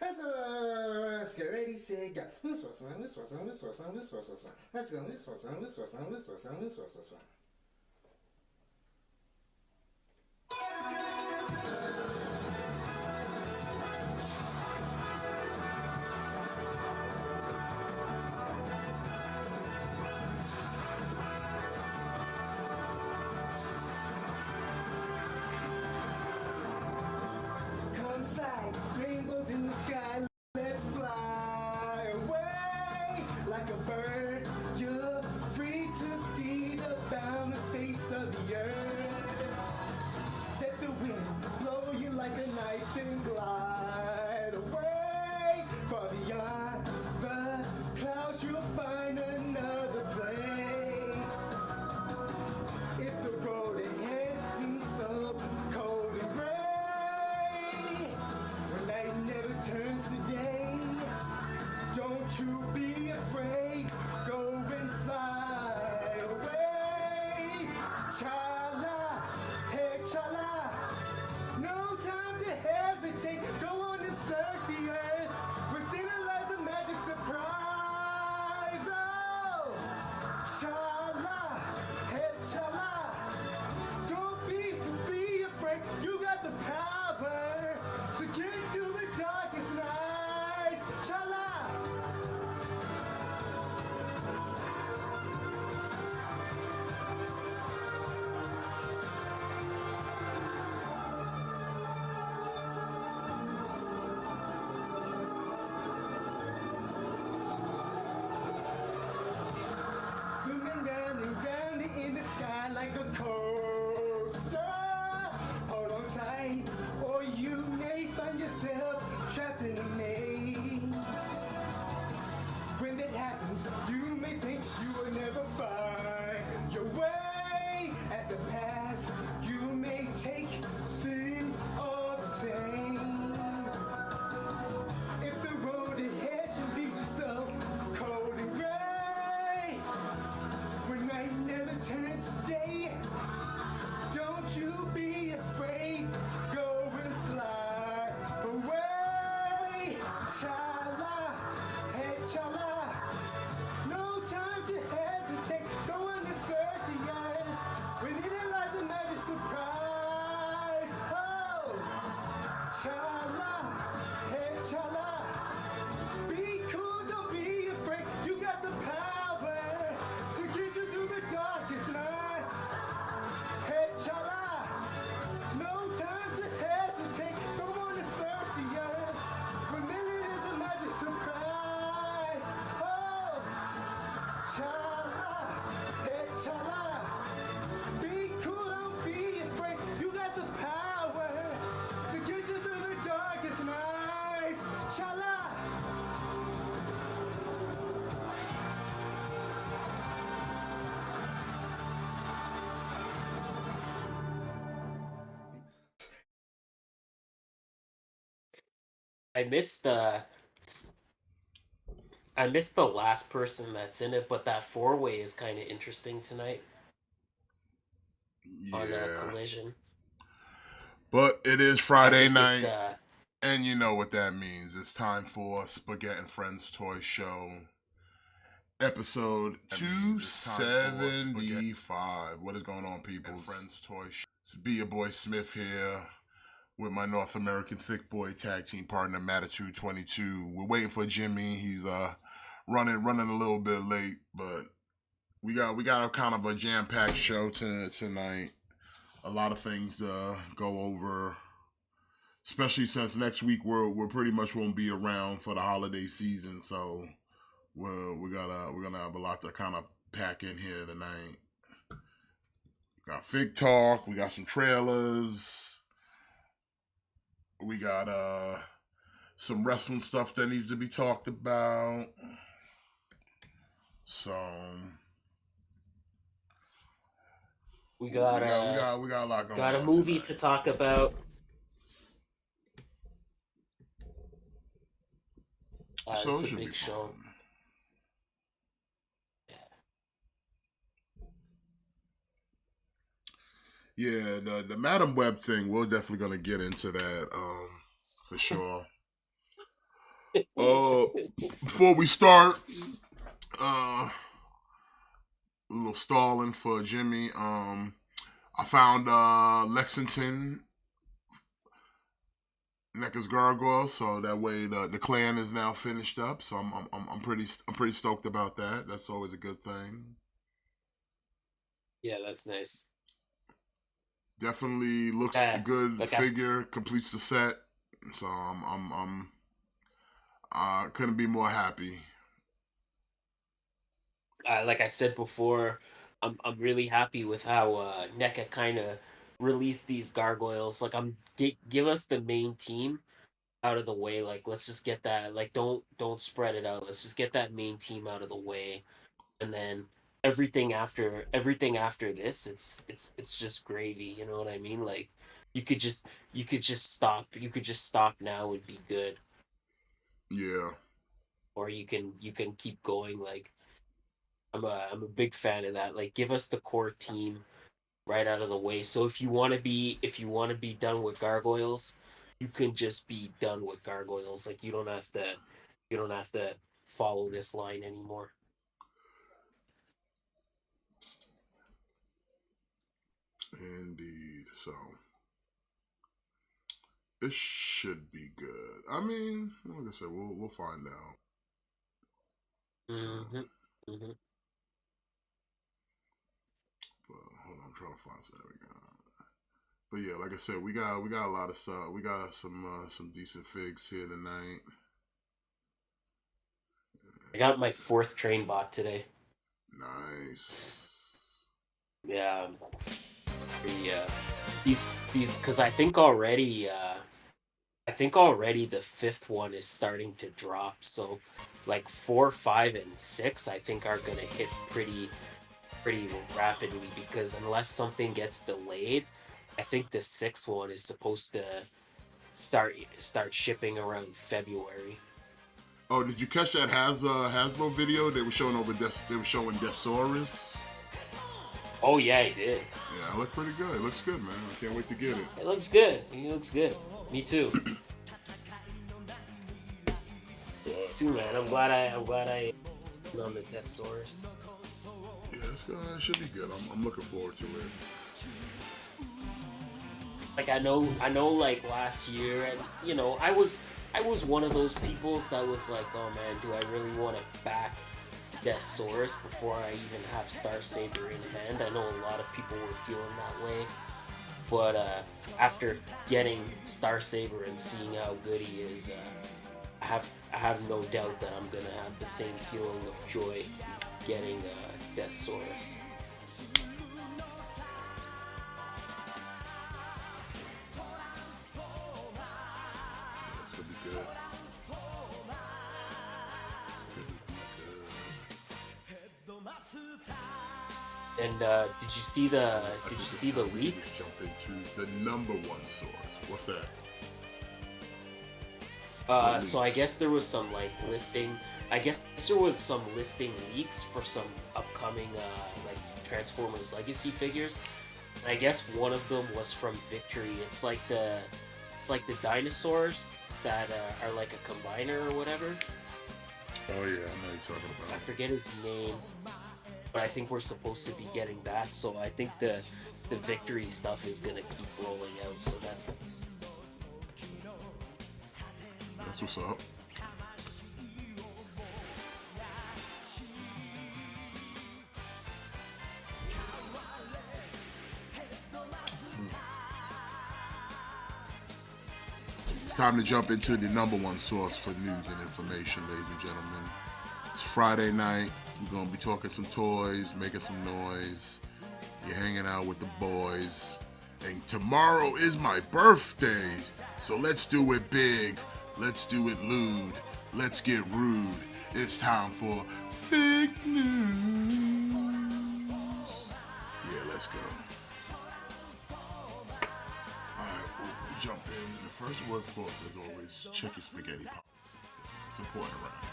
Let's get ready, say go. This was one, this was one, this was one, this was one. Let's go, this was one, this was one, this was one, this was one. Like rainbows in the sky, let's fly away like a bird. You're free to see the boundless face of the earth. Let the wind blow you like a knife and glide away. Far beyond the clouds, you'll find another place. If the road ahead seems so cold and gray, turns today, don't you be afraid, go and fly away. Chala, hey chala, no time to hesitate, go on and search the earth, within it lies a magic surprise. Oh, chala, hey chala, don't be afraid, you got the power to get through the darkest night. Chala! Zooming round and round in the sky like a coaster. Hold on tight, or you may find yourself trapped in a maze. When that happens, you may think you will never find your way. As the past, you may take seem all the same. If the road ahead should lead you so cold and gray, when night never turns to day, don't you be afraid, go and fly away. Chala, hey chala, no time to hesitate, go on and search the earth, within it lies a magic surprise. Oh, chala, hey chala, be cool, don't be afraid, you got the power to get you through the darkest night. Hey chala, no time to hesitate, go on and search the earth, within it is a magic surprise. Oh, chala, hey chala, be cool, don't be afraid, you got the power to get you through the darkest nights. Chala. I missed the I missed the last person that's in it, but that four-way is kind of interesting tonight on Yeah. Collision. But it is I Friday think it's night, and you know what that means. It's time for Spaghett and Friends Toy Show, episode 275. What is going on, people? Friends Toy Show. It's be your boy Smith here with my North American Thick Boy tag team partner, Matitude 22. We're waiting for Jimmy. He's running a little bit late, but we got a kind of a jam-packed show tonight. A lot of things to go over, especially since next week we're pretty much won't be around for the holiday season. So we're gonna have a lot to kind of pack in here tonight. We got Fig Talk. We got some trailers. We got some wrestling stuff that needs to be talked about. So we got a lot going on. Got a movie tonight to talk about. So It's it a should be big show. fun. Yeah, the Madam Web thing, we're definitely gonna get into that for sure. Uh, before we start, a little stalling for Jimmy. I found Lexington Necker's Gargoyle, so that way the clan is now finished up. So I'm pretty stoked about that. That's always a good thing. Yeah, that's nice. Definitely looks Yeah, good like figure, completes the set. So I couldn't be more happy. like I said before, I'm really happy with how NECA kind of released these gargoyles. Like give us the main team out of the way. Like let's just get that. Like don't spread it out. Let's just get that main team out of the way, and then everything after this, it's just gravy. You know what I mean? Like you could just stop now and be good, Yeah. or you can keep going. Like I'm a big fan of that. Like give us the core team right out of the way. So if you want to be done with gargoyles, you can just be done with gargoyles. Like you don't have to follow this line anymore. Indeed. So it should be good. I mean, like I said, we'll find out. So, Mm-hmm. Mm-hmm. but hold on, I'm trying to find something. We got. But yeah, like I said, we got a lot of stuff. We got some decent figs here tonight. I got my fourth train bot today. Nice. Yeah, the these because I think already the fifth one is starting to drop. So like 4, 5, and 6 I think are gonna hit pretty rapidly because unless something gets delayed, I think the sixth one is supposed to start shipping around February. Oh, did you catch that Hasbro video? They were showing They were showing Deathsaurus. Oh yeah, I did. Yeah, it looked pretty good. It looks good, man. I can't wait to get it. It looks good. He looks good. Me too. Too man. I'm glad I on the Deathsaurus. Yeah, it should be good. I'm looking forward to it. Like I know like last year, and I was one of those peoples that was like, oh man, do I really want to back Deathsaurus before I even have Star Saber in hand? I know a lot of people were feeling that way, but after getting Star Saber and seeing how good he is, I have no doubt that I'm gonna have the same feeling of joy getting Deathsaurus. Yeah, it's gonna be good. And did you see the leaks? Jump into the number one source. What's that? So I guess there was some like listing. I guess there was some listing leaks for some upcoming like Transformers Legacy figures. And I guess one of them was from Victory. It's like the dinosaurs that are like a combiner or whatever. Oh yeah, I know you're talking I about. forget his name, but I think we're supposed to be getting that. So I think the Victory stuff is gonna keep rolling out. So that's nice. That's what's up. It's time to jump into the number one source for news and information, ladies and gentlemen. It's Friday night. We're gonna be talking some toys, making some noise. You're hanging out with the boys. And tomorrow is my birthday. So let's do it big. Let's do it lewd. Let's get rude. It's time for fake news. Yeah, let's go. Alright, we'll jump in. The first word, of course, as always, check your spaghetti policy. It's important around.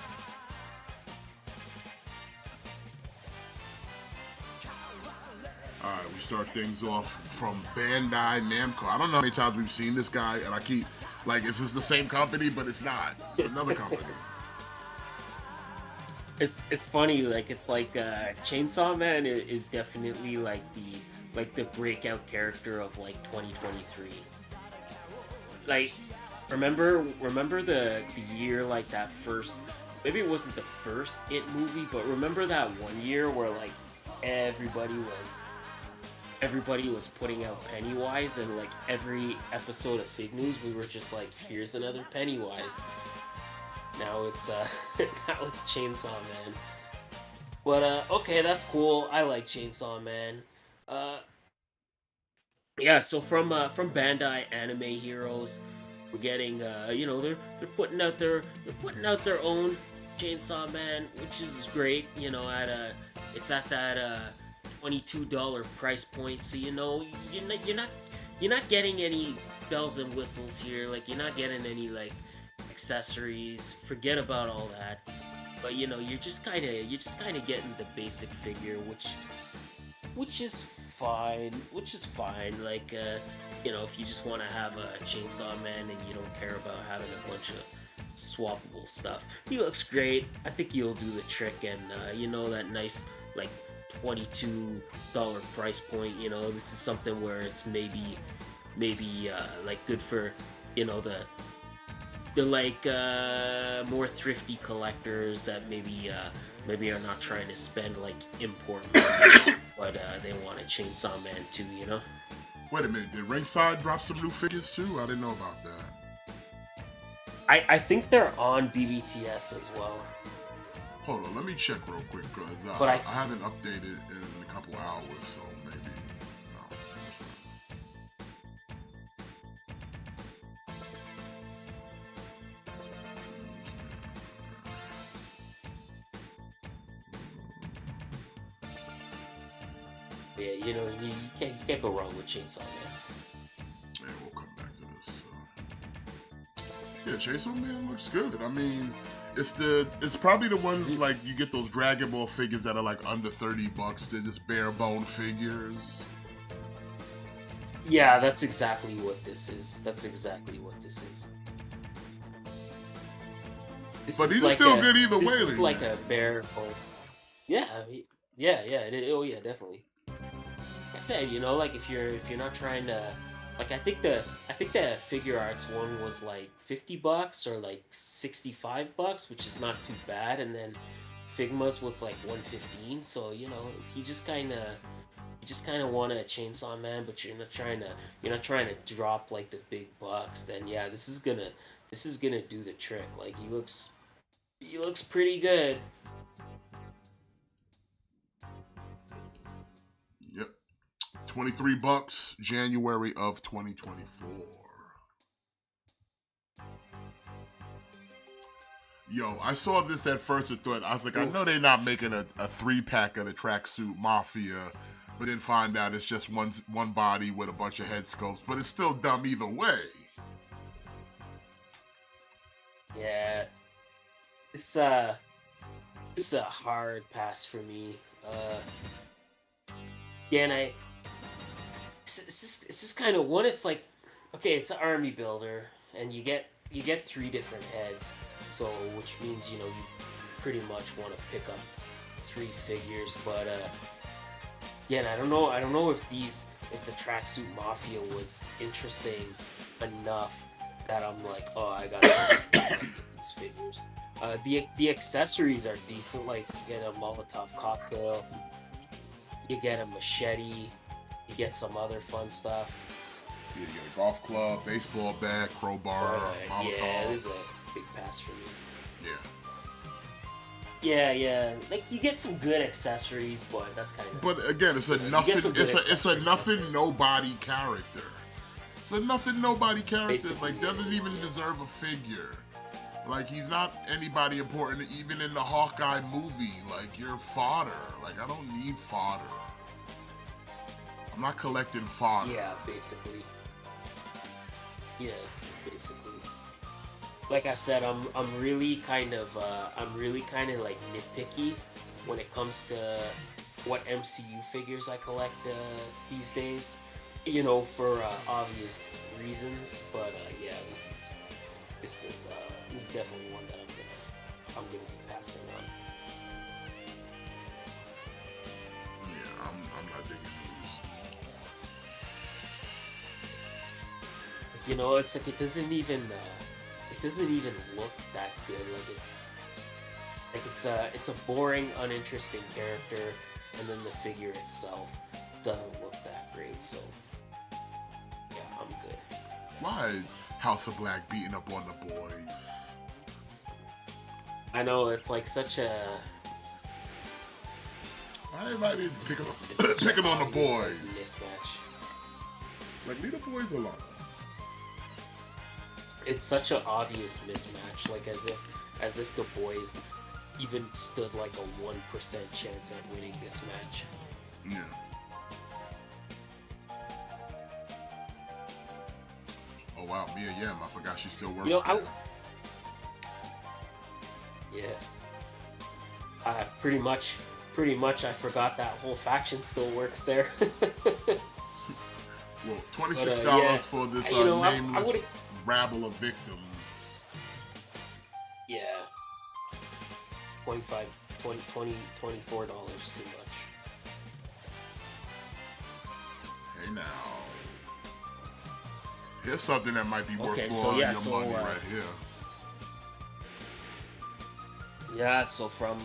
All right, we start things off from Bandai Namco. I don't know how many times we've seen this guy, and I keep like, is this the same company? But it's not. It's another company. It's funny, like it's like Chainsaw Man is definitely like the breakout character of like 2023. Like remember the year, like that first, maybe it wasn't the first It movie, but remember that one year where like everybody was putting out Pennywise, and like every episode of Fig News we were just like, here's another Pennywise. Now it's now it's Chainsaw Man. But okay, that's cool. I like Chainsaw Man. Uh yeah, so from Bandai Anime Heroes, we're getting they're putting out their own Chainsaw Man, which is great. It's at that $22 price point, so you're not getting any bells and whistles here. Like, you're not getting any like accessories. Forget about all that. But you're just kind of getting the basic figure, which is fine. Like, if you just want to have a Chainsaw Man and you don't care about having a bunch of swappable stuff, he looks great. I think he'll do the trick, and that nice like $22 price point. This is something where it's maybe like good for the like more thrifty collectors that maybe are not trying to spend like import money, but they want a Chainsaw Man too. Wait a minute, did Ringside drop some new figures too? I didn't know about that. I think they're on BBTS as well. Hold on, let me check real quick, because I haven't updated in a couple hours, so maybe. No. Yeah, you can't go wrong with Chainsaw Man. Yeah, we'll come back to this. Yeah, Chainsaw Man looks good. I mean, it's probably the ones like you get those Dragon Ball figures that are like under $30. They're just bare bone figures. Yeah, that's exactly what this is. This But is these are like still a- good either way. This is Lee. like a bare bone. Yeah, yeah. Oh yeah, definitely. I said, like if you're not trying to, like, I think the figure arts one was like $50 or like $65, which is not too bad, and then Figma's was like $115. So you just kind of want a Chainsaw Man, but you're not trying to drop like the big bucks. Then yeah, this is gonna do the trick. Like, he looks pretty good. Yep. $23, January of 2024. Yo, I saw this at first and thought, I was like, I know they're not making a 3-pack of the Tracksuit Mafia, but then find out it's just one body with a bunch of head sculpts, but it's still dumb either way. Yeah, it's a hard pass for me. Yeah, and it's just kind of one. It's like, okay, it's an army builder, and you get 3 different heads, so which means you pretty much want to pick up 3 figures. But yeah, and I don't know if the Tracksuit Mafia was interesting enough that I'm like, oh, I gotta get these figures. The accessories are decent. Like, you get a Molotov cocktail, you get a machete, you get some other fun stuff. Yeah, you get a golf club, baseball bat, crowbar, Molotov. Yeah, this is a big pass for me. Yeah. Yeah. Like, you get some good accessories, but that's kind of. But again, it's a nothing. It's a nothing nobody character. It's a nothing nobody character. Basically, like, doesn't even deserve a figure. Like, he's not anybody important, even in the Hawkeye movie. Like, you're fodder. Like, I don't need fodder. I'm not collecting fodder. Yeah, basically. Like I said, I'm really kind of like nitpicky when it comes to what MCU figures I collect these days. You know, for obvious reasons. But yeah, this is definitely one that I'm gonna be passing on. Yeah, I'm not digging these. You know, it's like it doesn't even look that good. It's a boring, uninteresting character, and then the figure itself doesn't look that great. So yeah, I'm good. Why House of Black beating up on the boys? I know it's like such a Everybody it's such picking an on the obvious, boys. like, mismatch. Like, leave the boys alone. It's such an obvious mismatch, like as if the boys even stood like a 1% chance at winning this match. Yeah. Oh wow, Mia Yim, I forgot she still works there. Yeah. Pretty much I forgot that whole faction still works there. Well, $26 yeah. for this nameless rabble of victims. Yeah. $24 too much. Hey now. Here's something that might be worth more money right here. Yeah, so from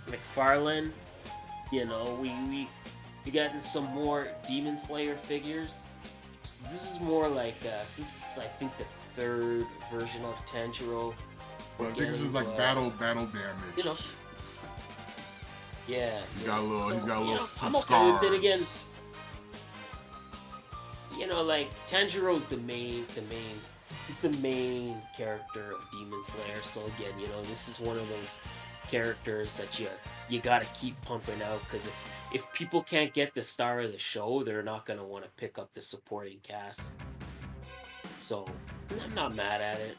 McFarlane, you know, we gotten some more Demon Slayer figures. So this is more like this is I think the third version of Tanjiro. Well, I think this is like battle damage. You know. Yeah. He got a little some I'm scars. okay with it again. You know, like Tanjiro's the main character of Demon Slayer. So again, you know, this is one of those characters that you gotta keep pumping out, because if people can't get the star of the show, they're not gonna want to pick up the supporting cast. So I'm not mad at it.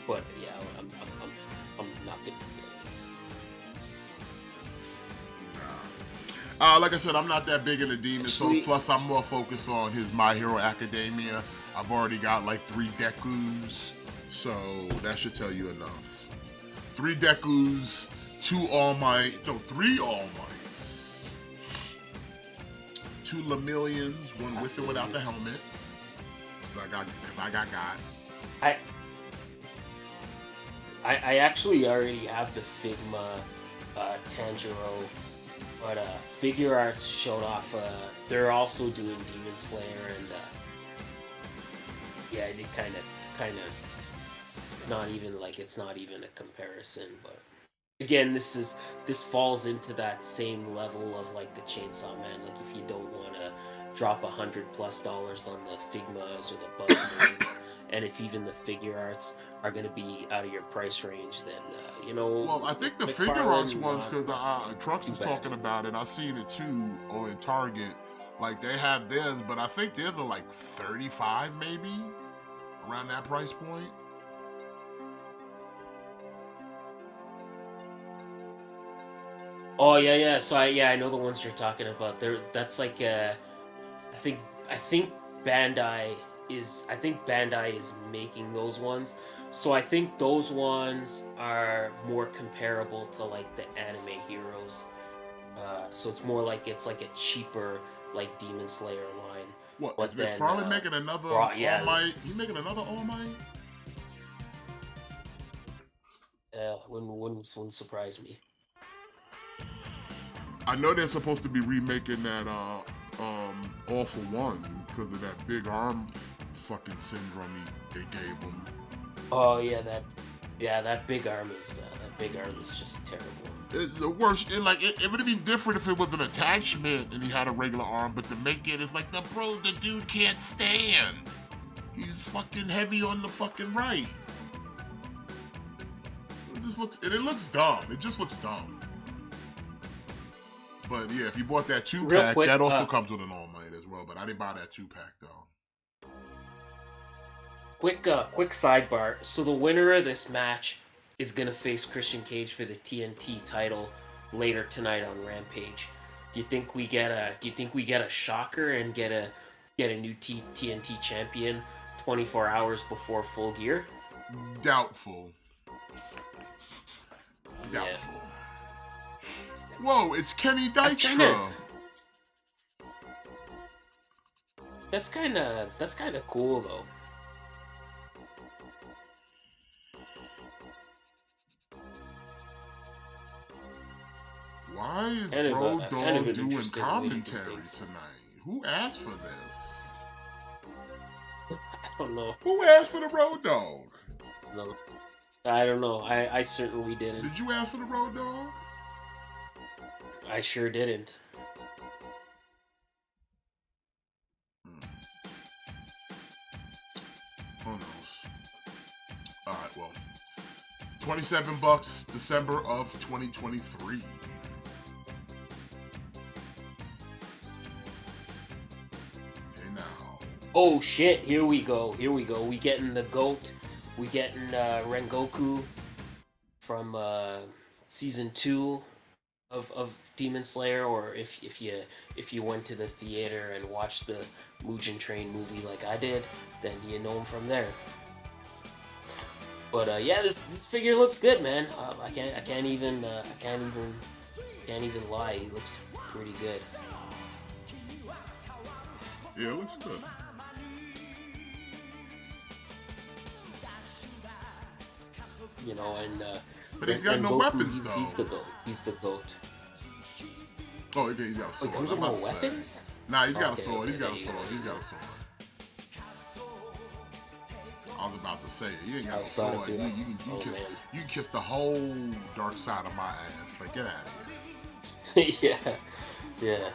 But yeah, I'm not gonna get this. Like I said, I'm not that big into Demon Souls. Plus, I'm more focused on his My Hero Academia. I've already got like 3 Dekus, so that should tell you enough. 3 Dekus, 3 All Mights, 2 Lemillions, one with and without the helmet. Cause I got. I actually already have the Figma Tanjiro, but Figure Arts showed off. They're also doing Demon Slayer, and yeah, it kind of. It's not even a comparison, but again, this falls into that same level of like the Chainsaw Man. Like if you don't want to drop $100+ on the Figmas or the Buzzmoons, and if even the Figure Arts are going to be out of your price range, then you know. Well, I think the Figure Arts ones, because Trucks is talking about it. I've seen it too, or in Target. Like they have theirs, but I think theirs are like 35 maybe, around that price point. Oh yeah. So I know the ones you're talking about. That's like I think Bandai is making those ones. So I think those ones are more comparable to like the anime heroes. So it's more like it's like a cheaper like Demon Slayer line. What, but is McFarlane making another All Might? He making another All Might? Wouldn't surprise me. I know they're supposed to be remaking that All for One because of that big arm fucking syndrome they gave him. Oh yeah, that big arm is just terrible. It's the worst. It would have been different if it was an attachment and he had a regular arm, but to make it's like the dude can't stand. He's fucking heavy on the fucking right. It looks dumb. It just looks dumb. But yeah, if you bought that 2-pack, that also comes with an All Might as well. But I didn't buy that 2-pack though. Quick sidebar. So the winner of this match is gonna face Christian Cage for the TNT title later tonight on Rampage. Do you think we get a shocker and get a new TNT champion 24 hours before Full Gear? Doubtful. Yeah. Whoa, it's Kenny That's Dykstra. That's kind of cool though. Why is Kind of Bro kind of Dog an doing interesting way to do commentary things. tonight? Who asked for this? I don't know. Who asked for the Road Dog? No, I don't know. I certainly didn't. Did you ask for the Road Dog? I sure didn't. Who knows? Alright, well. $27, December of 2023. Okay, now. Oh shit! Here we go. We getting the goat. We getting Rengoku from season 2 of Demon Slayer, or if you went to the theater and watched the Mugen Train movie like I did, then you know him from there. But yeah, this figure looks good, man. I can't even lie. He looks pretty good. Yeah, it looks good. You know, and But he's got no weapons, he's though. the goat. He's the goat. Oh, okay, he's got a sword. Wait, comes with I'm no about to say. weapons? Nah, he's got a Okay, sword. okay, He's got a there you sword. go. He's got a sword. I was about to say, he ain't I got a was about to sword. be like, oh, You can kiss the whole dark side of my ass. Like, get out of here. Yeah.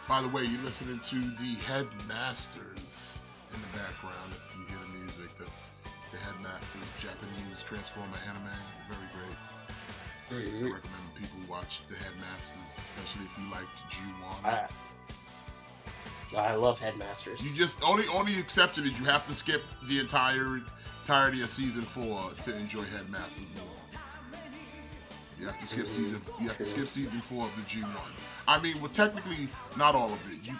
By the way, you're listening to the Headmasters in the background. If you hear the music, that's the Headmasters, Japanese Transformer anime. Very great. I recommend people watch the Headmasters, especially if you liked Ju-On. I love Headmasters. You just only exception is you have to skip the entirety of season 4 to enjoy Headmasters more. You have to skip season 4 of the G1. I mean, well, technically not all of it. You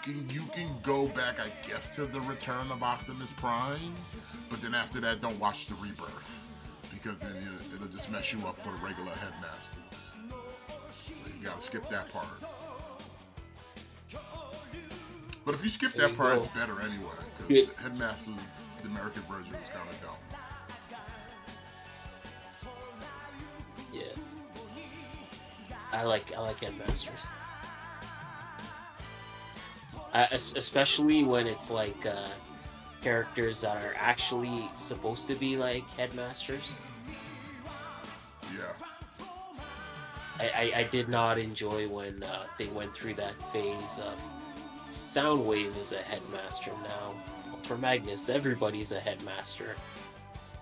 can go back, I guess, to the Return of Optimus Prime, but then after that, don't watch the Rebirth because then it'll just mess you up for the regular Headmasters. So you gotta skip that part. But if you skip that part, it's better anyway because Headmasters, the American version, is kind of dumb. Yeah. I like Headmasters. Especially when it's like characters that are actually supposed to be like Headmasters. Yeah. I did not enjoy when they went through that phase of Soundwave is a Headmaster now. For Magnus, everybody's a Headmaster.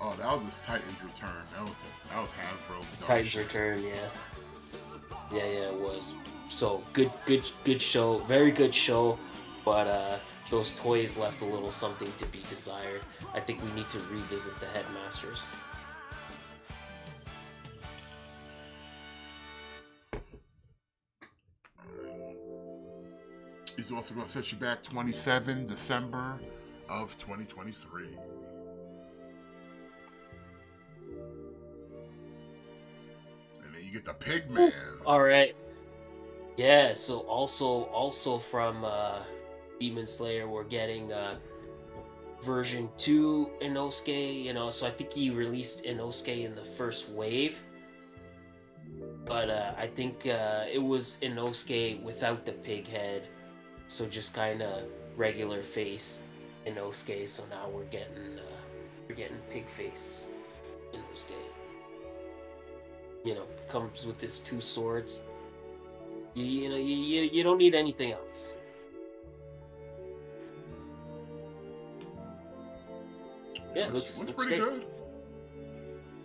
Oh, that was his Titan's Return. That was Hasbro's Titan's shit. Return, yeah, it was. So good show, very good show, but those toys left a little something to be desired. I think we need to revisit the Headmasters. He's also going to set you back 27 December of 2023. And then you get the Pigman. All right. Yeah. So also from Demon Slayer, we're getting version 2 Inosuke. You know, so I think he released Inosuke in the first wave. But I think it was Inosuke without the pig head. So just kind of regular face Inosuke. So now we're getting pig face Inosuke. You know, comes with his 2 swords. You don't need anything else. Yeah, looks pretty great. good.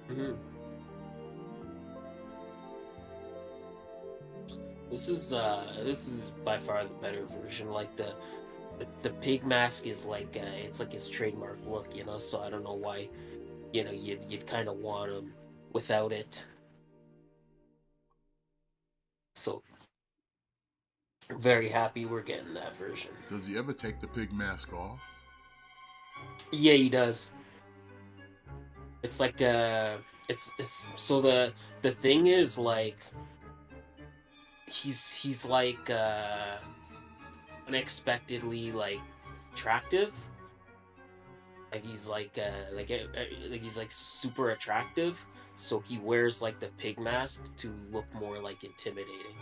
Mhm. This is by far the better version. Like the pig mask is like it's like his trademark look, you know. So I don't know why, you know, you'd kind of want him without it. So very happy we're getting that version. Does he ever take the pig mask off? Yeah, he does. It's like it's so the thing is like he's like unexpectedly like attractive. Like he's like he's like super attractive. So he wears like the pig mask to look more like intimidating.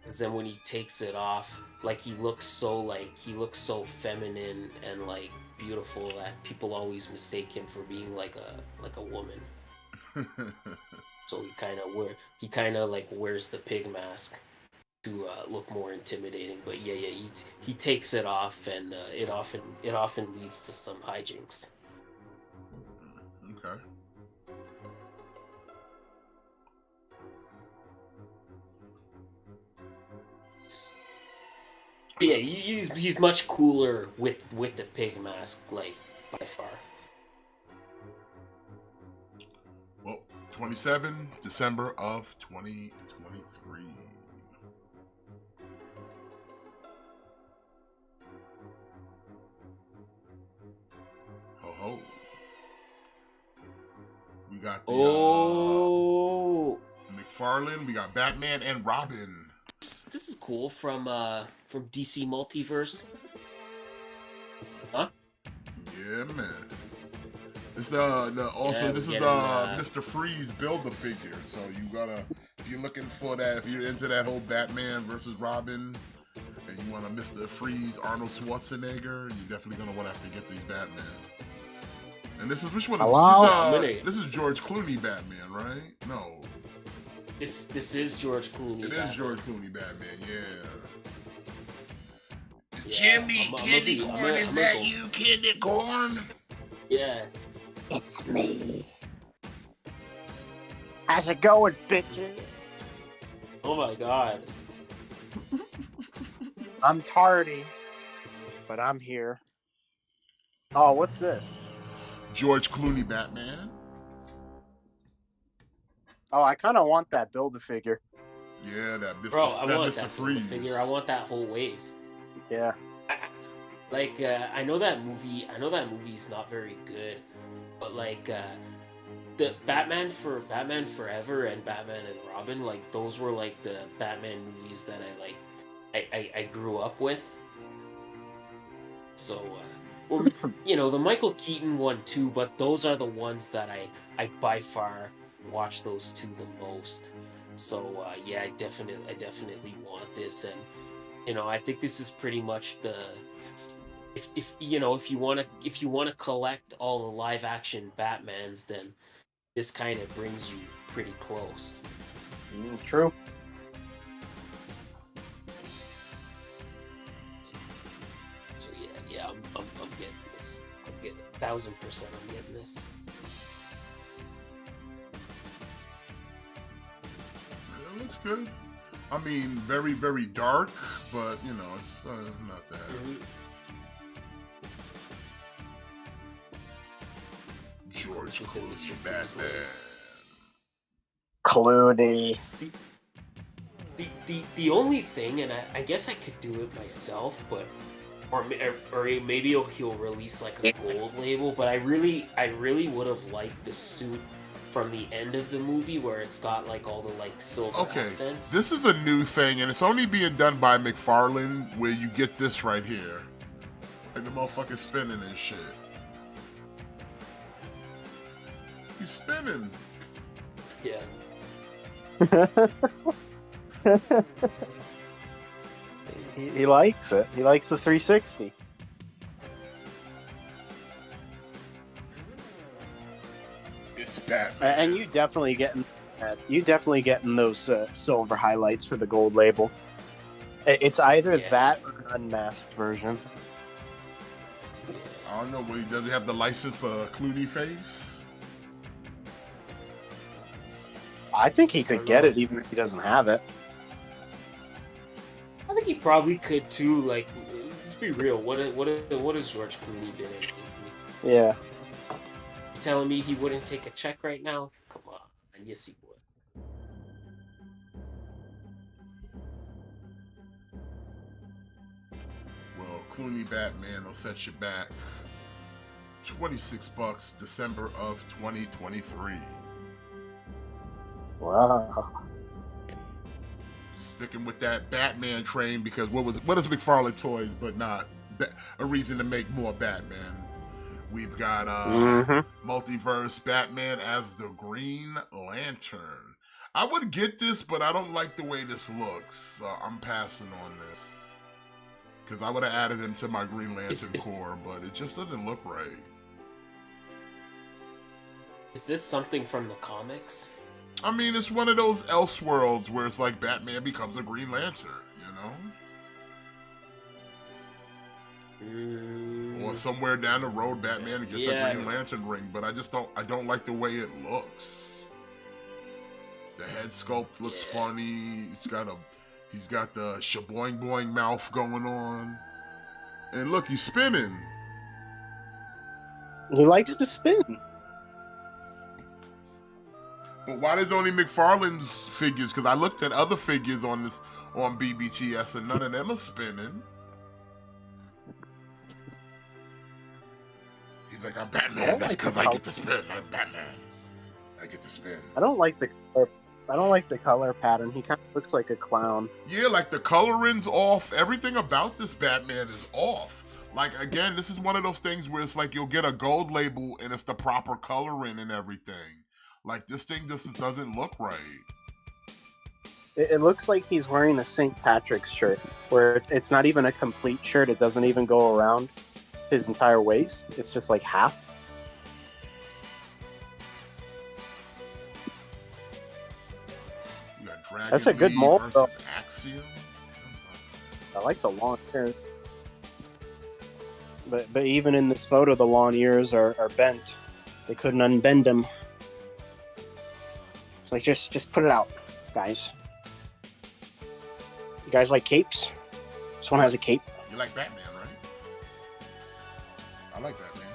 Because then when he takes it off, like he looks so feminine and like beautiful that people always mistake him for being like a woman. So he kind of like wears the pig mask to look more intimidating. But yeah, he takes it off, and it often leads to some hijinks. Okay. But yeah, he's much cooler with the pig mask, like by far. Well, 27 December of 2023. Ho ho. We got the McFarlane. We got Batman and Robin. This is cool from DC Multiverse. Huh? Yeah, man. This this is Mr. Freeze Build-A-Figure. So you gotta, if you're looking for that, if you're into that whole Batman versus Robin, and you want a Mr. Freeze Arnold Schwarzenegger, you're definitely gonna want to have to get these Batman. And this is which one? This is George Clooney Batman, right? No. This is George Clooney. It is George Clooney Batman, yeah. Jimmy Candy Corn, is that you, Candy Corn? Yeah. It's me. How's it going, bitches? Oh my god. I'm tardy, but I'm here. Oh, what's this? George Clooney Batman. Oh, I kind of want that Build-A-Figure. Yeah, that Mr. Bro, I want Mr. that Freeze figure. I want that whole wave. Yeah. Like I know that movie is not very good, but like the Batman Forever and Batman and Robin, like those were like the Batman movies that I grew up with. So well, you know, the Michael Keaton one too, but those are the ones that I by far watch those two the most. So yeah, I definitely want this, and you know, I think this is pretty much the if you know, if you want to collect all the live action Batmans, then this kind of brings you pretty close. True. So yeah, I'm getting this. I'm getting 1000%. I'm getting this. It looks good. I mean, very, very dark, but you know, it's not that. Mm-hmm. George Clooney Batman. Clooney. The only thing, and I guess I could do it myself, but or maybe he'll release like a gold label. But I really would have liked the suit from the end of the movie where it's got like all the like silver accents. This is a new thing, and it's only being done by McFarlane, where you get this right here, like the motherfucker spinning and shit. He's spinning. Yeah. he likes it. He likes the 360. It's Batman. And you definitely getting those silver highlights for the gold label. It's either that or an unmasked version. I don't know. Does he have the license for Clooney face? I think he could don't get know. it even if he doesn't have it. I think he probably could too. Like, let's be real. What has George Clooney been in? Yeah. You telling me he wouldn't take a check right now? Come on, and yes, he would. Well, Clooney Batman will set you back $26, December of 2023. Wow. Sticking with that Batman train because what is McFarlane Toys but not a reason to make more Batman? We've got multiverse Batman as the Green Lantern. I would get this, but I don't like the way this looks. So I'm passing on this. Because I would have added him to my Green Lantern core, but it just doesn't look right. Is this something from the comics? I mean, it's one of those Elseworlds where it's like Batman becomes a Green Lantern, Or somewhere down the road, Batman gets a Green Lantern ring, but I don't like the way it looks. The head sculpt looks funny. He's got the shaboing boing mouth going on. And look, he's spinning. He likes to spin. But why does only McFarlane's figures? Because I looked at other figures on BBTS and none of them are spinning. He's like, I'm Batman. That's because I get to spin. I'm Batman. I get to spin. I don't like the color pattern. He kind of looks like a clown. Yeah, like the coloring's off. Everything about this Batman is off. Like, again, this is one of those things where it's like you'll get a gold label and it's the proper coloring and everything. Like, this thing just doesn't look right. It looks like he's wearing a St. Patrick's shirt, where it's not even a complete shirt. It doesn't even go around his entire waist. It's just like half. You got Dragon That's a good Lee mold, versus though. Axiom. I like the long ears. But even in this photo, the long ears are bent. They couldn't unbend them. It's like, just put it out, guys. You guys like capes? This one has a cape. You like Batman, right? I like Batman.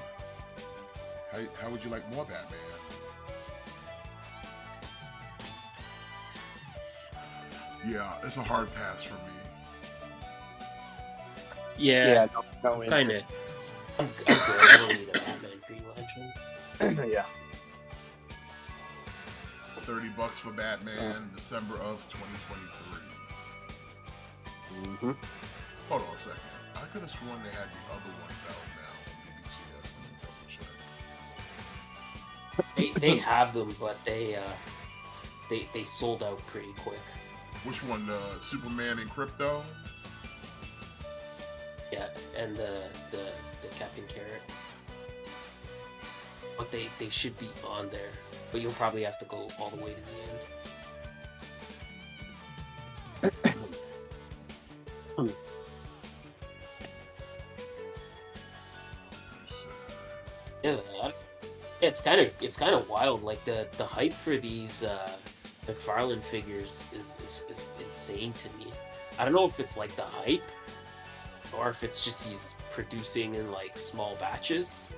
How would you like more Batman? Yeah, it's a hard pass for me. Yeah, no kind of. I'm good. I don't need a Batman Green Lantern. Yeah. $30 for Batman, December of 2023. Mm-hmm. Hold on a second. I could have sworn they had the other ones out now on BBCS. Let me double check. They have them, but they sold out pretty quick. Which one? Superman and Crypto? Yeah, and the Captain Carrot. But they should be on there. But you'll probably have to go all the way to the end. Yeah, it's kind of wild. Like the hype for these McFarlane figures is insane to me. I don't know if it's like the hype, or if it's just he's producing in like small batches.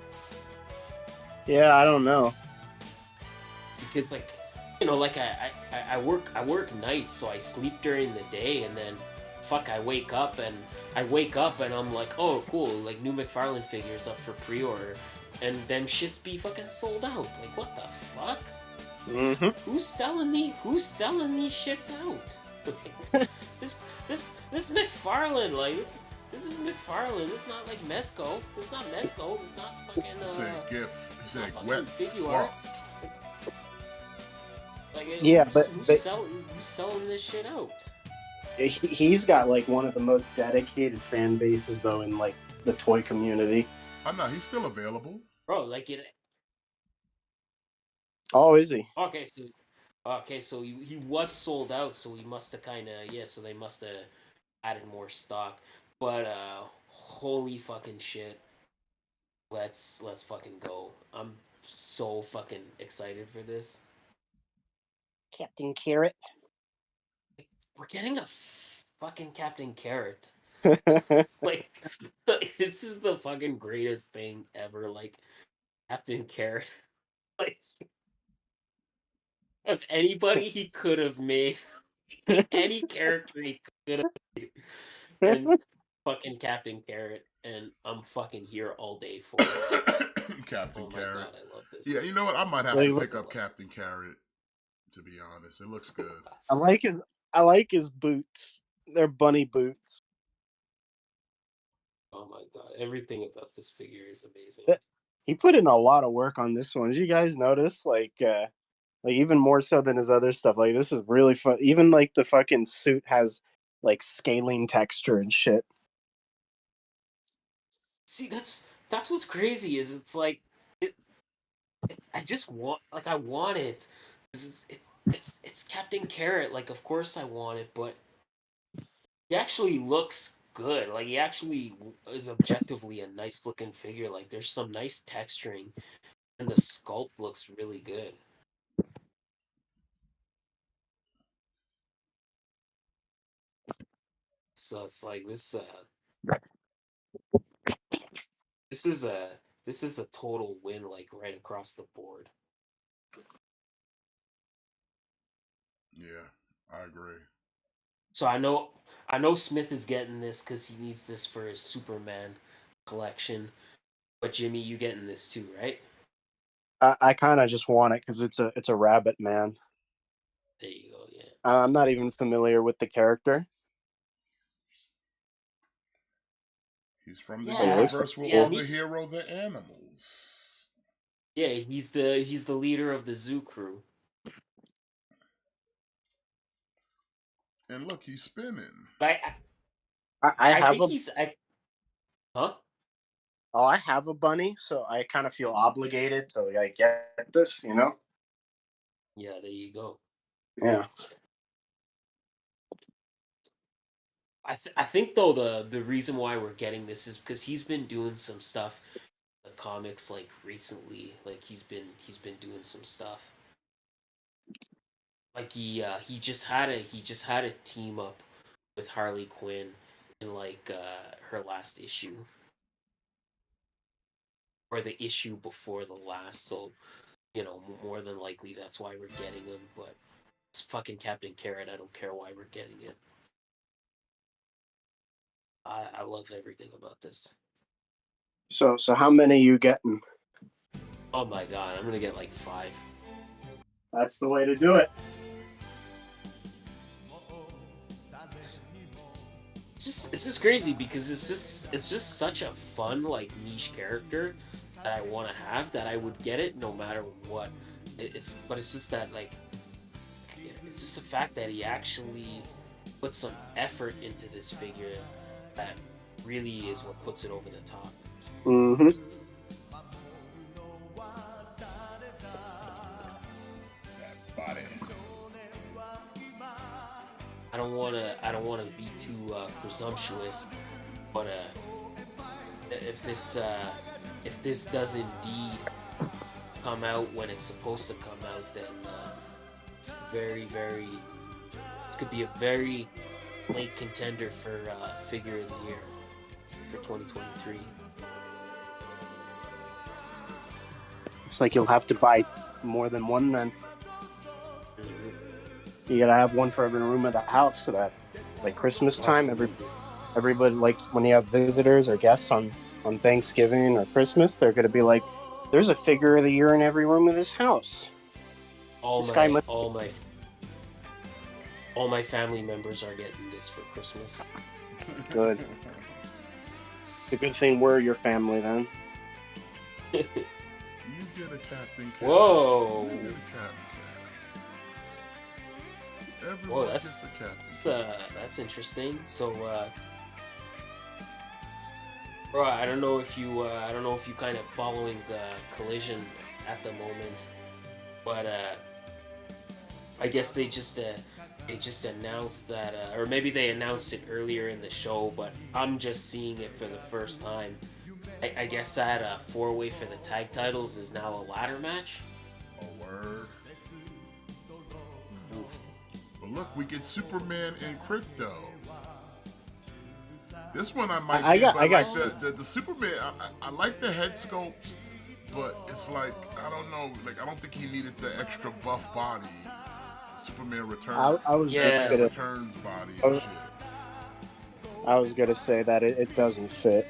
Yeah, I don't know. Because like, like I work nights, so I sleep during the day, and then I wake up and I'm like, oh cool, like new McFarlane figures up for pre-order, and them shits be fucking sold out. Like, what the fuck? Mm-hmm. Who's selling these shits out? this McFarlane, like this is McFarlane. This is not like Mezco. This is not Mezco. This is not fucking It's a GIF. It's like fucking wet figure fuck. arts. Like, Yeah, who's selling this shit out? He's got like one of the most dedicated fan bases though in like the toy community. I know he's still available. Bro, like it. Oh, is he? Okay, so he was sold out, so he must have so they must have added more stock. But holy fucking shit. let's fucking go. I'm so fucking excited for this. Captain Carrot. We're getting a fucking Captain Carrot. I Like, this is the fucking greatest thing ever. Like Captain Carrot. Like if anybody he could have made, any character he could have made, and fucking Captain Carrot, and I'm fucking here all day for it. Captain Oh my Carrot. god, I love this. Yeah, you know what? I might have Like, to Fucking pick up love Captain this. Carrot. To be honest, it looks good. I like his boots. They're bunny boots. Oh my god, everything about this figure is amazing. He put in a lot of work on this one. Did you guys notice? Like even more so than his other stuff. Like this is really fun. Even like the fucking suit has like scaling texture and shit. See, that's what's crazy is it's like it, I just want like I want it. 'Cause it's Captain Carrot. Like of course I want it, but he actually looks good. Like he actually is objectively a nice looking figure. Like there's some nice texturing, and the sculpt looks really good. So it's like this. This is a this is a total win. Like right across the board. Yeah, I agree. So I know Smith is getting this because he needs this for his Superman collection. But Jimmy, you getting this too, right? I kind of just want it because it's a rabbit man. There you go. Yeah. I'm not even familiar with the character. He's from the But he Yeah. looks universe where Yeah. all the Me. heroes are animals. Yeah. He's the leader of the zoo crew. And look, he's spinning. But I I have think a he's huh? oh I have a bunny, so I kind of feel obligated to like get this. You know? Yeah. There you go. Yeah. I think though the reason why we're getting this is because he's been doing some stuff in the comics like recently. Like he's been doing some stuff. Like he just had a team up with Harley Quinn in like her last issue or the issue before the last. So you know more than likely that's why we're getting him. But it's fucking Captain Carrot. I don't care why we're getting it. I love everything about this. So how many you getting? Oh my god, I'm gonna get like 5. That's the way to do it. It's just crazy because it's just such a fun like niche character that I want to have that I would get it no matter what. It's just that like it's just the fact that he actually put some effort into this figure that really is what puts it over the top. Mm-hmm. That body. I don't wanna be too presumptuous, but if this does indeed come out when it's supposed to come out, then very very this could be a very late contender for figure of the year for 2023. It's like you'll have to buy more than one then. You gotta have one for every room of the house so that like Christmas time, everybody like when you have visitors or guests on Thanksgiving or Christmas, they're gonna be like, there's a figure of the year in every room of this house. all This guy my must- all my family members are getting this for Christmas. Good. It's a good thing we're your family then. You get a Captain Carrot. Whoa. You get a Captain Carrot. Everyone Whoa, gets a Captain. that's interesting. So, bro, I don't know if you kind of following the Collision at the moment, but I guess they just announced that, or maybe they announced it earlier in the show, but I'm just seeing it for the first time, I guess that 4-way for the tag titles is now a ladder match. A word. Oof. But look, we get Superman and Crypto. This one I might I get, got- I got- like the Superman, I like the head sculpt, but it's like, I don't know, like I don't think he needed the extra buff body. Superman Returns. I was Yeah. just Superman gonna, Returns body I and was- shit. I was gonna say that it doesn't fit.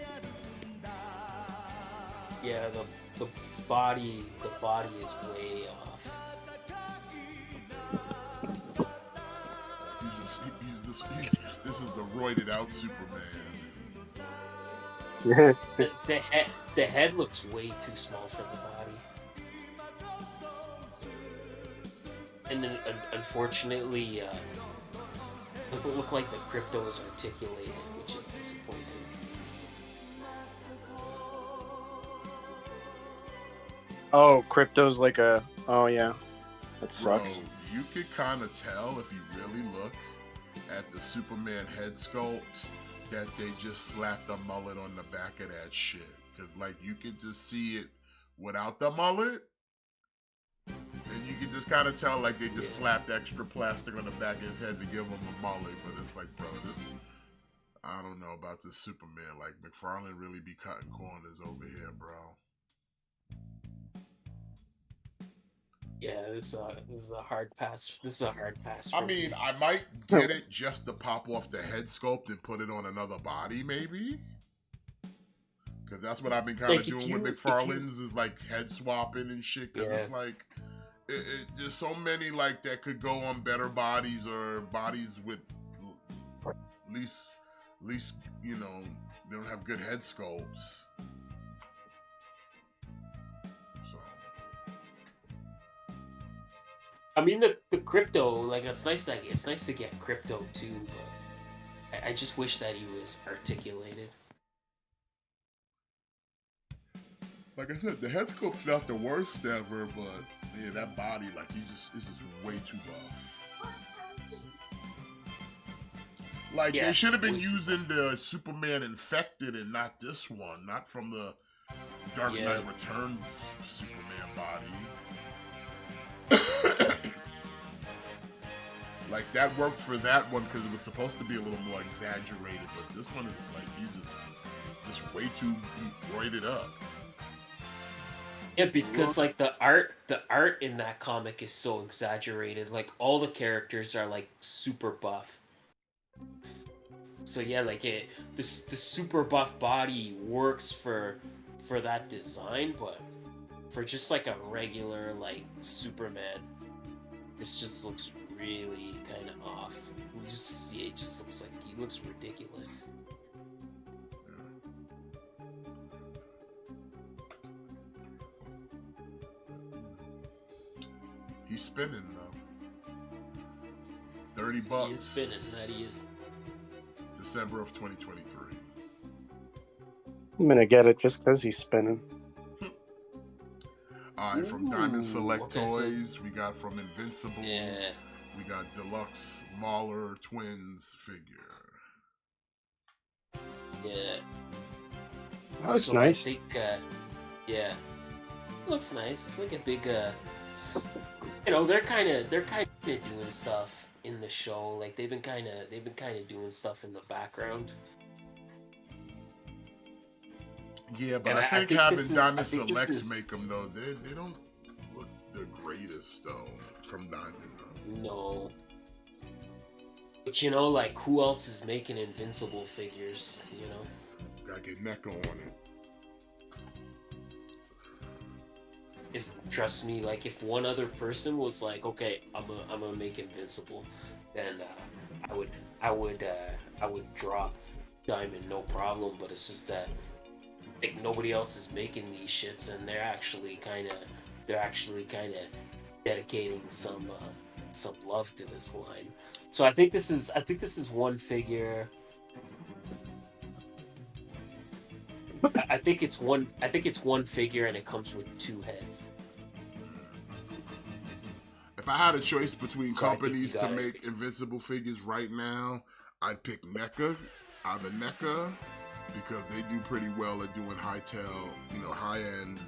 Yeah, the body is way off. This is the roided out Superman. The head looks way too small for the body. And then, unfortunately, doesn't look like the Crypto is articulated, which is disappointing. Oh, Crypto's like a. Oh yeah, that sucks. Bro, you could kind of tell if you really look at the Superman head sculpt that they just slapped a mullet on the back of that shit. Cause like you could just see it without the mullet, and you could just kind of tell like they just slapped extra plastic on the back of his head to give him a mullet. But it's like, bro, this. I don't know about this Superman. Like McFarlane really be cutting corners over here, bro. Yeah, this is a hard pass. This is a hard pass. For I mean, me. I might get it just to pop off the head sculpt and put it on another body, maybe. Because that's what I've been kind of Like, if doing you- with if you- McFarlane's is like head swapping and shit. Because it's like, there's so many like that could go on better bodies or bodies with least you know, they don't have good head sculpts. So. I mean, the Crypto, like it's nice to get Crypto too, but I just wish that he was articulated. Like I said, the head sculpt's not the worst ever, but yeah, that body, like it's just way too buff. Like Yeah. they should have been using the Superman Infected and not this one, not from the Dark Yeah. Knight Returns Superman body. Like that worked for that one because it was supposed to be a little more exaggerated, but this one is like you just way too roided up. Yeah, because like the art in that comic is so exaggerated. Like all the characters are like super buff. So yeah, like the super buff body works for that design, but for just like a regular like Superman, this just looks really kind of off. It just looks like he looks ridiculous. He's spinning though. $30. He is spinning. That he is. December of 2023. I'm gonna get it just because he's spinning. Alright, from Ooh, Diamond Select okay, so- Toys, we got from Invincible, Yeah. we got Deluxe Mauler Twins figure. Yeah. Looks So nice. I think, yeah, looks nice. Like a big, you know, they're kind of doing stuff in the show. Like they've been kind of doing stuff in the background. Yeah, but And I think this having is- Diamond I think this Selects is- make them though, they don't look the greatest though from Diamond though. No. But you know, like who else is making Invincible figures? You know. Gotta get NECA on it. If trust me, like if one other person was like, okay, I'm gonna make Invincible, then I would drop Diamond, no problem. But it's just that like nobody else is making these shits, and they're actually kind of dedicating some love to this line. So I think this is one figure. I think it's one figure, and it comes with two heads. If I had a choice between So I think you companies to gotta- make Invincible figures right now, I'd pick NECA, either NECA because they do pretty well at doing high-end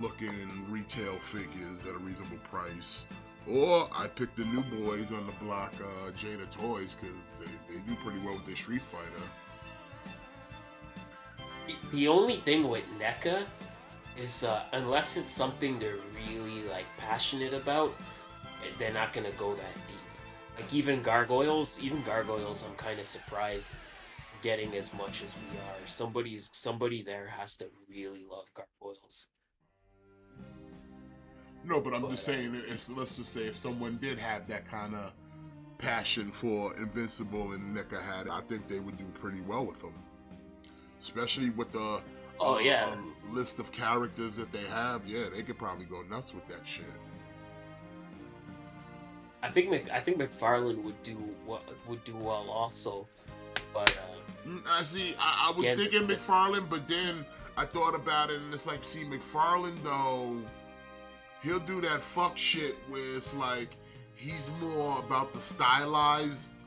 looking retail figures at a reasonable price. Or I picked the new boys on the block, Jada Toys, because they do pretty well with their Street Fighter. The only thing with NECA is unless it's something they're really like passionate about, they're not gonna go that deep. Like even Gargoyles, I'm kind of surprised getting as much as we are. Somebody there has to really love Gargoyles. No, but I'm just saying, let's just say if someone did have that kind of passion for Invincible and NECA had, I think they would do pretty well with them. Especially with the list of characters that they have, yeah, they could probably go nuts with that shit. I think McFarlane would do well also, but I was thinking McFarlane, but then I thought about it, and it's like, see, McFarlane though, he'll do that fuck shit where it's like he's more about the stylized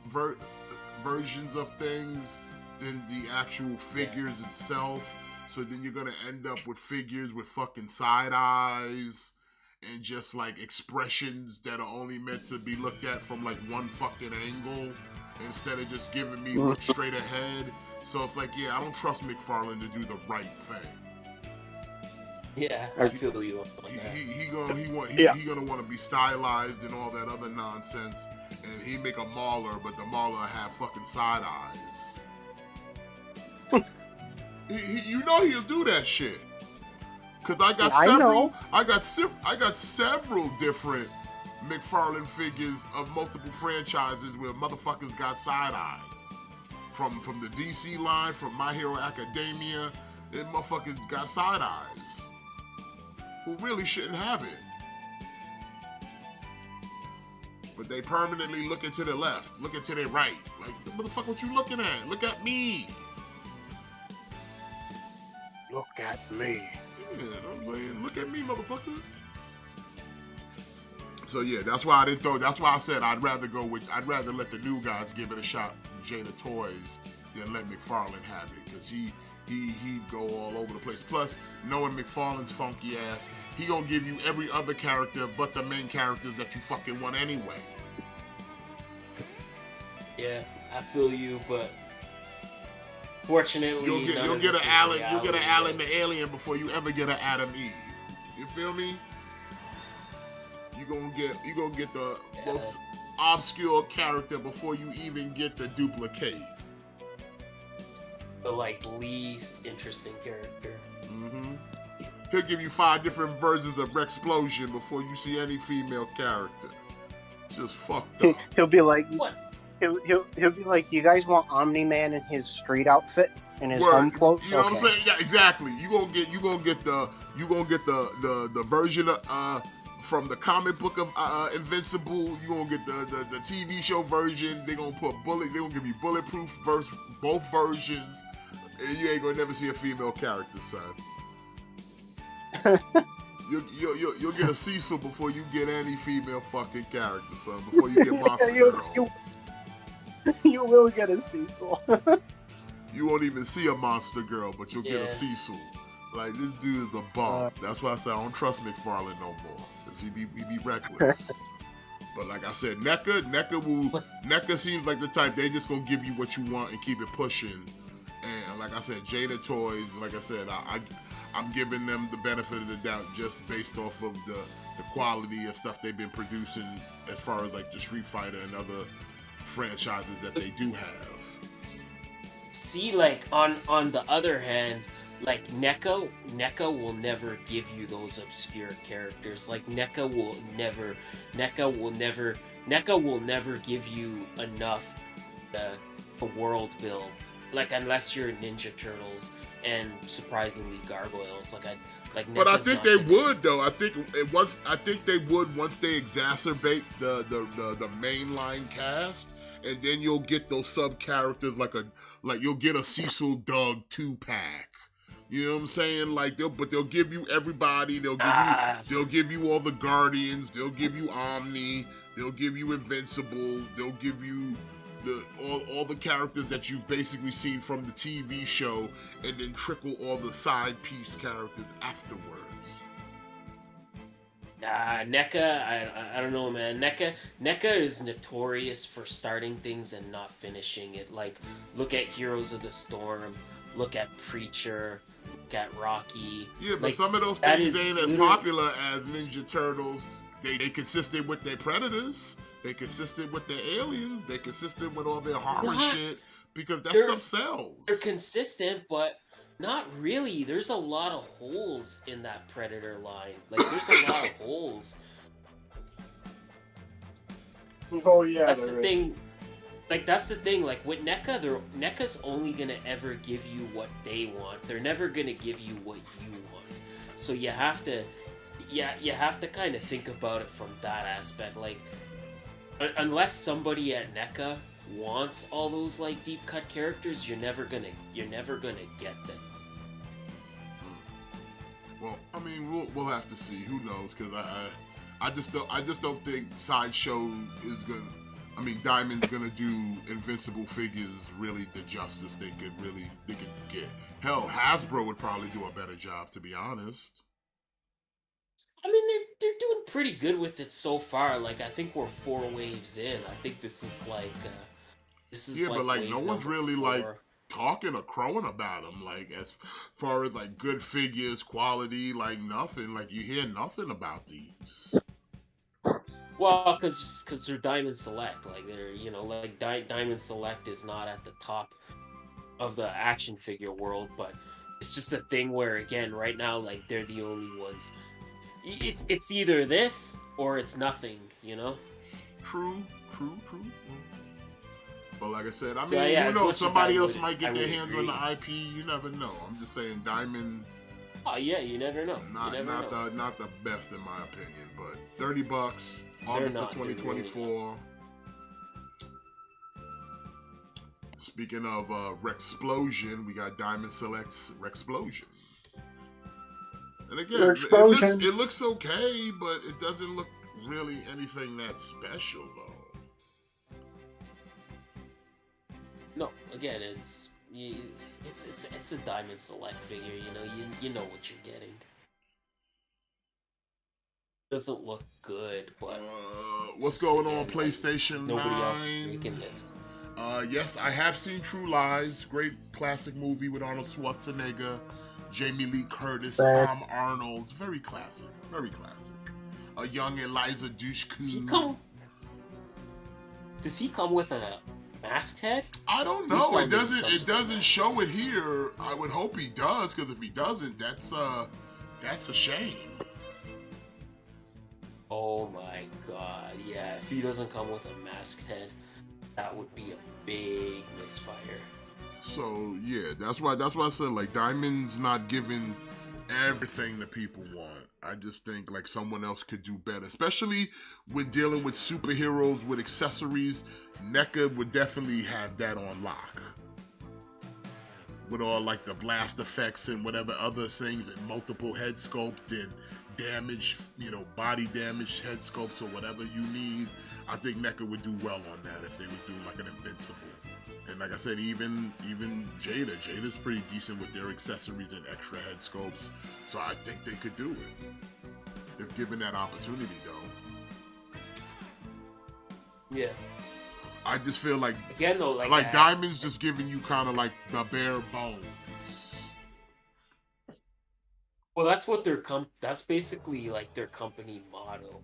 versions of things than the actual figures itself. So then you're gonna end up with figures with fucking side eyes and just like expressions that are only meant to be looked at from like one fucking angle instead of just giving me look straight ahead. So it's like, yeah, I don't trust McFarlane to do the right thing. Yeah, I feel you on that. He gonna want to be stylized and all that other nonsense, and he make a Mauler, but the Mauler have fucking side eyes. You know he'll do that shit. Cause I got several different McFarlane figures of multiple franchises where motherfuckers got side eyes. From the DC line, from My Hero Academia, and motherfuckers got side eyes. Who really shouldn't have it. But they permanently looking to the left, looking to their right. Like, motherfucker, what you looking at? Look at me. Look at me. Yeah, I'm saying, look at me, motherfucker. So yeah, that's why I said I'd rather let the new guys give it a shot, Jada Toys, than let McFarlane have it, because he'd go all over the place. Plus, knowing McFarlane's funky ass, he gonna give you every other character but the main characters that you fucking want anyway. Yeah, I feel you, but fortunately, you'll get an Alan the Alien before you ever get an Adam Eve. You feel me? You gonna get the most obscure character before you even get the duplicate. The like least interesting character. Mm-hmm. He'll give you 5 different versions of Rexplosion before you see any female character. Just fucked up. He'll be like, what? He'll be like, do you guys want Omni-Man in his street outfit and his home clothes? You know what I'm saying? Yeah, exactly. You gonna get the version of from the comic book of Invincible. You gonna get the TV show version. They gonna give you bulletproof both versions. And you ain't gonna never see a female character, son. You'll get a Cecil before you get any female fucking character, son. Before you get Monster Girl. You will get a Cecil. You won't even see a Monster Girl, but you'll get a Cecil. Like, this dude is a bum. That's why I say I don't trust McFarlane no more, because he be reckless. But like I said, NECA seems like the type, they just gonna give you what you want and keep it pushing. And like I said, Jada Toys, like I said, I'm giving them the benefit of the doubt just based off of the quality of stuff they've been producing as far as like the Street Fighter and other franchises that they do have. See, like on the other hand, like NECA will never give you those obscure characters. Like NECA will never give you enough to world build. Like unless you're Ninja Turtles and surprisingly Gargoyles. But I think they would though. I think they would once they exacerbate the mainline cast. And then you'll get those sub characters like you'll get a Cecil Doug 2-pack. You know what I'm saying? Like they'll give you everybody. They'll give you all the Guardians. They'll give you Omni. They'll give you Invincible. They'll give you all the characters that you've basically seen from the TV show, and then trickle all the side piece characters afterwards. NECA, I don't know, man. NECA is notorious for starting things and not finishing it. Like, look at Heroes of the Storm, look at Preacher, look at Rocky. Yeah, but like, some of those things ain't as popular as Ninja Turtles. They consistent with their Predators. They consistent with their aliens. They consistent with all their horror shit because that stuff sells. They're consistent, but not really. There's a lot of holes in that Predator line. Like, there's a lot of holes. Oh yeah, that's the thing. Like, that's the thing. Like, with NECA, NECA's only gonna ever give you what they want. They're never gonna give you what you want. So you have to, you have to kind of think about it from that aspect. Like, unless somebody at NECA wants all those like deep cut characters, you're never gonna get them. Well, I mean, we'll have to see. Who knows? Because I just don't think Sideshow is gonna. I mean, Diamond's gonna do Invincible figures really the justice they could get. Hell, Hasbro would probably do a better job, to be honest. I mean, they're doing pretty good with it so far. Like, I think we're 4 waves in. I think this is like but like no one's really 4. Like talking or crowing about them. Like as far as like good figures, quality, like nothing. Like you hear nothing about these. Well, because they're Diamond Select. Like they're like Diamond Select is not at the top of the action figure world, but it's just a thing where again right now like they're the only ones. It's either this or it's nothing, True. But like I said, I mean, who knows? Somebody else might get their hands on the IP. You never know. I'm just saying, Diamond. Oh yeah, you never know. Not the best in my opinion, but $30, August of 2024. Speaking of Rexplosion, we got Diamond Select's Rexplosion. And again, it looks okay, but it doesn't look really anything that special, though. No, again, it's a Diamond Select figure. You know what you're getting. Doesn't look good, but what's going on PlayStation 9? Nobody else is making this. Yes, I have seen True Lies. Great classic movie with Arnold Schwarzenegger, Jamie Lee Curtis, Tom Arnold. Very classic. Very classic. A young Eliza Dushku. Does he come with a masked head? I don't know. It doesn't show it here. I would hope he does, because if he doesn't, that's a shame. Oh my god. Yeah, if he doesn't come with a masked head, that would be a big misfire. So yeah, that's why I said like Diamond's not giving everything that people want. I just think like someone else could do better, especially when dealing with superheroes with accessories. NECA would definitely have that on lock. With all like the blast effects and whatever other things and multiple head sculpt and damage, body damage head sculpts or whatever you need. I think NECA would do well on that if they was doing like an Invincible. And like I said, even Jada's pretty decent with their accessories and extra head sculpts. So I think they could do it if given that opportunity, though. Yeah. I just feel like again though, like Diamond's just giving you kind of like the bare bones. Well, that's what that's basically like their company motto.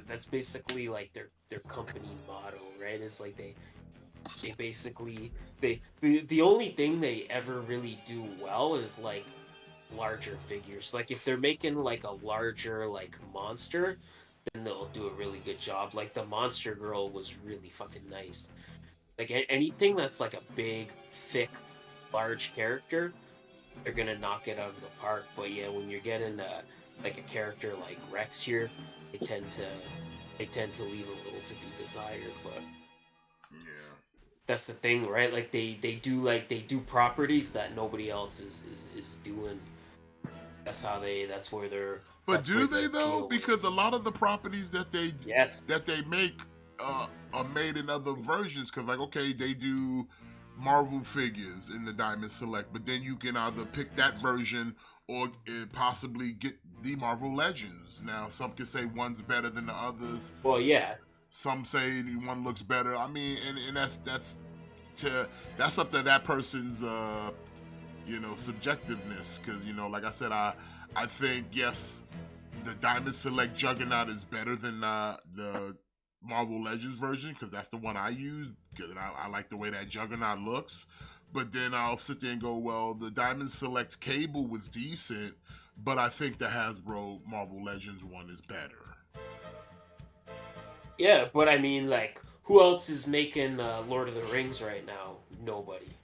That's basically like their company motto, right? It's like they basically the only thing they ever really do well is like larger figures. Like if they're making like a larger like monster, then they'll do a really good job. Like the Monster Girl was really fucking nice. Like anything that's like a big, thick, large character, they're gonna knock it out of the park. But yeah, when you're getting like a character like Rex here, they tend to leave a little to be desired. But yeah, that's the thing, right? Like they do properties that nobody else is doing. That's where they're. But do they though? Because a lot of the properties that they make are made in other versions. Because, like, okay, they do Marvel figures in the Diamond Select, but then you can either pick that version or possibly get the Marvel Legends. Now, some can say one's better than the others. Well, yeah. Some say one looks better. I mean, and that's up to that person's subjectiveness. Because like I said, I think yes, the Diamond Select Juggernaut is better than the Marvel Legends version because that's the one I use because I like the way that Juggernaut looks. But then I'll sit there and go, well, the Diamond Select Cable was decent, but I think the Hasbro Marvel Legends one is better. Yeah, but I mean, like, who else is making Lord of the Rings right now? Nobody.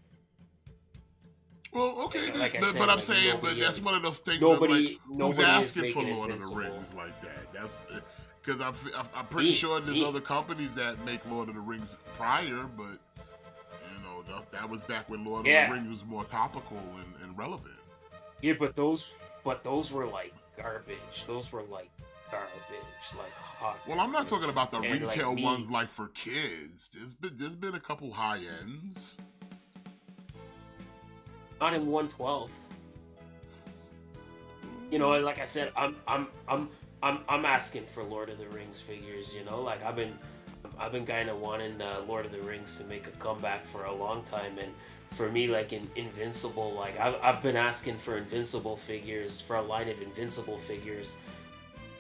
Well, okay, Like I but said, I'm like, saying, but that's one of those things. Nobody who's is asking for making Lord of the Invincible. Rings like that? That's because I'm pretty sure there's other companies that make Lord of the Rings prior, but that was back when Lord of the Rings was more topical and relevant. Yeah, but those were like garbage. Those were like garbage, like hot. Well, I'm not talking about the retail ones like for kids. There's been a couple high ends. Not in 1/12. Like I said, I'm asking for Lord of the Rings figures. Like I've been kind of wanting Lord of the Rings to make a comeback for a long time, and for me, like in Invincible, like I've been asking for Invincible figures, for a line of Invincible figures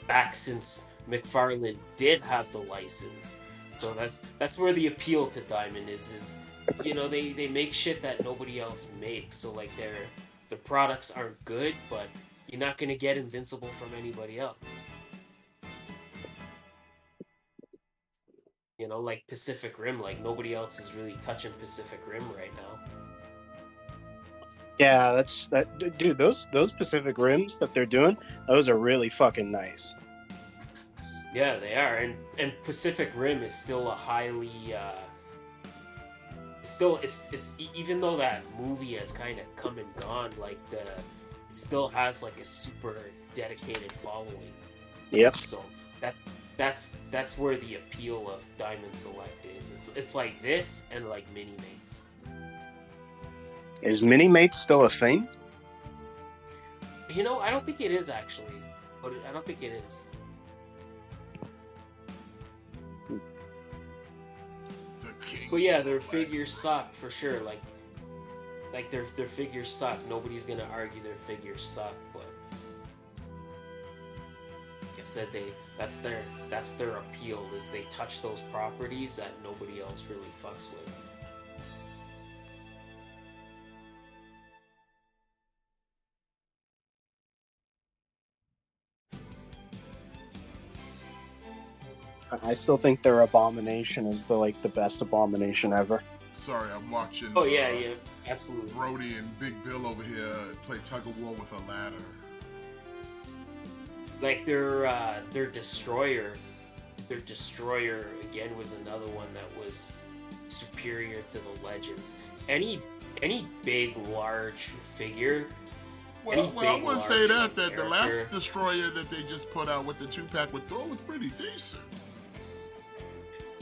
back since McFarlane did have the license. So that's where the appeal to Diamond is they make shit that nobody else makes. So like their products aren't good, but you're not gonna get Invincible from anybody else. Like Pacific Rim, like nobody else is really touching Pacific Rim right now. Yeah, dude. Those Pacific Rims that they're doing, those are really fucking nice. Yeah, they are, and Pacific Rim is still a highly, it's even though that movie has kind of come and gone, like it still has like a super dedicated following. Yep. So that's where the appeal of Diamond Select is. It's like this and like Mini Mates. Is Mini Mates still a thing? I don't think it is actually, but I don't think it is. But yeah, their figures suck for sure. Like their figures suck. Nobody's gonna argue their figures suck, but like I said, that's their appeal is they touch those properties that nobody else really fucks with. I still think their Abomination is the best Abomination ever. Sorry, I'm watching. Oh yeah, absolutely. Brody and Big Bill over here play tug of war with a ladder. Like their Destroyer again was another one that was superior to the Legends. Any big large figure. Well, I would say that the last Destroyer that they just put out with the 2-pack with Thor was pretty decent.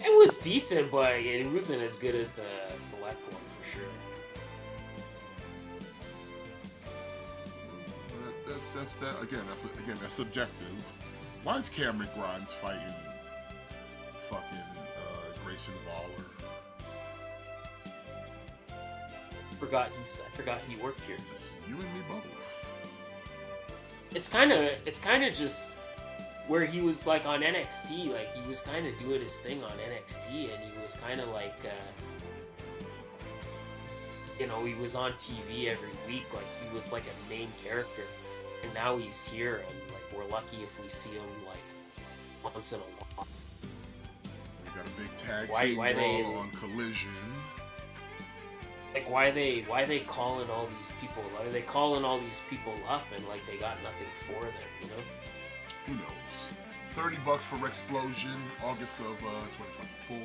It was decent, but it wasn't as good as the Select one for sure. That's that again. That's subjective. Why is Cameron Grimes fighting fucking Grayson Waller? I forgot he worked here. It's you and me both. It's kind of just where he was like on NXT, like he was kind of doing his thing on NXT, and he was kind of like, he was on TV every week, like he was like a main character, and now he's here, and like we're lucky if we see him like once in a while. We got a big tag team brawl on Collision. Like why they calling all these people? Why are they calling all these people up and like they got nothing for them? Who knows? $30 for Explosion, August of 2024.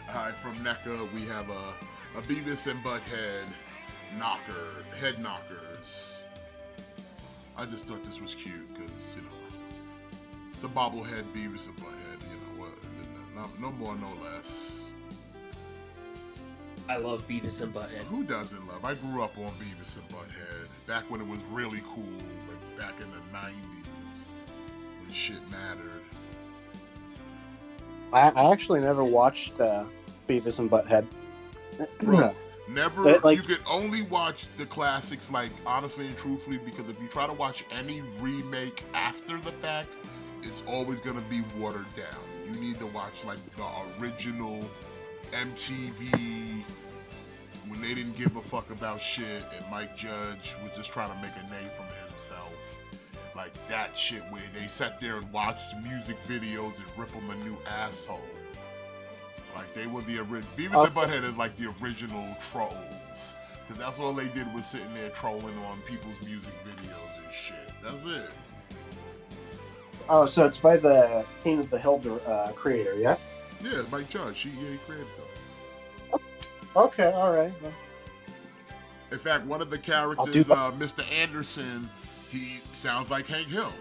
Alright, from NECA we have a Beavis and Butthead head knockers. I just thought this was cute because, you know, it's a bobblehead Beavis and Butthead, you know, what? No more, no less. I love Beavis and Butthead. Who doesn't love? I grew up on Beavis and Butthead back when it was really cool, like back in the 90s when shit mattered. I actually never watched Beavis and Butthead. Bro, never. Like, you could only watch the classics, like, honestly and truthfully, because if you try to watch any remake after the fact, it's always going to be watered down. You need to watch, like, the original MTV, when they didn't give a fuck about shit and Mike Judge was just trying to make a name for himself. Like that shit where they sat there and watched music videos and rip them a new asshole. Like they were the original. Beavis and Butthead is like the original trolls. Because that's all they did was sitting there trolling on people's music videos and shit. That's it. Oh, so it's by the King of the Hill creator, yeah? Yeah, it's Mike Judge. He created them. Okay, all right. Well, in fact, one of the characters, Mr. Anderson, he sounds like Hank Hill.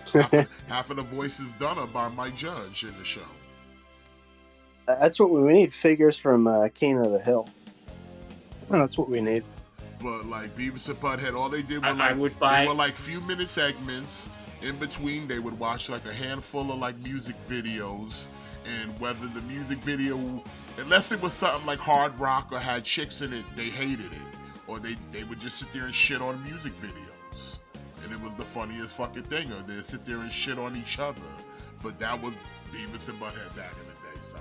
Because half of the voices done are by Mike Judge in the show. That's what we need, figures from King of the Hill. That's what we need. But like Beavis and Butthead, all they did was they were like few minute segments. In between, they would watch like a handful of like music videos, and whether the music video, unless it was something like hard rock or had chicks in it, they hated it, or they would just sit there and shit on music videos, and it was the funniest fucking thing. Or they'd sit there and shit on each other. But that was Beavis and Butthead back in the day, son.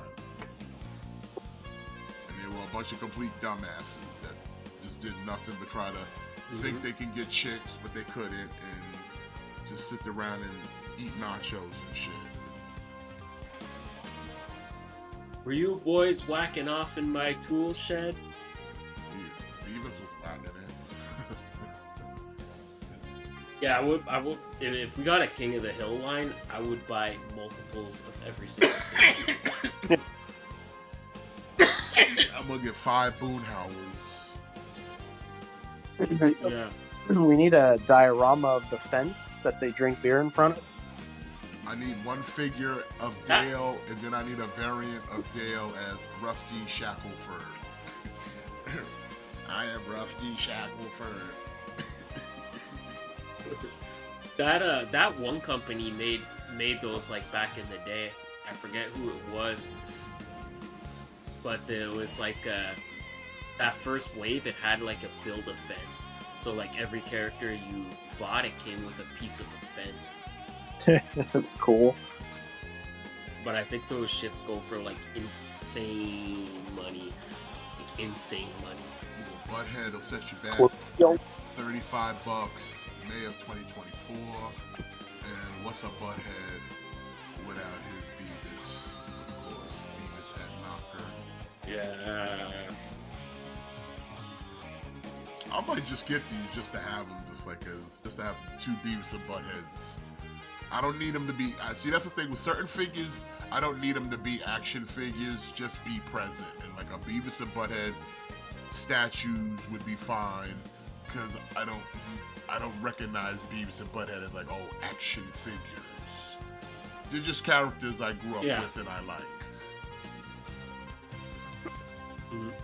And they were a bunch of complete dumbasses that just did nothing but try to think they can get chicks, but they couldn't, and just sit around and eat nachos and shit. Were you boys whacking off in my tool shed? Yeah, Beavis was whacking it. Yeah, I would. If we got a King of the Hill line, I would buy multiples of every single thing. I'm gonna get 5 Boone Howls. Yeah. We need a diorama of the fence that they drink beer in front of. I need one figure of Dale, and then I need a variant of Dale as Rusty Shackleford. I am Rusty Shackleford. That one company made those like back in the day. I forget who it was, but there was like that first wave. It had like a build a fence. So like every character you bought, it came with a piece of a fence. That's cool. But I think those shits go for like insane money. Like insane money. Butthead will set you back $35 May of 2024. And what's a Butthead without his Beavis? Of course, Beavis had Knocker. Yeah. I might just get these just to have them, just to have 2 Beavis and Buttheads. I don't need them to be. See, that's the thing with certain figures. I don't need them to be action figures. Just be present, and like a Beavis and Butthead statues would be fine because I don't recognize Beavis and Butthead as like action figures. They're just characters I grew up with and I like. Mm-hmm.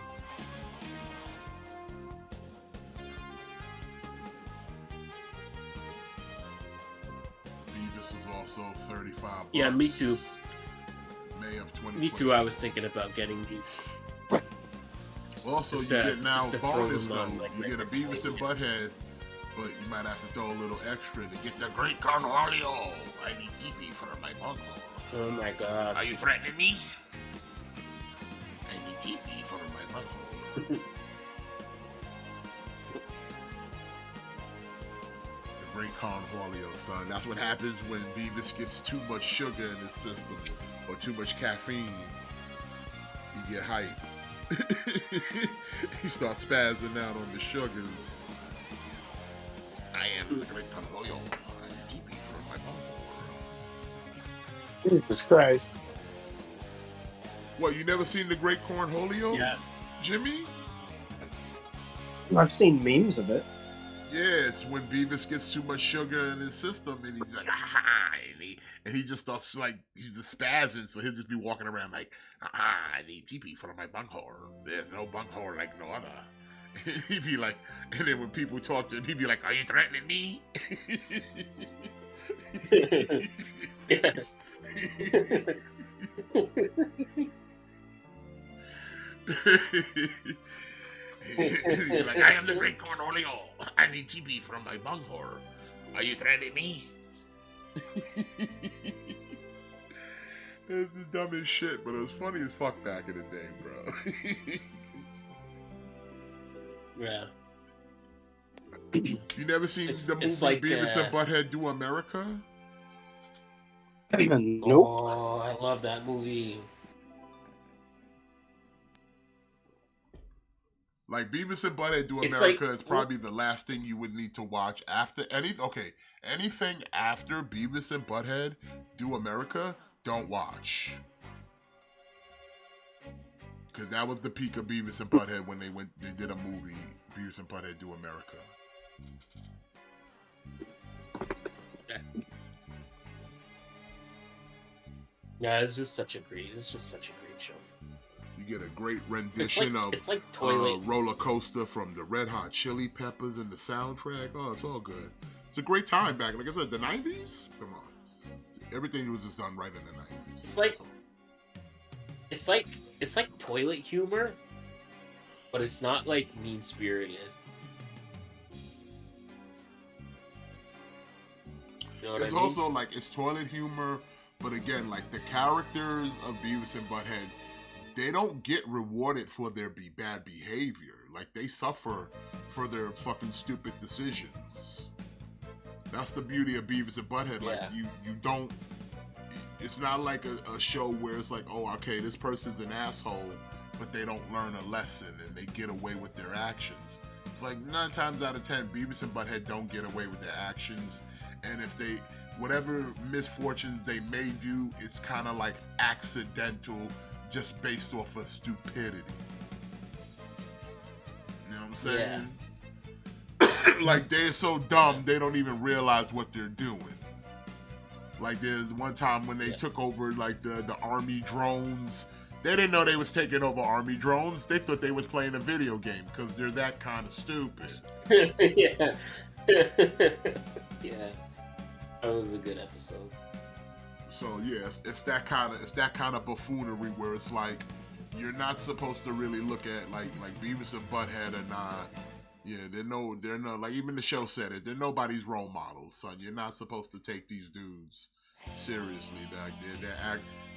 Is also $35. Yeah, me too. May of 2020. Me too. I was thinking about getting these. Also, Just you get now bonus though. Like you get a Beavis and Butthead, but you might have to throw a little extra to get the Great Cornholio. I need DP for my bunghole. Oh my god. Are you threatening me? I need DP for my bunghole. Great Cornholio, son. That's what happens when Beavis gets too much sugar in his system or too much caffeine. You get hype. He starts spazzing out on the sugars. I am the Great Cornholio. I need TP for my bunghole. Jesus Christ. What, you never seen the Great Cornholio? Yeah. Jimmy? I've seen memes of it. Yeah, it's when Beavis gets too much sugar in his system, and he's like, ah, and he just starts like he's just spazzing, so he'll just be walking around like, I need TP for my bunghole. There's no bunghole like no other. He'd be like, and then when people talk to him, he'd be like, "Are you threatening me?" He'd be like, "I am the great Cornholio. I need TP from my bunghole. Are you threatening me?" It's the dumbest shit, but it was funny as fuck back in the day, bro. Yeah. You never seen the movie like, Beavis and Butthead Do America? Nope. Oh, I love that movie. Like Beavis and Butthead Do It's America like- is probably the last thing you would need to watch after anything after Beavis and Butthead Do America, don't watch. Cause that was the peak of Beavis and Butthead when they did a movie, Beavis and Butthead Do America. Yeah, it's just such a great show. You get a great rendition It's like Toilet. Roller Coaster from the Red Hot Chili Peppers in the soundtrack. Oh, it's all good. It's a great time back. Like I said, the 90s? Come on. Everything was just done right in the 90s. It's like toilet humor, but it's not like mean-spirited. You know what It's I mean? also like it's toilet humor, but again, like the characters of Beavis and Butthead, they don't get rewarded for their bad behavior. Like they suffer for their fucking stupid decisions. That's the beauty of Beavis and Butthead. Like Yeah. you don't. It's not like a show where it's like, oh, okay, this person's an asshole, but they don't learn a lesson and they get away with their actions. It's like 9 times out of 10, Beavis and Butthead don't get away with their actions, and if they, whatever misfortunes they may do, it's kind of like accidental, just based off of stupidity. You know what I'm saying? Like they're so dumb they don't even realize what they're doing. Like there's one time when they took over like the army drones. They didn't know they was taking over army drones. They thought they was playing a video game because they're that kind of stupid. Yeah. Yeah. That was a good episode. So yeah, it's that kind of buffoonery where it's like you're not supposed to really look at like Beavis and Butthead are not. Yeah, they're no like even the show said it. They're nobody's role models, son. You're not supposed to take these dudes seriously.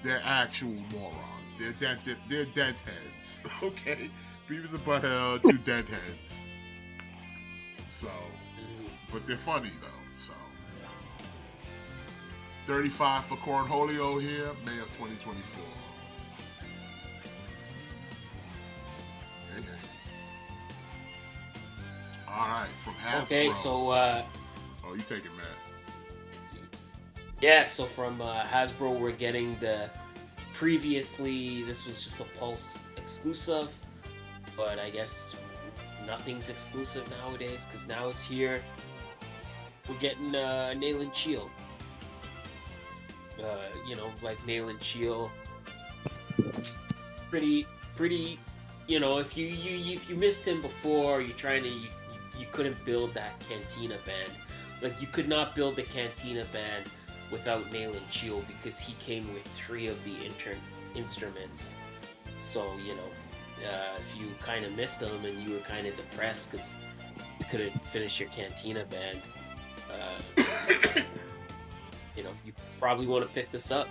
They're actual morons. They're dent heads. Okay, Beavis and Butthead are 2 dent heads. So, but they're funny though. So, 35 for Cornholio here, May of 2024. All right, from Hasbro. Okay, so oh, you take it, Matt. yeah, so from Hasbro we're getting the previously this was just a Pulse exclusive, but I guess nothing's exclusive nowadays because now it's here. We're getting Nail and Shield. Like Nail and Shield. Pretty. You know, if you missed him before, you're trying to. You couldn't build that Cantina band. Like, you could not build the Cantina band without Nail and Shield because he came with 3 of the instruments. So, you know, if you kind of missed him and you were kind of depressed because you couldn't finish your Cantina band, you know, you probably want to pick this up.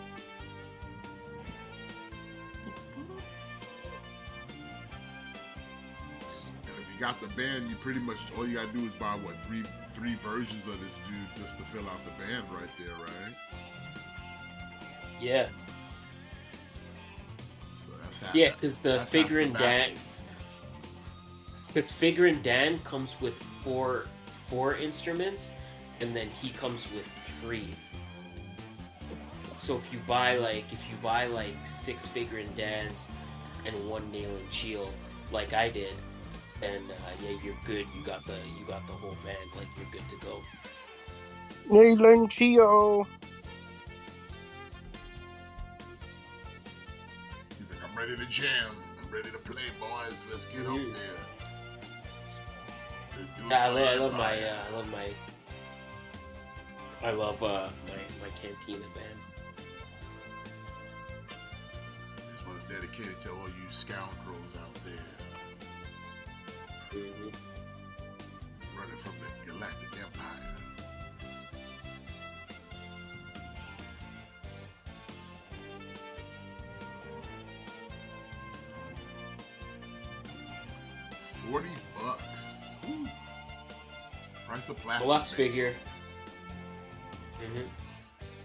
Got the band, you pretty much all you gotta do is buy what three versions of this dude just to fill out the band right there, right? Yeah. So that's half. Yeah, because the that's Figure half and the Dan, battle. because Figure and Dan comes with four instruments, and then he comes with 3. So if you buy like 6 Figure and Dans and 1 Nail and Shield, like I did, and yeah, you're good. You got the whole band. Like you're good to go. Nayland Chio. He's like, I'm ready to jam. I'm ready to play, boys. Let's get up there. Yeah, I love my Cantina band. This one's dedicated to all you scoundrels out there. Running from the Galactic Empire. $40. Woo. Price of plastic. Deluxe figure.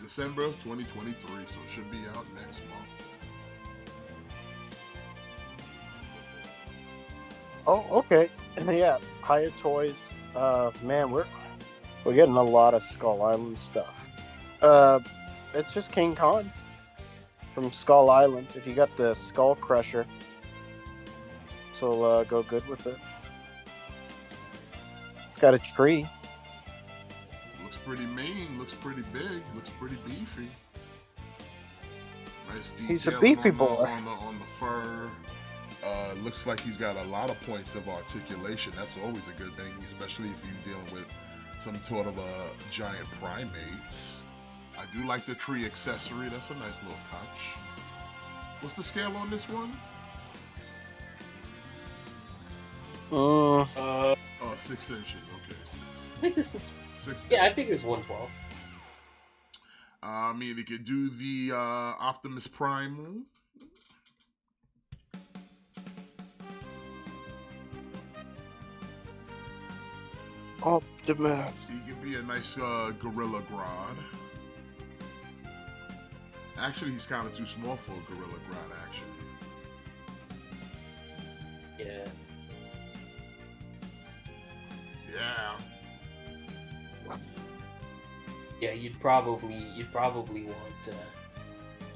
December of 2023, so it should be out next month. Oh, okay. Yeah, Hyatt Toys. Man, we're getting a lot of Skull Island stuff. It's just King Khan from Skull Island. If you got the Skull Crusher, so go good with it. It's got a tree. Looks pretty mean. Looks pretty big. Looks pretty beefy. Nice detail. He's a beefy boy. On the fur. Looks like he's got a lot of points of articulation. That's always a good thing, especially if you're dealing with some sort of a giant primates. I do like the tree accessory. That's a nice little touch. What's the scale on this one? 6 inches. Okay, 6. I think this is 6. Yeah, I think it's 1/12. I mean, it could do the Optimus Prime. Optimus. He could be a nice Gorilla Grodd. Actually, he's kind of too small for a Gorilla Grodd, actually. Yeah. Yeah. Yeah, you'd probably want,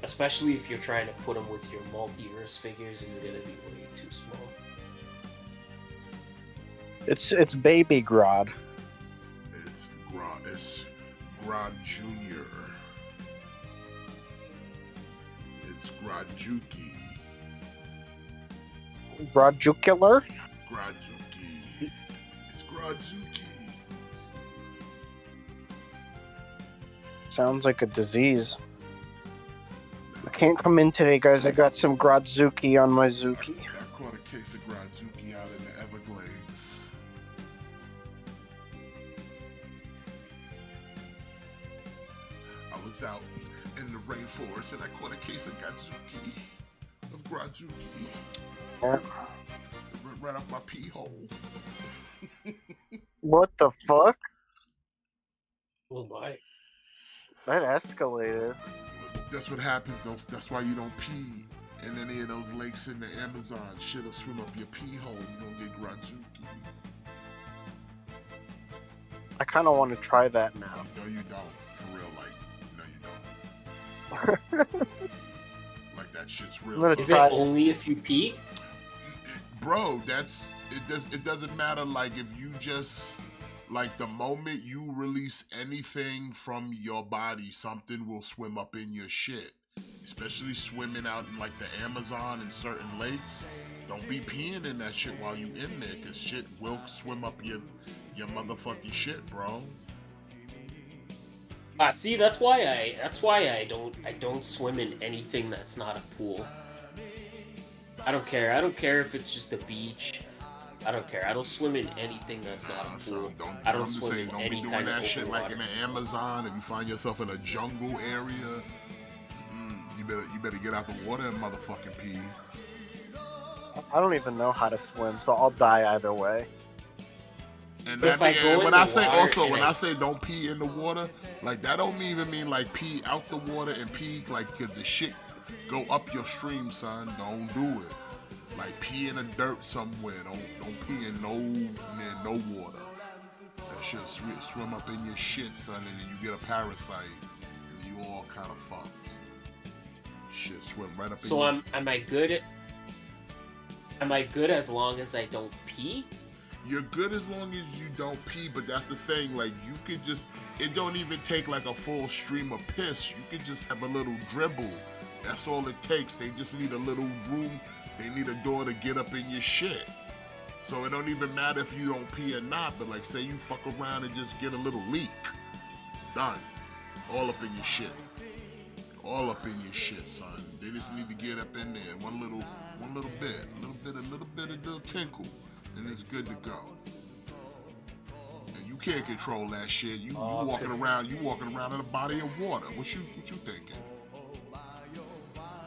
especially if you're trying to put him with your multiverse figures, he's gonna be way too small. It's Baby Grodd. It's Grodd Jr. It's Groddjuki. Groddjukular? Groddzuki. It's Groddzuki. Sounds like a disease. I can't come in today, guys. I got some Groddzuki on my Zuki. I caught a case of Groddzuki out in the Everglades. I was out in the rainforest and I caught a case of Groddzuki. Yeah. Right up my pee hole. What the fuck? Oh my. That escalated. That's what happens. That's why you don't pee in any of those lakes in the Amazon. Shit'll swim up your pee hole. You don't get Groddzuki. I kind of want to try that now. No, you don't. For real, like, no, you don't. Like that shit's real. I'm gonna Is try it only if you pee? Bro, it doesn't matter. Like if you just like the moment you release anything from your body, something will swim up in your shit. Especially swimming out in like the Amazon and certain lakes. Don't be peeing in that shit while you in there, cause shit will swim up your motherfucking shit, bro. See, that's why I don't swim in anything that's not a pool. I don't care. I don't care if it's just a beach. I don't care. I don't swim in anything that's not a pool. So I don't swim in don't any be doing kind that of shit open like water. in the Amazon. If you find yourself in a jungle area, you better get out the water and motherfucking pee. I don't even know how to swim, so I'll die either way. And If I go in when the I say water also and when I- I say don't pee in the water, like that don't even mean like pee out the water and pee like 'cause the shit go up your stream, son. Don't do it. Like pee in the dirt somewhere. Don't pee in near no water. That shit swim up in your shit, son, and then you get a parasite, and you all kind of fucked. Shit swim right up. So in am I good at? Am I good as long as I don't pee? You're good as long as you don't pee, but that's the thing. Like, you could just, it don't even take like a full stream of piss. You could just have a little dribble. That's all it takes. They just need a little room. They need a door to get up in your shit. So it don't even matter if you don't pee or not, but like, say you fuck around and just get a little leak. Done. All up in your shit. All up in your shit, son. They just need to get up in there. One little bit, a little tinkle. And it's good to go. And you can't control that shit. You walking around in a body of water. What you thinking?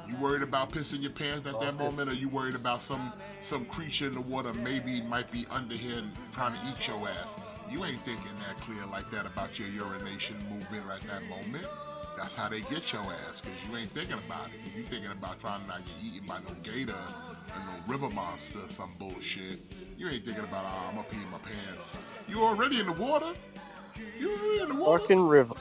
You worried about pissing your pants at that moment, or you worried about some creature in the water might be under here and trying to eat your ass? You ain't thinking that clear like that about your urination movement right that moment. That's how they get your ass, because you ain't thinking about it. You thinking about trying to not get eaten by no gator or no river monster or some bullshit. You ain't thinking about, I'm gonna pee in my pants. You already in the water? You already in the water? Fucking river.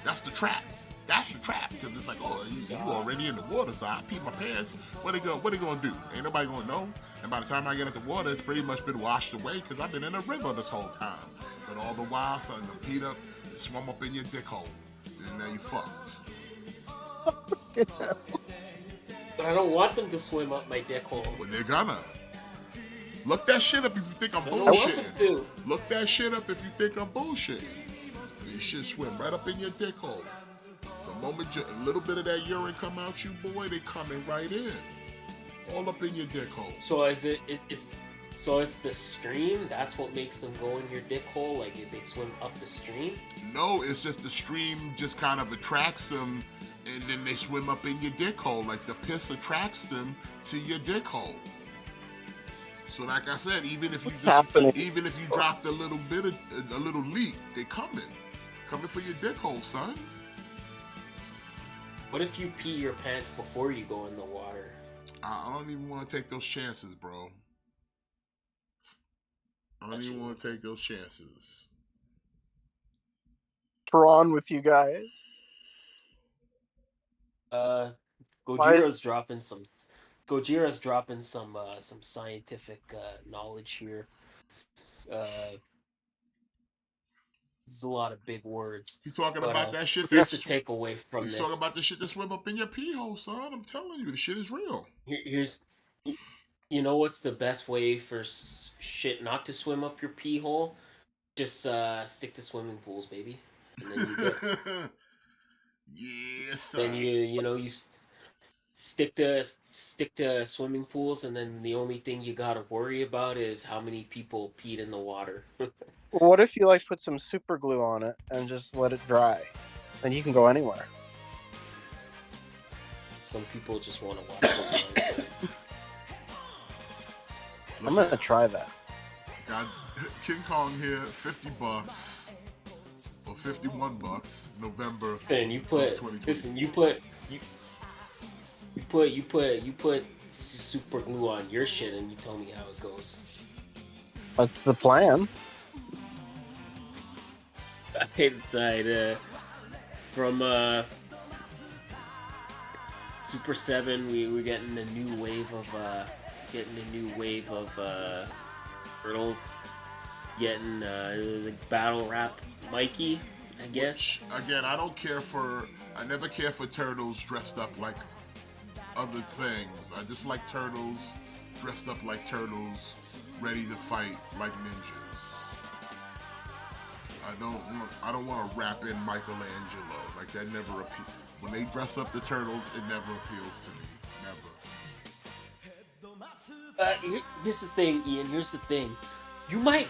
That's the trap. That's the trap, because it's like, oh, you already in the water, so I pee my pants. What they gonna do? Ain't nobody gonna know. And by the time I get at the water, it's pretty much been washed away, because I've been in a river this whole time. But all the while, something to peed up, swum up in your dick hole. And now you fucked. But I don't want them to swim up my dick hole. Well, they're gonna. Look that shit up if you think I'm I don't want them bullshitting. to. Look that shit up if you think I'm bullshitting. You should swim right up in your dick hole. The moment a little bit of that urine come out you, boy, they coming right in. All up in your dick hole. So is so it's the stream? That's what makes them go in your dick hole? Like if they swim up the stream? No, it's just the stream just kind of attracts them, and then they swim up in your dick hole. Like the piss attracts them to your dick hole. So like I said, even if you dropped a little leak, they coming for your dick hole, son. What if you pee your pants before you go in the water? I don't even want to take those chances, bro. I don't even want to take those chances. Prawn with you guys. Gojira's dropping some scientific knowledge here. It's a lot of big words. You talking about that shit? Here's the takeaway from this. You talking about the shit that swim up in your pee hole, son? I'm telling you, the shit is real. Here's, you know what's the best way for shit not to swim up your pee hole? Just stick to swimming pools, baby. And then you get. Yes, sir. Then you stick to swimming pools, and then the only thing you gotta worry about is how many people peed in the water. What if you like put some super glue on it and just let it dry? Then you can go anywhere. Some people just want to watch it. I'm gonna try that. Got King Kong here, $50 or $51, November. Listen, you put super glue on your shit, and you tell me how it goes. That's the plan. From Super 7, we're getting a new wave of turtles. Getting the battle rap Mikey, I guess. Again, I never care for turtles dressed up like other things. I just like turtles dressed up like turtles, ready to fight like ninjas. I don't want to rap in Michelangelo. Like that never appeals. When they dress up the turtles, it never appeals to me. Never. Here's the thing, Ian. Here's the thing. You might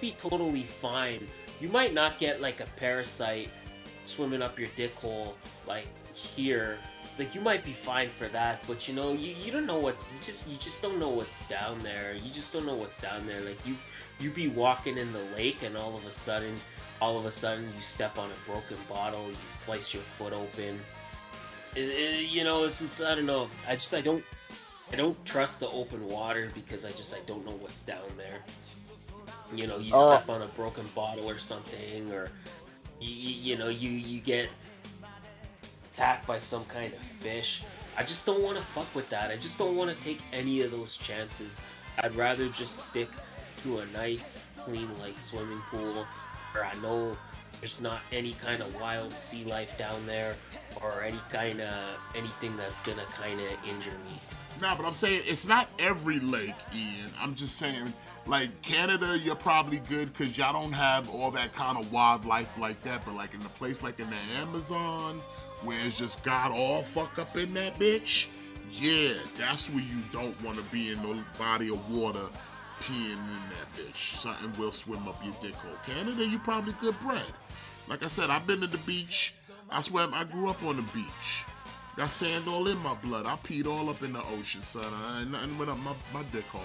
be totally fine. You might not get like a parasite swimming up your dick hole like here. Like you might be fine for that, but you don't know you just don't know what's down there. You just don't know what's down there. Like you be walking in the lake, and all of a sudden you step on a broken bottle, you slice your foot open. This is, I don't know. I don't trust the open water because I don't know what's down there. You step on a broken bottle or something, or you get attacked by some kind of fish. I just don't want to fuck with that. I just don't want to take any of those chances. I'd rather just stick to a nice, clean, like swimming pool where I know there's not any kind of wild sea life down there or anything that's gonna kind of injure me. Nah, but I'm saying it's not every lake, Ian. I'm just saying, like Canada, you're probably good because y'all don't have all that kind of wildlife like that. But like in the place like in the Amazon, where it's just got all fuck up in that bitch, yeah, that's where you don't want to be in no body of water peeing in that bitch. Something will swim up your dick hole. Canada, you probably good bred. Like I said, I've been to the beach. I grew up on the beach. Got sand all in my blood. I peed all up in the ocean, son. I ain't nothing went up my dick hole.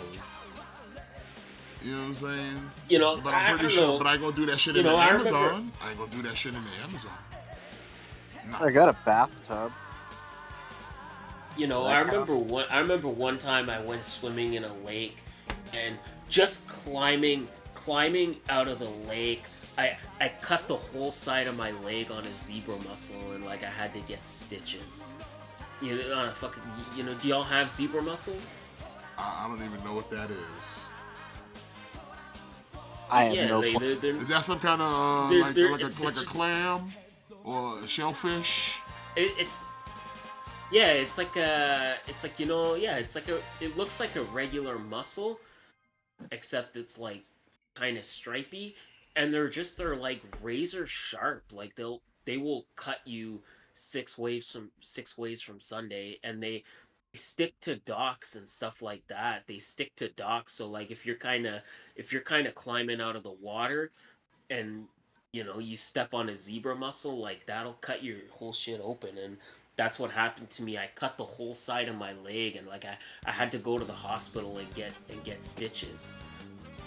You know what I'm saying? You know, but I'm pretty sure. But I ain't gonna do that shit in the Amazon. I ain't gonna do that shit in the Amazon. No. I got a bathtub. You know, I remember one time I went swimming in a lake, and just climbing out of the lake, I cut the whole side of my leg on a zebra mussel, and like I had to get stitches. You know, on a fucking. You know, do y'all have zebra mussels? I don't even know what that is. I have no. Is that some kind of like a clam or a shellfish? It's like it looks like a regular mussel, except it's like kind of stripy, and they're like razor sharp. Like they will cut you six ways from Sunday, and they stick to docks and stuff like that. They stick to docks, so like if you're kind of climbing out of the water, and you know you step on a zebra mussel, like that'll cut your whole shit open. And that's what happened to me. I cut the whole side of my leg, and like I had to go to the hospital and get stitches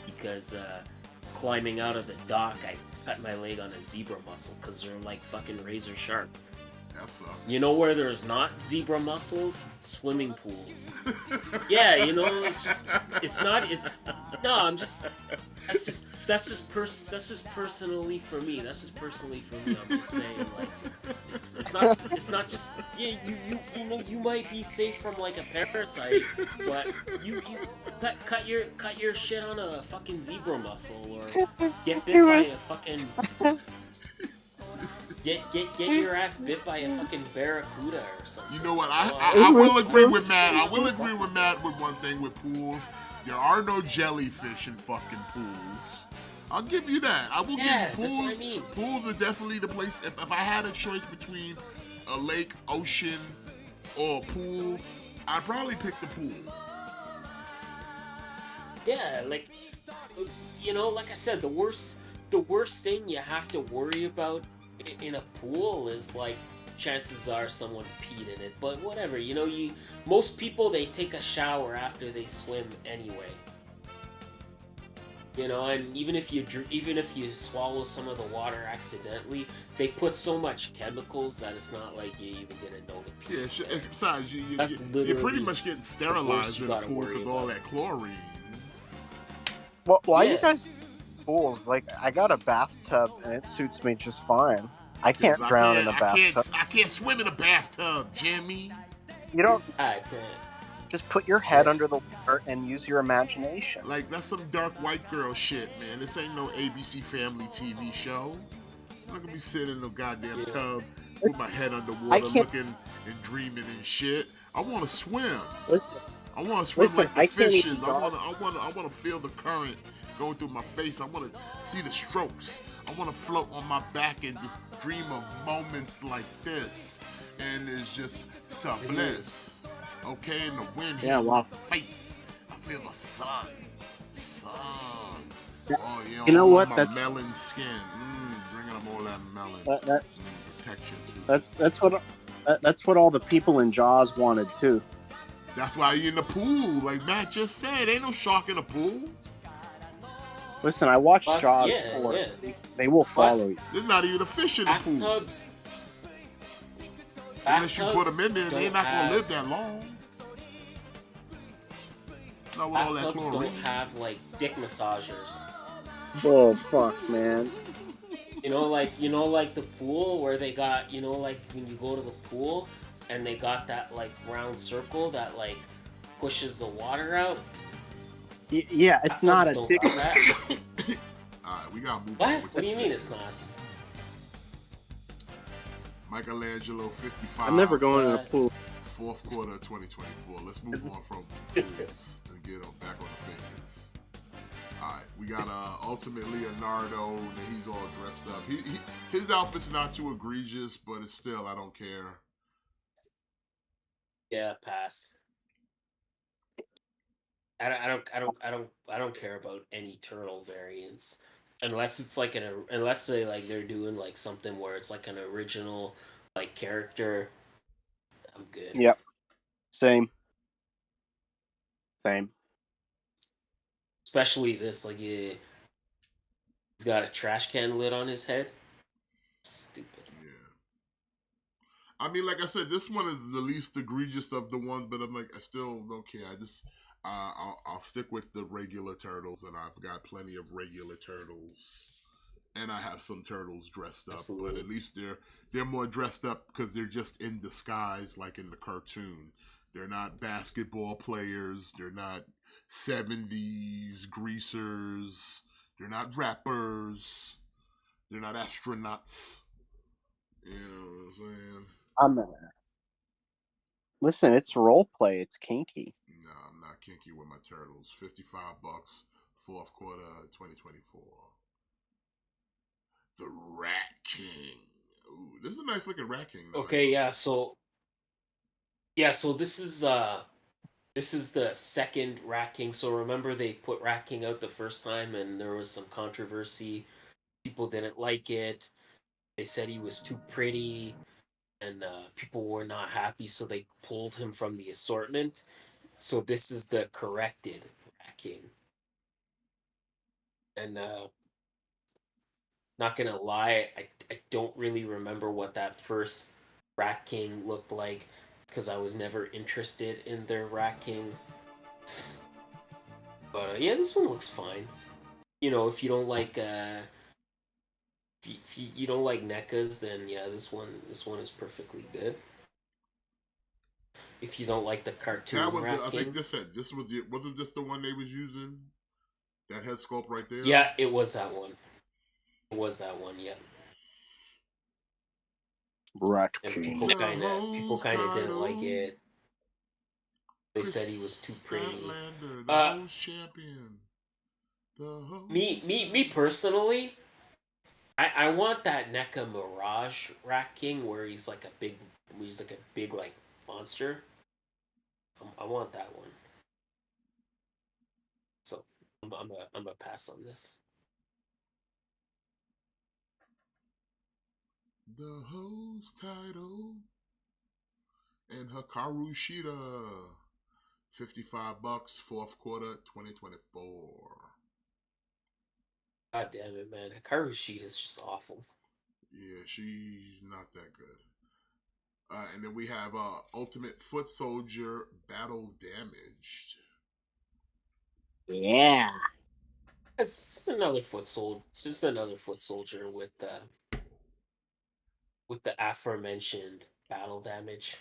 because climbing out of the dock, I cut my leg on a zebra mussel because they're like fucking razor sharp. That sucks. You know where there's not zebra mussels? Swimming pools. Yeah, you know, that's just personally for me. That's just personally for me. I'm just saying, like, it's not just, yeah, you know, you might be safe from like a parasite, but you cut your shit on a fucking zebra mussel, or get bit by a fucking Get your ass bit by a fucking barracuda or something. You know what? I will agree with Matt. I will agree with Matt with one thing with pools. There are no jellyfish in fucking pools. I'll give you that. I will give you pools. That's what I mean. Pools are definitely the place. If I had a choice between a lake, ocean, or a pool, I'd probably pick the pool. Yeah, like, you know, like I said, the worst thing you have to worry about in a pool is like chances are someone peed in it, but whatever, you know, most people, they take a shower after they swim anyway, you know, and even if you swallow some of the water accidentally, they put so much chemicals that it's not like you're even gonna know the pee. Yeah, besides you're pretty much getting sterilized in the pool because all that chlorine. Well, why you guys pools? Like, I got a bathtub and it suits me just fine. I can't drown in a bathtub. I can't swim in a bathtub, Jimmy. You don't. I can't. Just put your head under the water and use your imagination. Like, that's some dark white girl shit, man. This ain't no ABC Family TV show. I'm not gonna be sitting in no goddamn tub with my head underwater looking and dreaming and shit. I want to swim. Listen, I want to swim like the fishes. I want to feel the current going through my face. I want to see the strokes. I want to float on my back and just dream of moments like this. And it's just some bliss. Okay, and the wind hits my face. I feel the sun. Oh, yeah. You know what? That's melon skin. Bringing up all that melon. Protection too. That's what all the people in Jaws wanted too. That's why you're in the pool, like Matt just said. Ain't no shark in the pool. Listen, I watched Jaws before. Yeah. They will follow you. There's not even a fish in the pool. Unless you put them in there, they're not going to live that long. Not with all that bathtubs don't have, like, dick massagers. Oh, fuck, man. You know, like the pool where they got, you know, like when you go to the pool, and they got that like round circle that like pushes the water out. Yeah, it's not a dick. Alright, we gotta move on. What do you mean it's not? Michelangelo 55. I'm never going in a pool. Fourth quarter of 2024. Let's move on from pools and get back on the fingers. Alright, we got Ultimate Leonardo, and he's all dressed up. His outfit's not too egregious, but it's still, I don't care. Yeah, pass. I don't care about any turtle variants unless it's like unless they're doing like something where it's like an original like character. I'm good. Yep. Same. Especially this, like he's got a trash can lid on his head. Stupid. Yeah. I mean, like I said, this one is the least egregious of the ones, but I'm like, I still don't care. I just, I'll stick with the regular turtles, and I've got plenty of regular turtles, and I have some turtles dressed up. Absolutely. But at least they're more dressed up because they're just in disguise, like in the cartoon. They're not basketball players. They're not 70s greasers. They're not rappers. They're not astronauts. You know what I'm saying? Listen, it's role play. It's kinky. No, I'm not kinky with my turtles. $55, fourth quarter, 2024. The Rat King. Ooh, this is a nice looking Rat King. Though. Okay, yeah. So this is the second Rat King. So remember they put Rat King out the first time, and there was some controversy. People didn't like it. They said he was too pretty, and people were not happy, so they pulled him from the assortment. So this is the corrected Rat King. And not gonna lie, I don't really remember what that first Rat King looked like because I was never interested in their Rat King. But yeah, this one looks fine. You know, if you don't like if you don't like NECAs, then yeah, this one is perfectly good. If you don't like the cartoon that was Rat I King, think this was wasn't this the one they was using? That head sculpt right there? yeah, it was that one. It was that one, yeah. Rat And King. people kind of didn't like it. They said he was too pretty. The host champion. Me personally, I want that NECA Mirage Rat King where he's like a big like monster. I want that one. So I'm gonna pass on this. The host title and Hikaru Shida, $55, fourth quarter, 2024. God damn it, man! Hikaru Shida is just awful. Yeah, she's not that good. And then we have Ultimate Foot Soldier Battle Damaged. Yeah. It's another foot soldier. It's just another foot soldier with the aforementioned battle damage.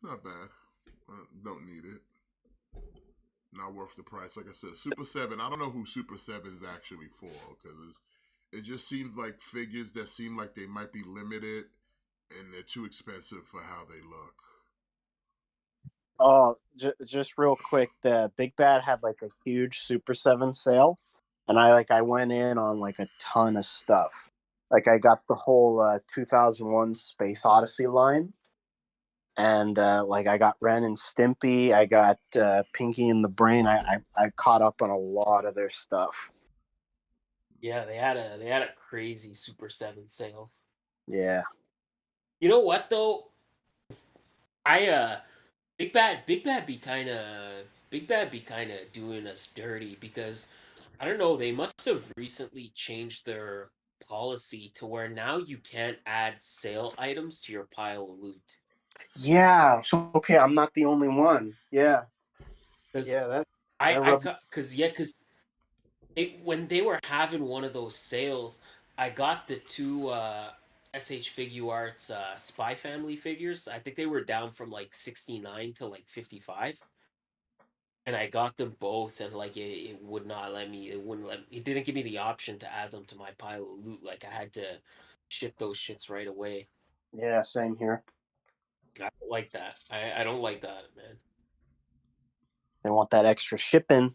Not bad. Don't need it. Not worth the price. Like I said, Super 7. I don't know who Super 7 is actually for because it just seems like figures that seem like they might be limited and they're too expensive for how they look. Oh, just real quick, the Big Bad had like a huge Super 7 sale, and I went in on like a ton of stuff. Like I got the whole 2001 Space Odyssey line, and like I got Ren and Stimpy, I got Pinky and the Brain. I caught up on a lot of their stuff. Yeah, they had a crazy Super 7 sale. Yeah. You know what though? Big Bad be kind of doing us dirty because I don't know, they must have recently changed their policy to where now you can't add sale items to your pile of loot. Yeah. So okay, I'm not the only one. Yeah. Cuz Yeah, that I rubbed... cuz when they were having one of those sales, I got the two SH Figure Arts Spy Family figures. I think they were down from like 69 to like 55. And I got them both, and like it would not let me. It wouldn't let. It didn't give me the option to add them to my pile of loot. Like I had to ship those shits right away. Yeah, same here. I don't like that. I don't like that, man. They want that extra shipping.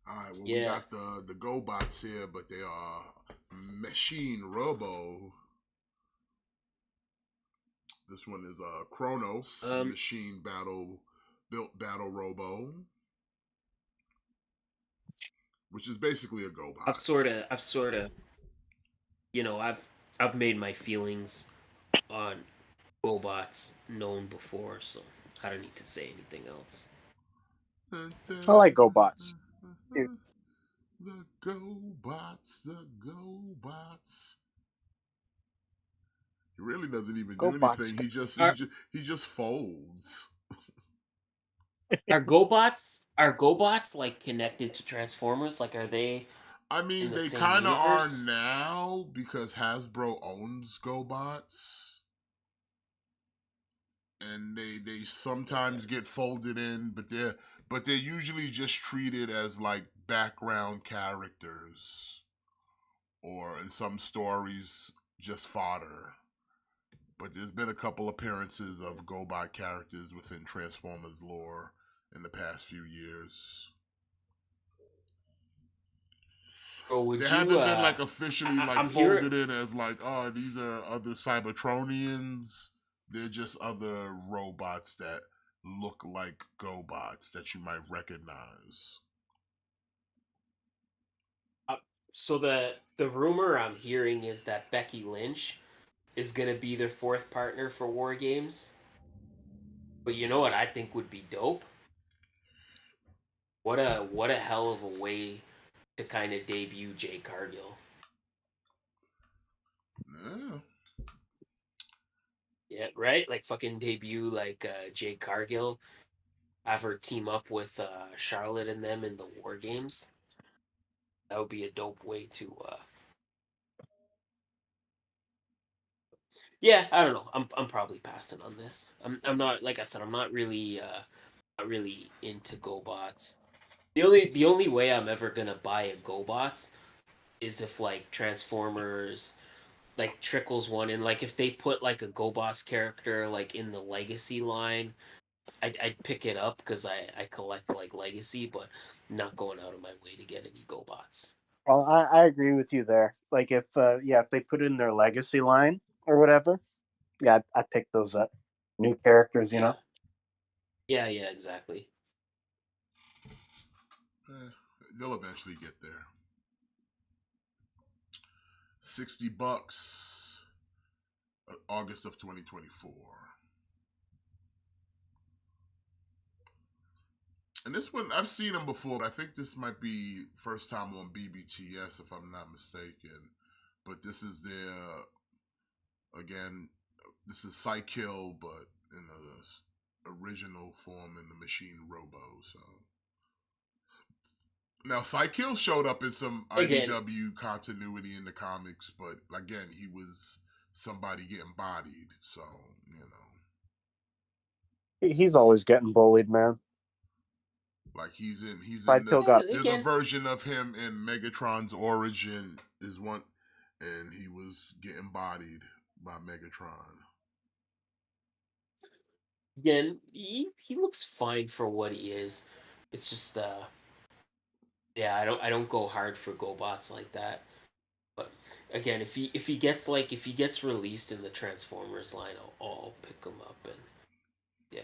All right, well, we Yeah. got the GoBots here, but they are Machine Robo. This one is Kronos Um. Machine Battle Built Battle Robo, which is basically a I've GoBot. sort of. I've sort of. You know. I've made my feelings on robots known before, so I don't need to say anything else. I like GoBots. Dude, The GoBots, the GoBots. He really doesn't even do GoBots. anything. Are He just folds. are GoBots like connected to Transformers? Like are they I in mean, the they same kind of are universe? now because Hasbro owns GoBots, and they Okay. sometimes get folded in, but they're usually just treated as like background characters, or in some stories just fodder. But there's been a couple appearances of GoBot characters within Transformers lore in the past few years. Or They would you? haven't been like officially like I'm here. folded in as like, oh, these are other Cybertronians. They're just other robots that look like GoBots that you might recognize. Uh, so the rumor I'm hearing is that Becky Lynch is gonna be their fourth partner for War Games. But you know what I think would be dope? What a hell of a way to kind of debut Jay Cargill. Yeah. Yeah, right. Like fucking debut like Jay Cargill. Have her team up with Charlotte and them in the War Games. That would be a dope way to. Yeah, I don't know. I'm probably passing on this. I'm not like I said. I'm not really into GoBots. The only way I'm ever gonna buy a GoBots is if like Transformers like trickles one in. Like if they put like a GoBots character like in the Legacy line, I'd pick it up because I collect like Legacy, but not going out of my way to get any GoBots. Well, I agree with you there. Like if if they put it in their legacy line or whatever, yeah, I pick those up. New characters, you know. Yeah, yeah, exactly. Eh, they'll eventually get there. $60, August of 2024. And this one, I've seen them before, but I think this might be first time on BBTS, if I'm not mistaken. But this is their, again, this is Psykill, but in the original form in the Machine Robo. So now Psykill showed up in some Again, IDW continuity in the comics, but again, he was somebody getting bodied. So you know, He's always getting bullied, man. like he's in Five the Pill got there's a again, version of him in Megatron's origin is one, and he was getting bodied by Megatron. again, he looks fine for what he is. It's just yeah, I don't go hard for GoBots like that. But again, if he gets released in the Transformers line, I'll pick him up, and yeah,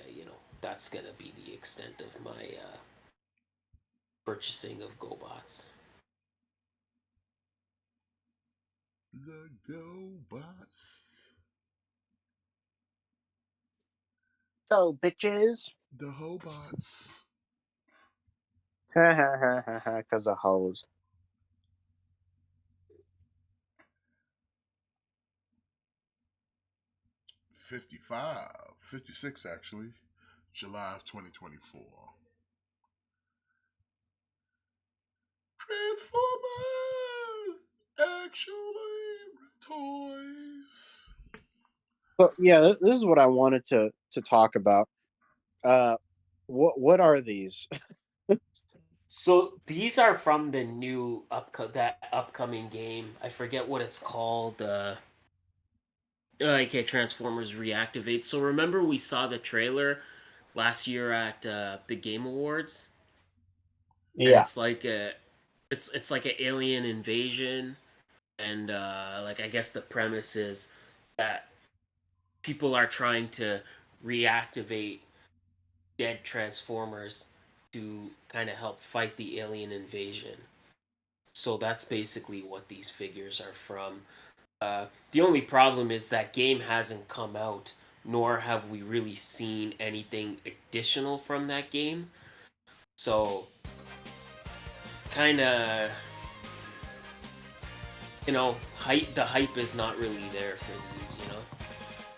that's gonna be the extent of my purchasing of GoBots. The GoBots, so bitches. the Hobots. Because of hoes. 55, 56 actually, July of 2024. Transformers! Actually! Toys. But yeah, this is what I wanted to talk about. What are these? So these are from the new that upcoming game. I forget what it's called. Okay, Transformers Reactivate. So remember we saw the trailer last year at the Game Awards, and Yeah, it's like an alien invasion, and like I guess the premise is that people are trying to reactivate dead Transformers to kind of help fight the alien invasion. So that's basically what these figures are from. The only problem is that game hasn't come out, nor have we really seen anything additional from that game. So it's kind of, the hype is not really there for these.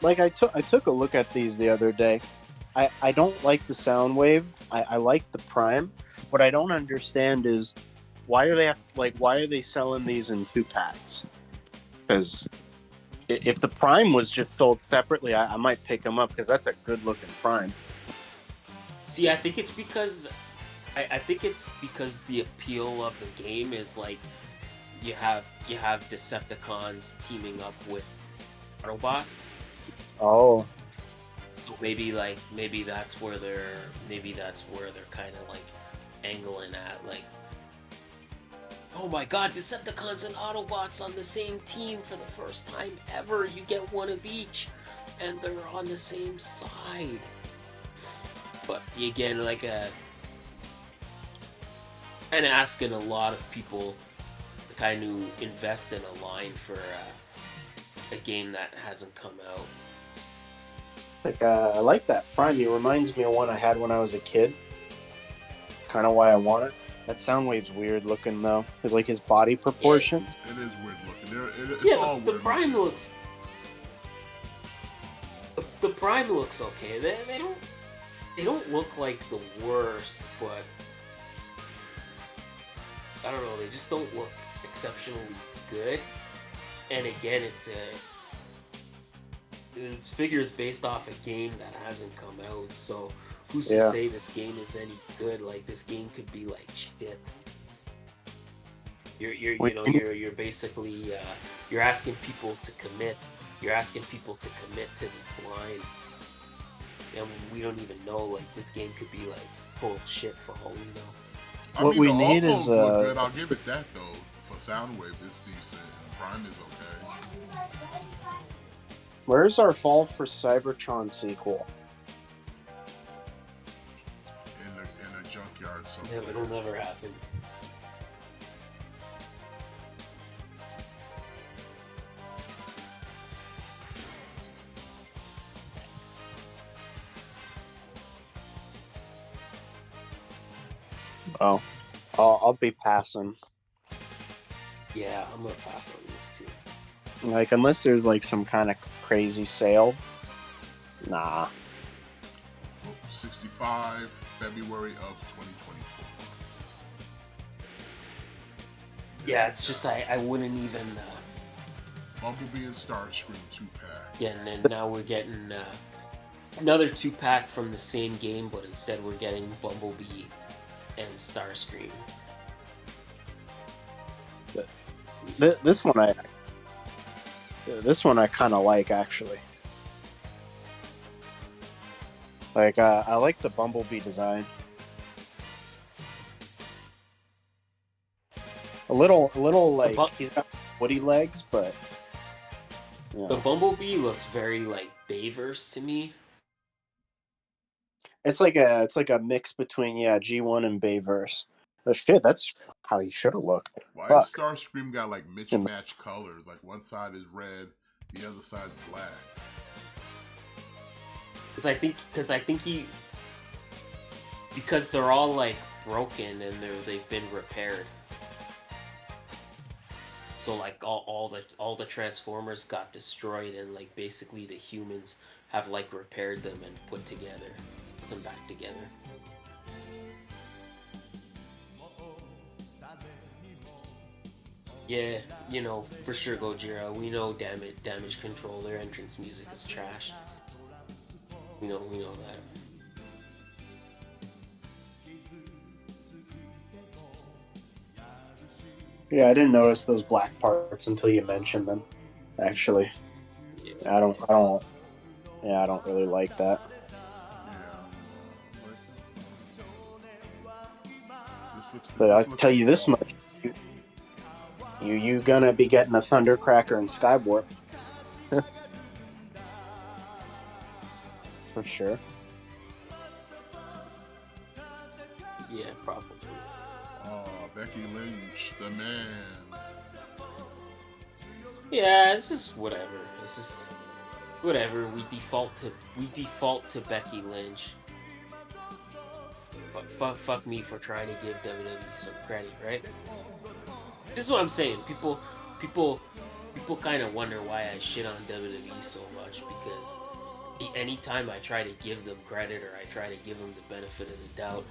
like I took a look at these the other day. I don't like the sound wave. I like the Prime. What I don't understand is why are they selling these in 2-packs? Because if the Prime was just sold separately, I might pick them up because that's a good looking Prime. See, I think it's because the appeal of the game is like you have Decepticons teaming up with Autobots. Oh, So maybe that's where they're kind of like angling at, like, oh my god, Decepticons and Autobots on the same team for the first time ever. You get one of each, and they're on the same side. But again, like kind of asking a lot of people to kind of invest in a line for a game that hasn't come out. I like that Prime. It reminds me of one I had when I was a kid. Kind of why I want it. That Soundwave's weird looking though. It's like his body proportions. It is weird looking. It's Yeah, all the weird Prime looking. looks. The Prime looks okay. They don't look like the worst, but I don't know. They just don't look exceptionally good. And again, it's figures based off a game that hasn't come out. So who's to say this game is any good? Like, this game could be like shit. You're basically you're asking people to commit. You're asking people to commit to this line, and we don't even know. Like, this game could be like total shit for all we know. I What mean, we need Altos is look good. I'll give it that though. For Soundwave, it's decent. And Prime is okay. where's our Fall for Cybertron sequel? In a junkyard somewhere. Yeah, it'll never happen. Oh, I'll be passing. Yeah, I'm gonna pass on this too. Like, unless there's like some kind of crazy sale. Nah. 65 February of 2024. Yeah, it's just I wouldn't even. Bumblebee and Starscream 2-pack. Yeah, and then now we're getting another 2-pack from the same game, but instead we're getting Bumblebee and Starscream. This one I kind of like, actually. Like, I like the Bumblebee design. A little like he's got woody legs, but The Bumblebee looks very like Bayverse to me. it's like a mix between G1 and Bayverse. Oh shit, that's how he should have looked. Why Fuck. is Starscream got like mismatched colors? Like one side is red, the other side is black. Because they're all like broken and they've been repaired. So like all the Transformers got destroyed, and like basically the humans have like repaired them and put them back together. Yeah, for sure, Gojira. We know Damage Control. Their entrance music is trash. We know that. Yeah, I didn't notice those black parts until you mentioned them. Actually, Yeah. I don't. Yeah, I don't really like that. But I'll tell you this much: you gonna be getting a Thundercracker and Skywarp for sure. Yeah, probably. Oh, Becky Lynch, the man. Yeah, this is whatever. This is whatever. We default to Becky Lynch. Fuck me for trying to give WWE some credit, right? This is what I'm saying. People kind of wonder why I shit on WWE so much because anytime I try to give them credit or I try to give them the benefit of the doubt,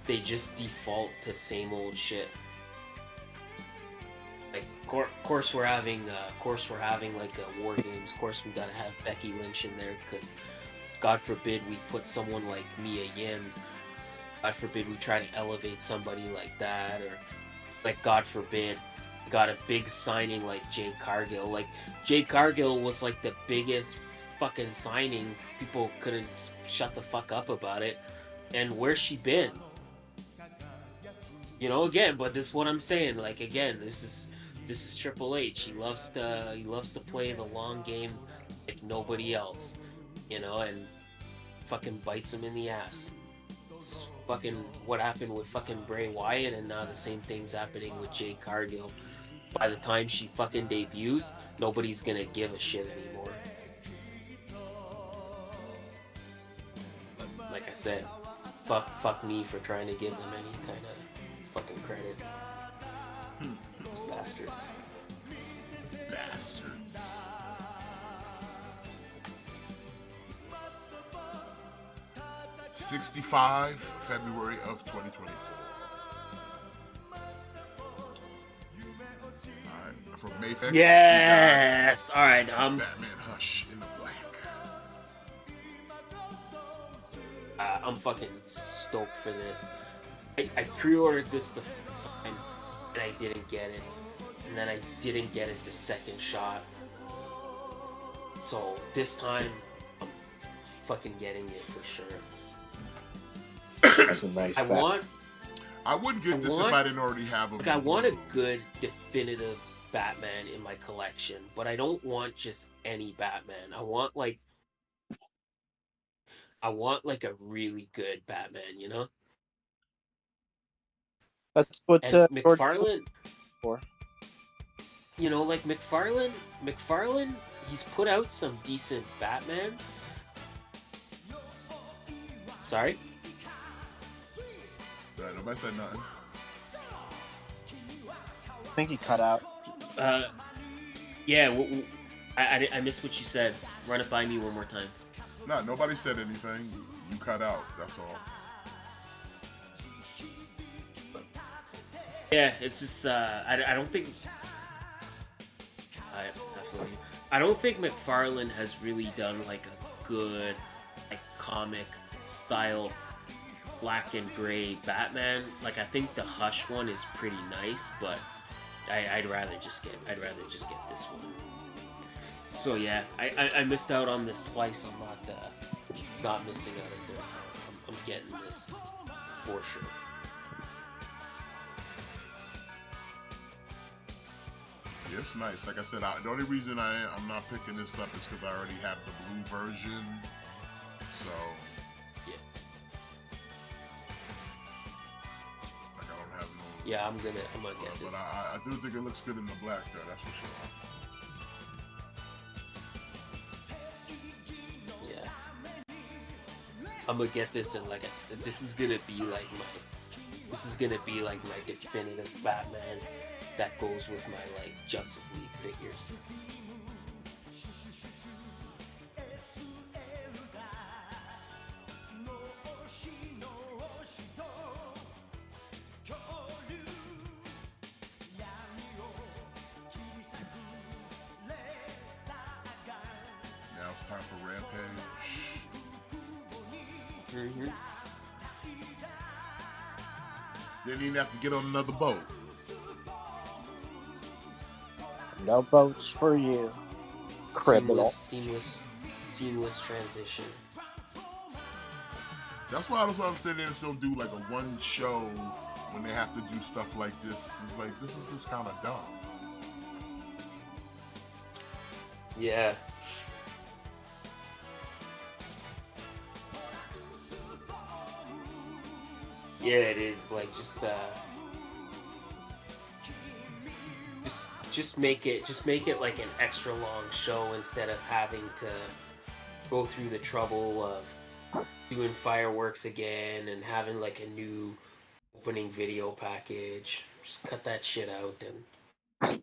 they just default to same old shit. Like, course we're having like a War Games. Of course we gotta have Becky Lynch in there because, God forbid, we put someone like Mia Yim. God forbid we try to elevate somebody like that, or like God forbid we got a big signing like Jade Cargill. Like Jade Cargill was like the biggest fucking signing. People couldn't shut the fuck up about it. And where's she been? Again, but this is what I'm saying. Like, again, this is Triple H. He loves to play the long game like nobody else, and fucking bites him in the ass. It's fucking what happened with fucking Bray Wyatt, and now the same thing's happening with Jade Cargill. By the time she fucking debuts, nobody's gonna give a shit anymore. But like I said, fuck me for trying to give them any kind of fucking credit. Bastards. 65, February of 2024. Alright, from Mayfix. Yes! Alright, Batman Hush in the Black. I'm fucking stoked for this. I pre-ordered this the first time, and I didn't get it. And then I didn't get it the second shot. So this time, I'm fucking getting it for sure. That's a nice. I would get this if I didn't already have them. Like, I want a good, definitive Batman in my collection, but I don't want just any Batman. I want like a really good Batman, That's what And George McFarlane, for. like McFarlane, he's put out some decent Batmans. Sorry? Nobody said nothing. I think he cut out. Yeah, I missed what you said. Run it by me one more time. Nah, nobody said anything. You cut out, that's all. Yeah, it's just, I don't think... I feel you. I don't think McFarlane has really done, like, a good, like, comic style black and gray Batman. Like, I think the Hush one is pretty nice, but I'd rather just get this one. So yeah, I missed out on this twice. I'm not missing out a third time. I'm getting this for sure. Yeah, it's nice. Like I said, the only reason I'm not picking this up is because I already have the blue version. So yeah. Like, I don't have no. Yeah, I'm gonna get this. But I do think it looks good in the black, though. That's for sure. Yeah. I'm gonna get this, and like I said, this is gonna be like my definitive Batman that goes with my like Justice League figures. it's time for Rampage. Mm-hmm. Didn't even have to get on another boat. No boats for you. Criminal. Seamless transition. That's why I don't understand they still do like a one show when they have to do stuff like this. It's like, this is just kind of dumb. Yeah. Yeah, it is like just make it like an extra long show instead of having to go through the trouble of doing fireworks again and having like a new opening video package. Just cut that shit out and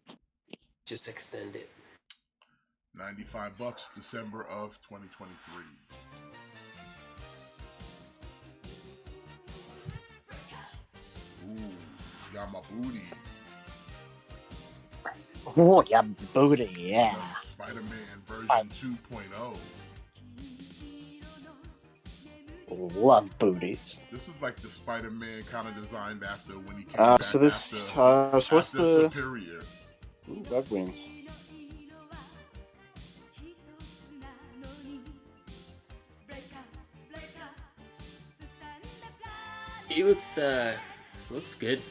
just extend it. $95, December of 2023. Ooh, got my booty. Oh, yeah, booty, yeah. Spider-Man version 2.0. Love booties. This is like the Spider-Man kind of designed after when he came back So this, after what's the Superior. Ooh, Red Wings? He looks good.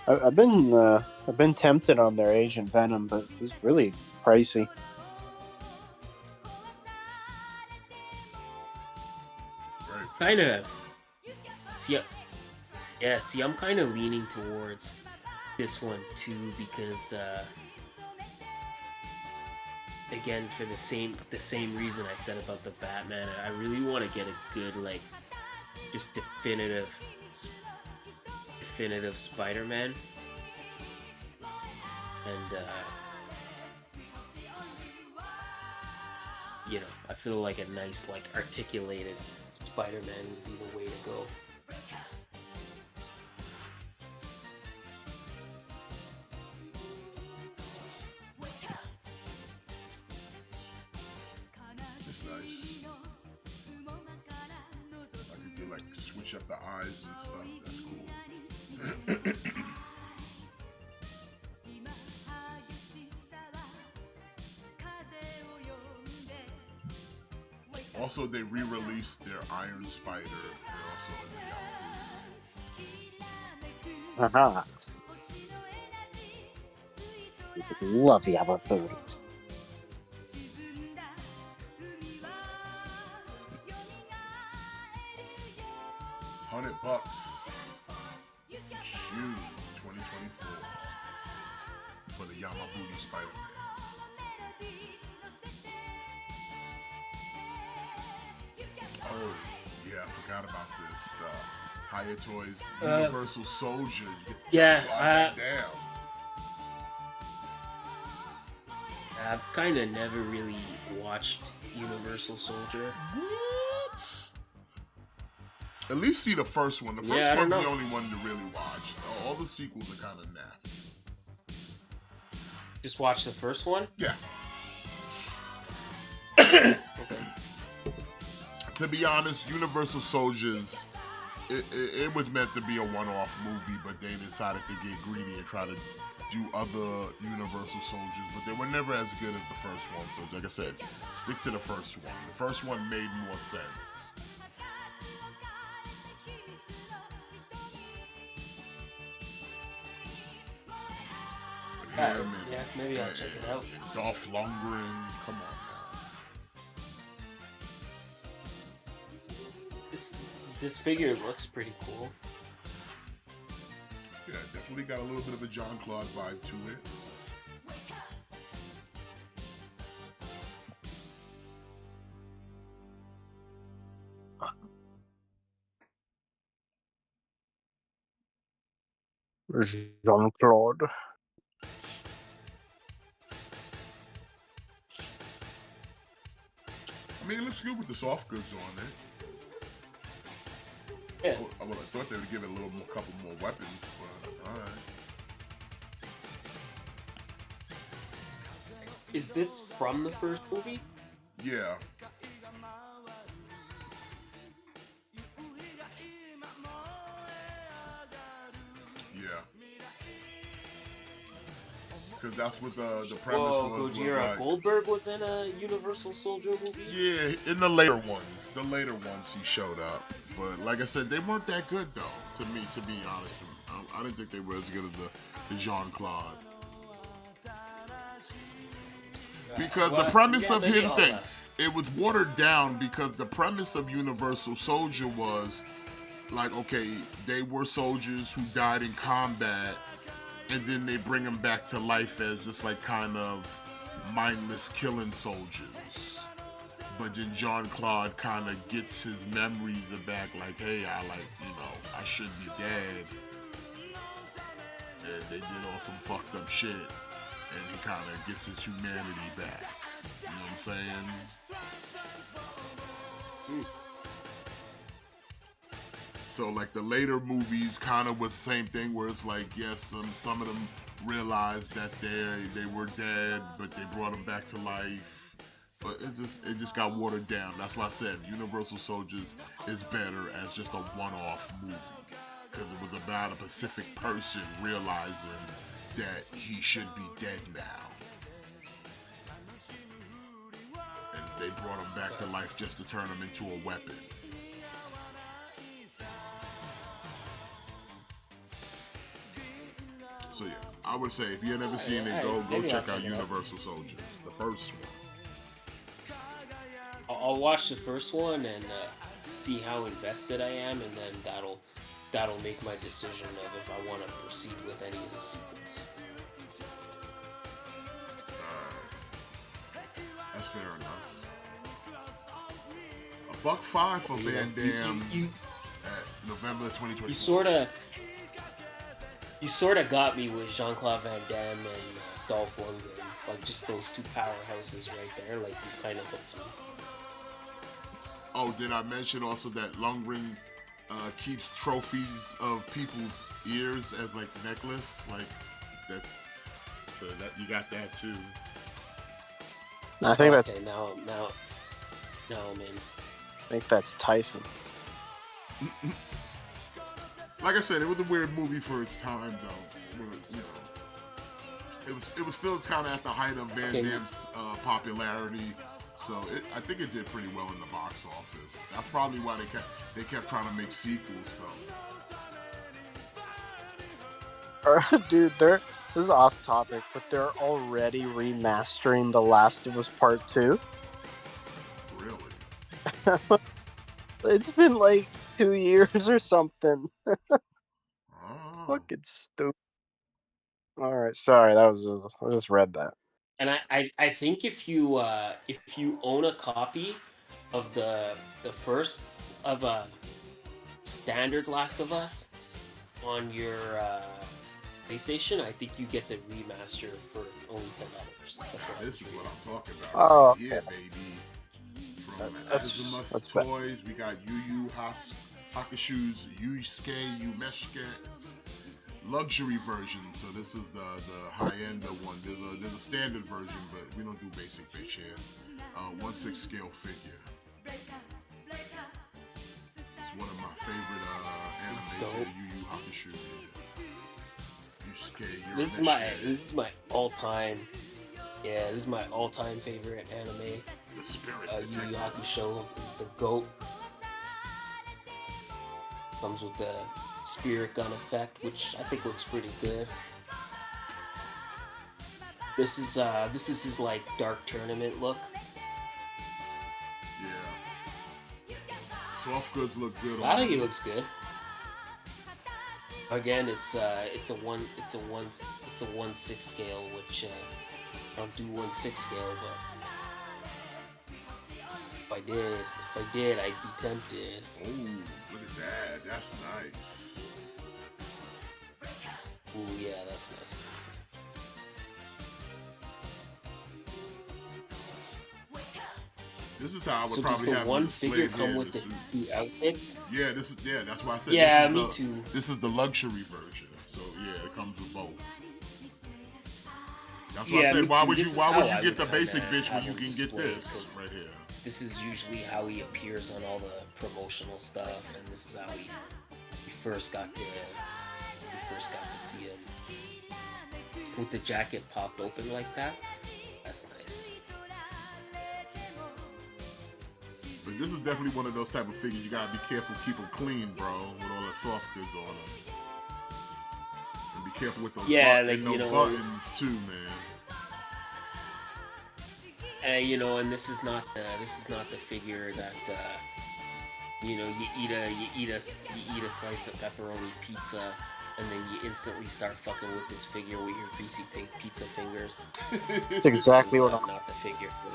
I've been tempted on their Agent Venom, but it's really pricey. Right. Kind of. See, I'm kind of leaning towards this one too because, again, for the same reason I said about the Batman, I really want to get a good like, just definitive Spider-Man, and I feel like a nice like articulated Spider-Man would be the way to go. It's nice. I could do like switch up the eyes and stuff. That's cool. Also, they re-released their Iron Spider. They're also in the Yamaha. Haha. Love Yama booties. $100. June 2024 for the Yamabuti Spider-Man. Oh, yeah, I forgot about this. Higher Toys Universal Soldier. Yeah, Damn. I've kind of never really watched Universal Soldier. What? At least see the first one. The first one's the only one to really watch. All the sequels are kind of naff. Just watch the first one? Yeah. Okay. To be honest, Universal Soldiers, it was meant to be a one-off movie, but they decided to get greedy and try to do other Universal Soldiers, but they were never as good as the first one. So, like I said, stick to the first one. The first one made more sense. Yeah, maybe I'll check it out. Dolph Lundgren, come on now. This figure looks pretty cool. Yeah, definitely got a little bit of a John Claude vibe to it. Jean-Claude. I mean, it looks good with the soft goods on it. Yeah. I would have thought they would give it a little more, couple more weapons, but alright. Is this from the first movie? Yeah. Yeah. Because that's what the premise Whoa, was Gojira like. Goldberg was in a Universal Soldier movie? Yeah, in the later ones he showed up. But like I said, they weren't that good though. To me, to be honest, I didn't think they were as good as the Jean Claude. Because the premise of his thing, it was watered down because the premise of Universal Soldier was like, okay, they were soldiers who died in combat, and then they bring them back to life as just like kind of mindless killing soldiers. But then John Claude kind of gets his memories back, like, hey, I should be dead. And they did all some fucked up shit. And he kind of gets his humanity back. You know what I'm saying? So, like, the later movies kind of was the same thing, where it's like, yes, some of them realized that they were dead, but they brought them back to life. But it just got watered down. That's why I said Universal Soldiers is better as just a one-off movie. Because it was about a Pacific person realizing that he should be dead now. And they brought him back to life just to turn him into a weapon. So yeah, I would say if you had never seen it, go check out Universal Soldiers, the first one. I'll watch the first one and see how invested I am, and then that'll make my decision of if I want to proceed with any of the sequels. That's fair enough. $1.05 for Van Damme at November 2020. You sort of got me with Jean-Claude Van Damme and Dolph Lundgren, like just those two powerhouses right there. Like you kind of hooked me. Oh, did I mention also that Lundgren keeps trophies of people's ears as like necklace? Like that's so that you got that too. I think that's. Okay, now, man. I think that's Tyson. Like I said, it was a weird movie for its time, though. Where, you know, it was still kind of at the height of Van Damme's popularity. So I think it did pretty well in the box office. That's probably why they kept trying to make sequels, though. Dude, this is off topic, but they're already remastering The Last of Us Part 2. Really? It's been like 2 years or something. Oh. Fucking stupid. Alright, sorry, I just read that. And I think if you own a copy of the first of a standard Last of Us on your PlayStation, I think you get the remaster for only $10. That's what This is what I'm talking about. Oh, yeah, okay. baby. From That's Azuma's Toys, we got Yu Yu Hakusho's Yusuke Umeshike luxury version. So this is the high-end one. There's a standard version, but we don't do basic bitch here. 1/6 scale figure. It's one of my favorite animes here, Yu Yu Hakusho. Yusuke This is my all-time. Yeah, this is my all-time favorite anime. The Spirit Yu Yu Hakusho is the GOAT. Comes with the spirit gun effect, which I think looks pretty good. This is his like dark tournament look. Yeah. Soft goods look good. I think he looks good. Again, it's a 1/6 scale, which I don't do 1/6 scale, but if I did, I'd be tempted. Oh, look at that. That's nice. Ooh, yeah, that's nice. This is how I would So does probably the have one it displayed figure here come in with the the suit. two outfits? Yeah, that's why I said. Yeah, this is me too. This is the luxury version. So yeah, it comes with both. That's why I said, me why too. would This you is why how would I you get the kinda basic bitch when have you him can get displayed, this 'cause right here? this is usually how he appears on all the promotional stuff, and this is how we first got to see him with the jacket popped open like that. That's nice. But this is definitely one of those type of figures you gotta be careful, keep them clean, bro, with all the soft goods on them. And be careful with those, buttons too, man. And this is not the figure that you eat a slice of pepperoni pizza and then you instantly start fucking with this figure with your greasy pig pizza fingers. That's exactly what not the figure for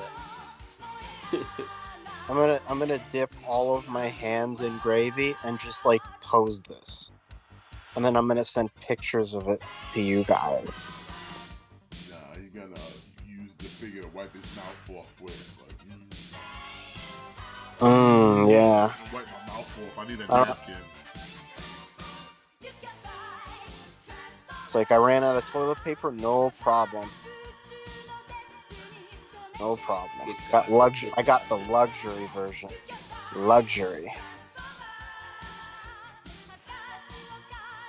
that. I'm gonna dip all of my hands in gravy and just like pose this, and then I'm gonna send pictures of it to you guys. Nah, you gotta use the figure to wipe his mouth off with. Yeah. Wipe my mouth off. I need a napkin. It's like I ran out of toilet paper. No problem. No problem. Got luxury. I got the luxury version. Luxury.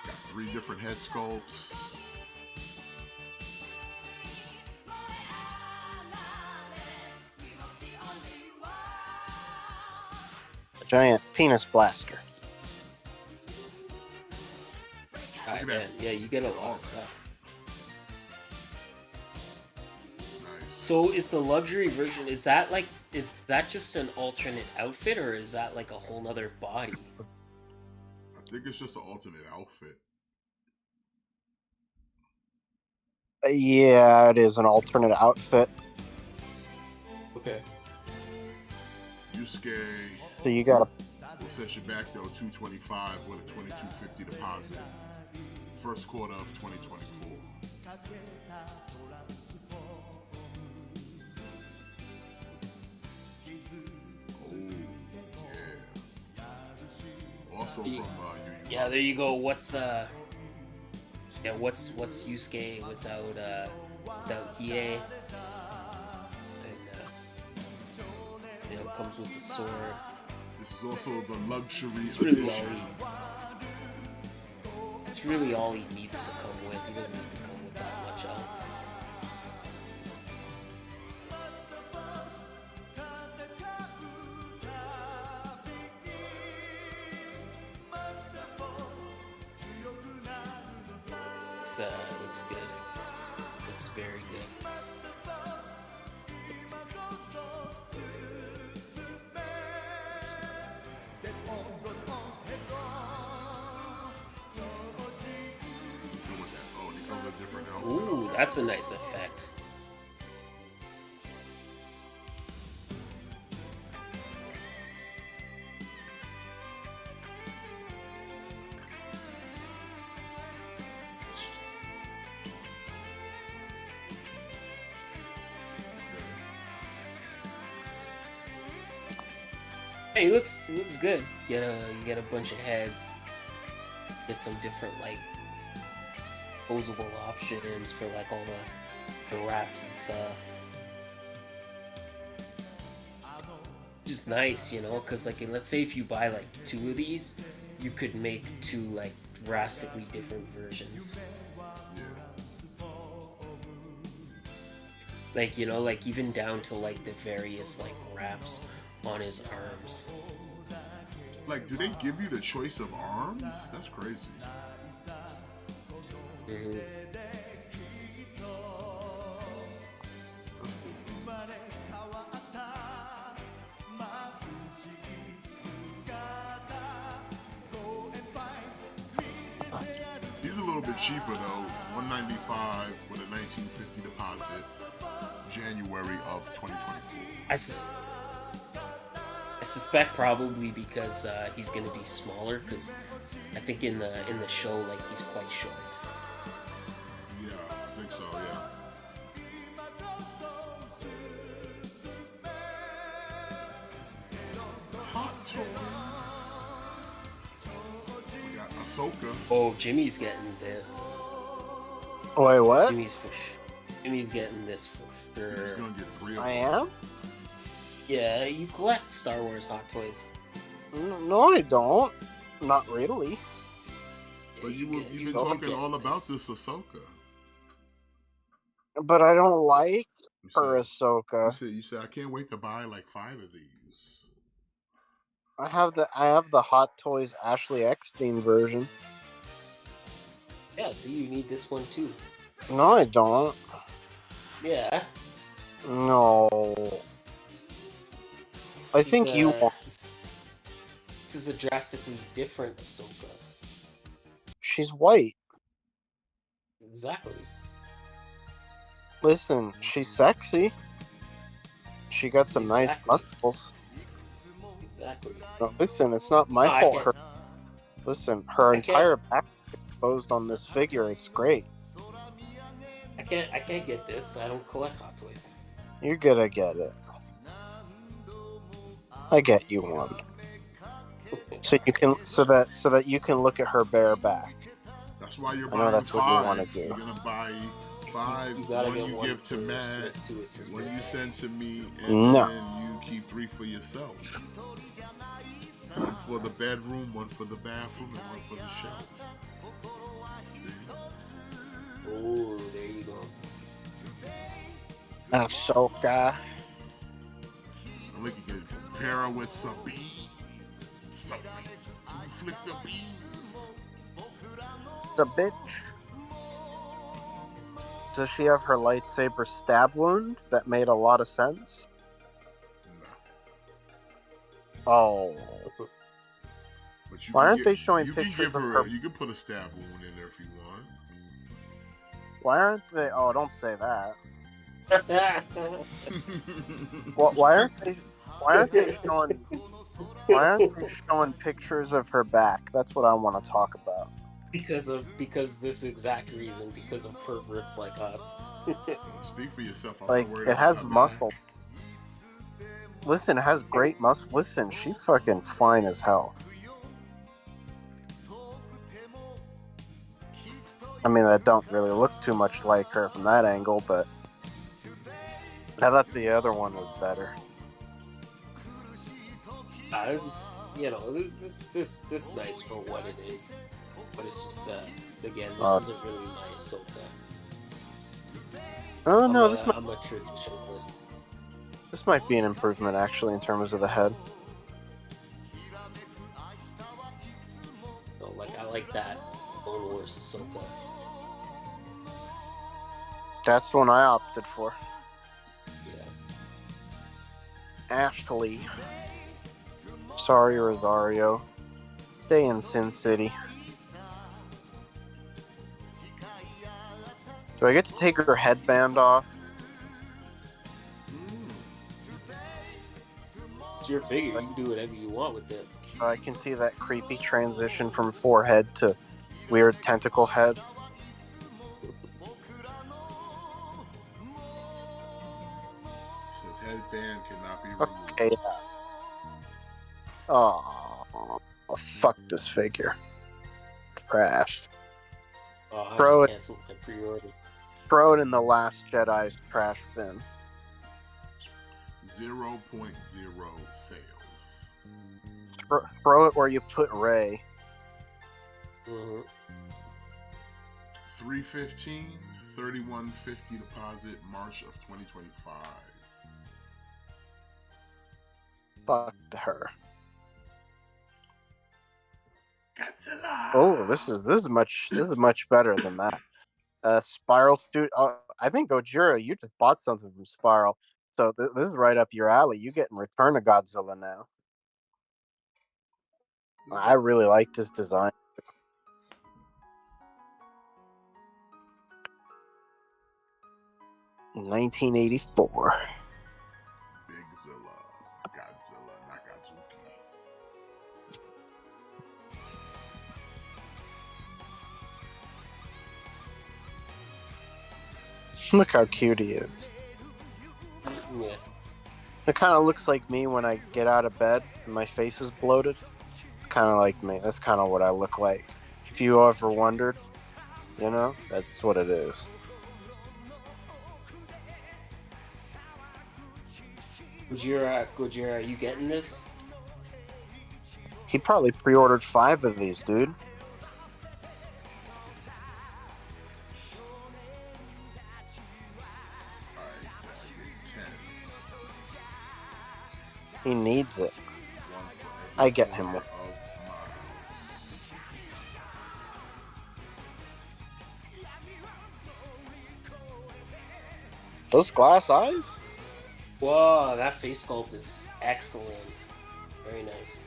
Got 3 different head sculpts. A giant penis blaster. Yeah, you get a lot of stuff. So is the luxury version, is that just an alternate outfit, or is that like a whole nother body? I think it's just an alternate outfit. Yeah, it is an alternate outfit. Okay. Yusuke. So you gotta. We'll set you back though, $225 with a $22.50 deposit. First quarter of 2024. Also from yeah, there you go. What's Yusuke without Hiei? And comes with the sword. This is also the luxury edition. It's really all he needs to come with. He doesn't need to come with that much elements. Looks good. Looks very good. Ooh, that's a nice effect. Hey, he looks good. You get a bunch of heads. Get some different like posable options for like all the wraps and stuff. Just nice, because like let's say if you buy like 2 of these, you could make 2 like drastically different versions. Like like even down to like the various like wraps on his arms. Like, do they give you the choice of arms? That's crazy. Mm-hmm. He's a little bit cheaper though, $195 with a $19.50 deposit, January of 2024. I suspect probably because he's gonna be smaller. Because I think in the show like he's quite short. Yeah, I think so. Yeah. Hot toys. We got Ahsoka. Oh, Jimmy's getting this. Wait, what? Jimmy's getting this for He's sure. gonna get 3 of them. I am? Yeah, you collect Star Wars Hot Toys. No, I don't. Not really. But Yeah, you've been go talking get all about this Ahsoka. But I don't like You her said, Ahsoka. you said I can't wait to buy like 5 of these. I have the Hot Toys Ashley Eckstein version. Yeah, see, you need this one too. No, I don't. Yeah. No. I think you want. This is a drastically different Ahsoka. She's white. Exactly. Listen, she's sexy. She got some nice muscles. Exactly. No, listen, it's not my fault. Her entire back is exposed on this figure. It's great. I can't get this. I don't collect Hot Toys. You're gonna get it. I get you one. So that you can look at her bare back. That's why you're I buying know that's 5. what you want to do. You're gonna buy 5. You gotta one get you one give to for Matt, Smith too. It's his one you birthday. send to me, and No. then you keep 3 for yourself. One for the bedroom, one for the bathroom, and one for the shelf. Oh, there you go. Ahsoka. I think you can compare her with Sabine. Sabine. You flick the bean. The bitch. Does she have her lightsaber stab wound? That made a lot of sense. No. Oh. But you Why can aren't get- they showing you can pictures give of her? her? You can put a stab wound in there if you want. Why aren't they? Oh, don't say that. Why aren't they? Why aren't they showing? Why aren't they showing pictures of her back? That's what I want to talk about. because this exact reason, because of perverts like us. Speak for yourself. I'm Like not worried it about has her muscle. back. Listen, it has great muscle. Listen, she fucking fine as hell. I mean, I don't really look too much like her from that angle, but I thought the other one was better. This is, this nice for what it is, but it's just again, this isn't really my Ahsoka. Oh no, I'm a traditionalist. this might be an improvement actually in terms of the head. No, like I like that Clone Wars Ahsoka. That's the one I opted for. Yeah. Ashley. Sorry, Rosario. Stay in Sin City. Do I get to take her headband off? It's your figure. You can do whatever you want with it. I can see that creepy transition from forehead to weird tentacle head. Says headband cannot be removed. Okay. Oh, fuck this figure. Trash. Oh, I Throw just canceled my pre-order. Throw it in the Last Jedi's trash bin. 0.0 sales. Throw it where you put Rey. Mm-hmm. 315, 3150 deposit, March of 2025. Fuck her. Godzilla. Oh, this is much better than that. Spiral Studio. I think Gojira, you just bought something from Spiral, so this is right up your alley. You get in Return to Godzilla now. I really like this design. In 1984. Big Zilla. Godzilla Nakatsuki. Look how cute he is. Yeah. It kind of looks like me when I get out of bed and my face is bloated. It's kind of like me. That's kind of what I look like. If you ever wondered, that's what it is. Gojira, are you getting this? He probably pre-ordered 5 of these, dude. Alright, so I get 10. He needs it. One for every I get him corner one. of my house. Those glass eyes? Whoa, that face sculpt is excellent. Very nice.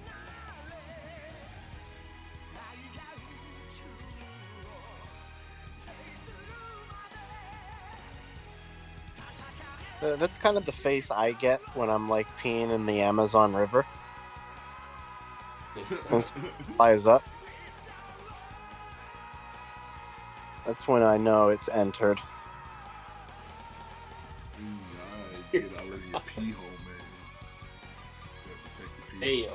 That's kind of the face I get when I'm like peeing in the Amazon River. It flies up. That's when I know it's entered. I live in your pee hole, man. You have to take the pee. Hey yo.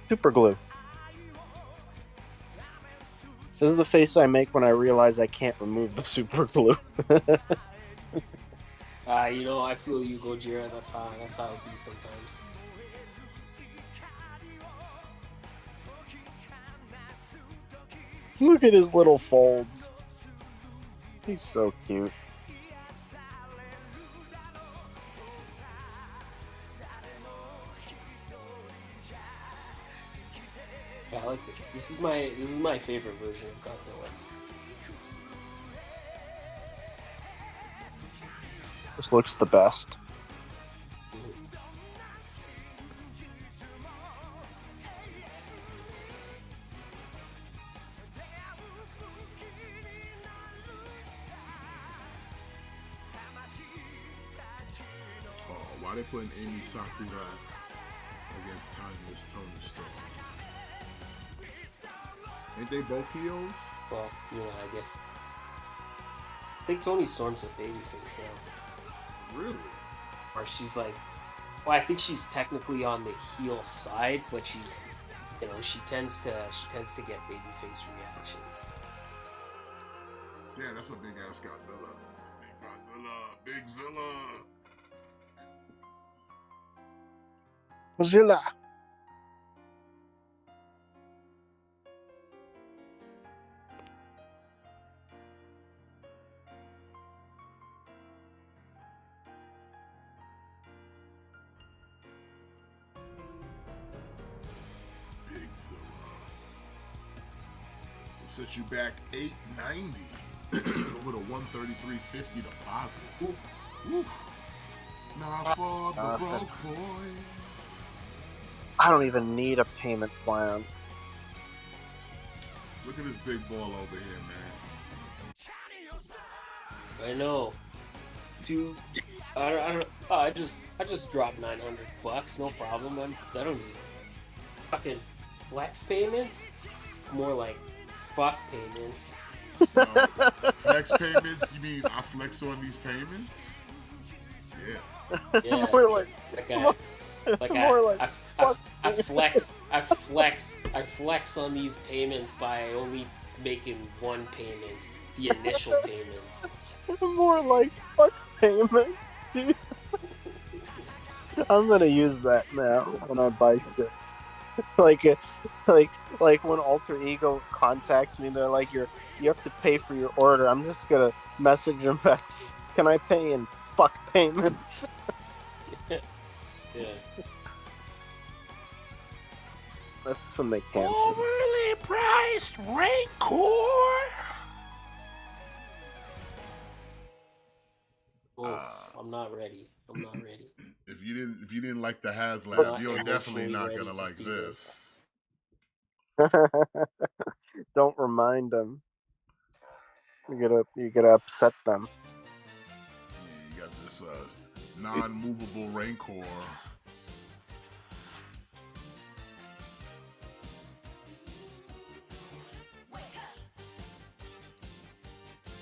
Super glue. This is the face I make when I realize I can't remove the super glue. You know, I feel you, Gojira. That's how it be sometimes. Look at his little folds. He's so cute. Yeah, I like this. This is my favorite version of Godzilla. This looks the best. Oh, why they putting Amy Sakura against Timeless Tony Storm? Ain't they both heels? Well, you know, I guess. I think Tony Storm's a babyface now. Really? Or she's like. Well, I think she's technically on the heel side, but she's. You know, she tends to get babyface reactions. Damn, that's a big ass Godzilla. Big Godzilla. Big Zilla. Zilla. Big Zilla. Will set you back $890 with a $133.50 deposit. Oof. Now for the broke boys. I don't even need a payment plan. Look at this big ball over here, man. I know. Dude, I just dropped $900. No problem. I don't need fucking flex payments. More like fuck payments. Flex payments? You mean I flex on these payments? Yeah. Yeah. More like, I flex on these payments by only making one payment, the initial payment. more like fuck payments. Jeez. I'm gonna use that now when I buy shit. like when Alter Ego contacts me, they're like, you have to pay for your order. I'm just gonna message them back. Can I pay in fuck payments? Yeah. That's when they cancel. Overly priced Rancor. Oof, I'm not ready. If you didn't like the Not HasLab, you're definitely emotionally not ready gonna to like see this. Don't remind them. You gotta upset them. Yeah, you got this non-movable Rancor.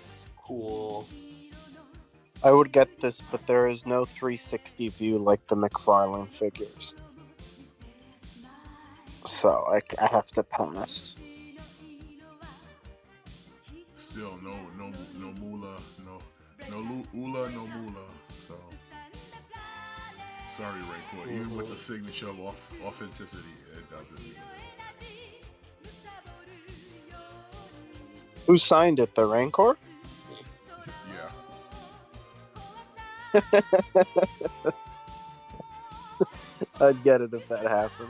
It's cool. I would get this, but there is no 360 view like the McFarlane figures. So I have to pass. Still no Moolah, no Ula, no Moolah. So Sorry, Rancor. Even with the signature of authenticity, it doesn't mean Who signed it? The Rancor? it. I'd get it if that happened.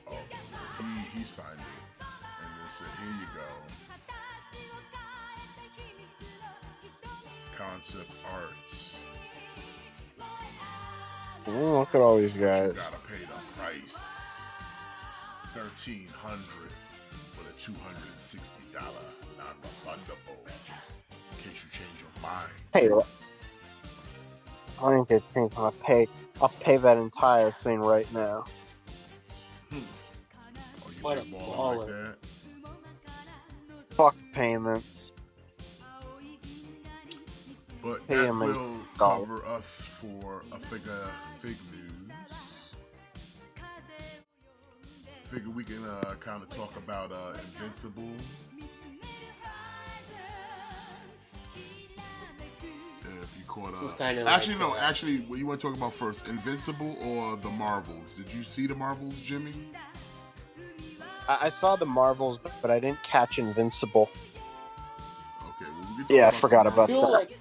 Oh, he signed it, and they said, "Here you go, concept arts. Oh, look at all these You guys. gotta pay the price, $1,300 with a $260 non-refundable in case you change your mind." Hey, I ain't gonna change my pay. I'll pay that entire thing right now. Oh, you What a big baller baller. like that? Fuck payments. But Pay that him in will dollars. cover us for a fig news. Figure we can kind of talk about Invincible. If you caught This was up. kinda Actually, like, no. Actually, what you want to talk about first? Invincible or the Marvels? Did you see the Marvels, Jimmy? I saw the Marvels, but I didn't catch Invincible. Okay, well, we can talk Yeah, I about forgot the about I feel Marvels. like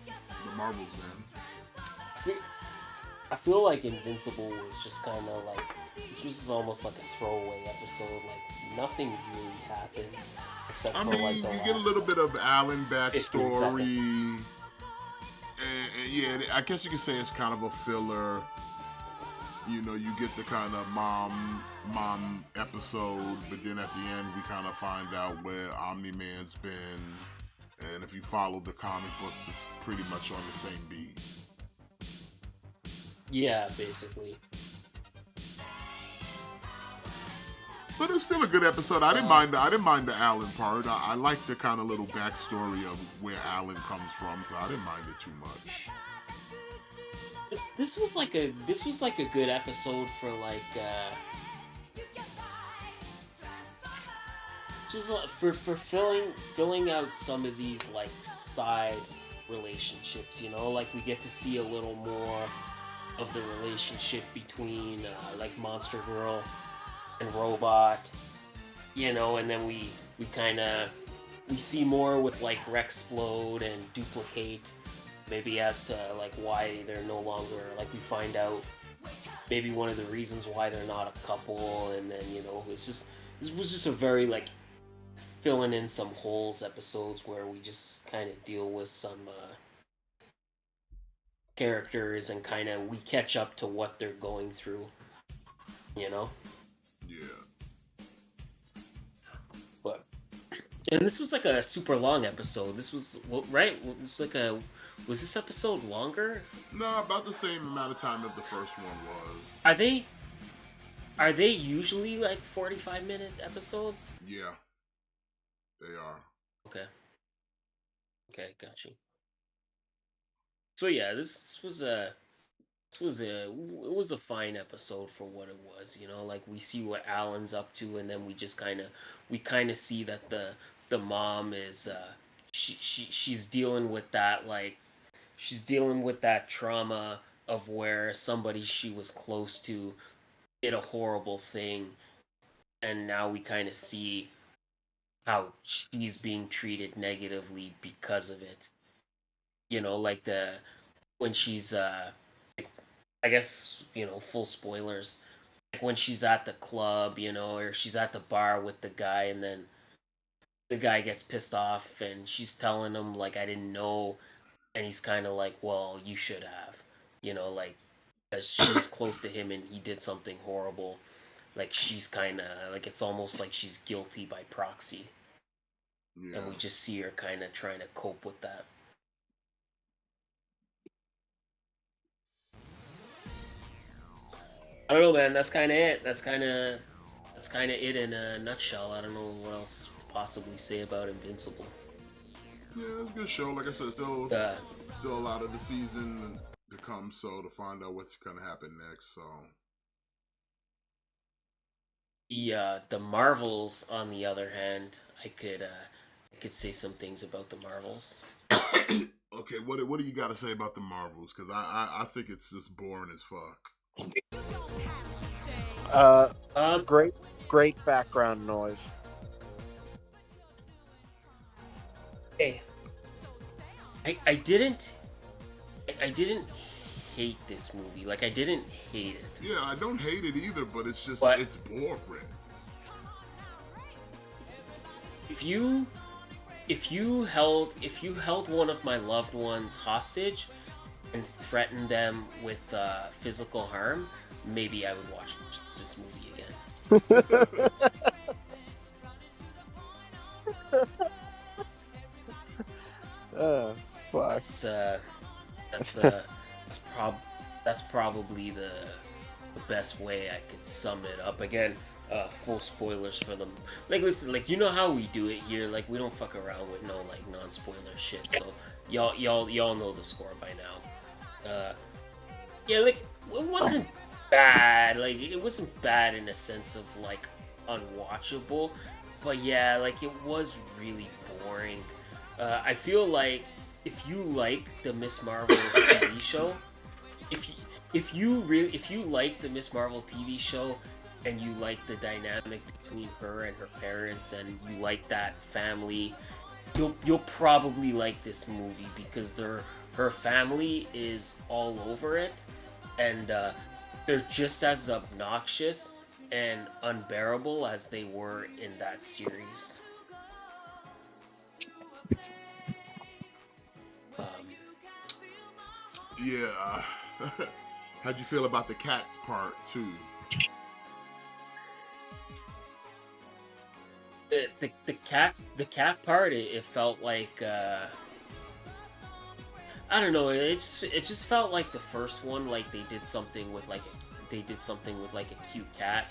The Marvels, then. I feel like Invincible was just kind of like, this was just almost like a throwaway episode. Like nothing really happened except I for mean, like the you last get a little bit of Alan 15 backstory. seconds. And yeah, I guess you could say it's kind of a filler. You know, you get the kind of mom episode, but then at the end we kind of find out where Omni-Man's been. And if you follow the comic books, it's pretty much on the same beat. Yeah, basically. But it's still a good episode. I didn't mind the Alan part. I like the kind of little backstory of where Alan comes from, so I didn't mind it too much. This was like a good episode for like just for filling out some of these like side relationships, you know, like we get to see a little more of the relationship between like Monster Girl and Robot, you know, and then we see more with like Rexplode and Duplicate, maybe as to like why they're no longer, like we find out maybe one of the reasons why they're not a couple, and then, you know, this was just a very like filling in some holes episodes where we just kind of deal with some characters and kind of we catch up to what they're going through, you know. Yeah. But and this was like a super long episode. This was right. It was like was this episode longer? No, about the same amount of time that the first one was. Are they usually like 45-minute episodes? Yeah, they are. Okay. Okay, got you. So yeah, it was a fine episode for what it was, you know, like we see what Alan's up to, and then we kind of see that the mom is she's dealing with that, like she's dealing with that trauma of where somebody she was close to did a horrible thing, and now we kind of see how she's being treated negatively because of it. You know, like the when she's I guess, you know, full spoilers. Like when she's at the club, you know, or she's at the bar with the guy, and then the guy gets pissed off, and she's telling him like, I didn't know, and he's kind of like, well, you should have, you know, like because she was close to him and he did something horrible. Like she's kind of like, it's almost like she's guilty by proxy, Yeah. and we just see her kind of trying to cope with that. I don't know, man. That's kind of it. That's kind of it in a nutshell. I don't know what else to possibly say about Invincible. Yeah, it's a good show. Like I said, still a lot of the season to come, so to find out what's gonna happen next. So The Marvels, on the other hand, I could say some things about the Marvels. Okay, what do you got to say about the Marvels? Because I think it's just boring as fuck. Uh, Um, great background noise. hey, I didn't hate this movie. Like I didn't hate it, Yeah, I don't hate it either, but it's just but it's boring. if you if you held one of my loved ones hostage and threatened them with physical harm, maybe I would watch this movie again. uh, fuck. That's that's uh, that's prob that's probably the best way I could sum it up. Again, full spoilers for them. Like, listen, like you know how we do it here. Like, we don't fuck around with no like non-spoiler shit. So y'all know the score by now. Yeah, like it wasn't bad. Like it wasn't bad in a sense of like unwatchable, but yeah, like it was really boring. I feel like if you like the Miss Marvel TV show, if you, if you like the Miss Marvel TV show and you like the dynamic between her and her parents and you like that family, you'll probably like this movie because her family is all over it, and they're just as obnoxious and unbearable as they were in that series. Um, Yeah. How'd you feel about the cats part too? the cat part, it felt like I don't know. It just felt like the first one, like they did something with like a cute cat,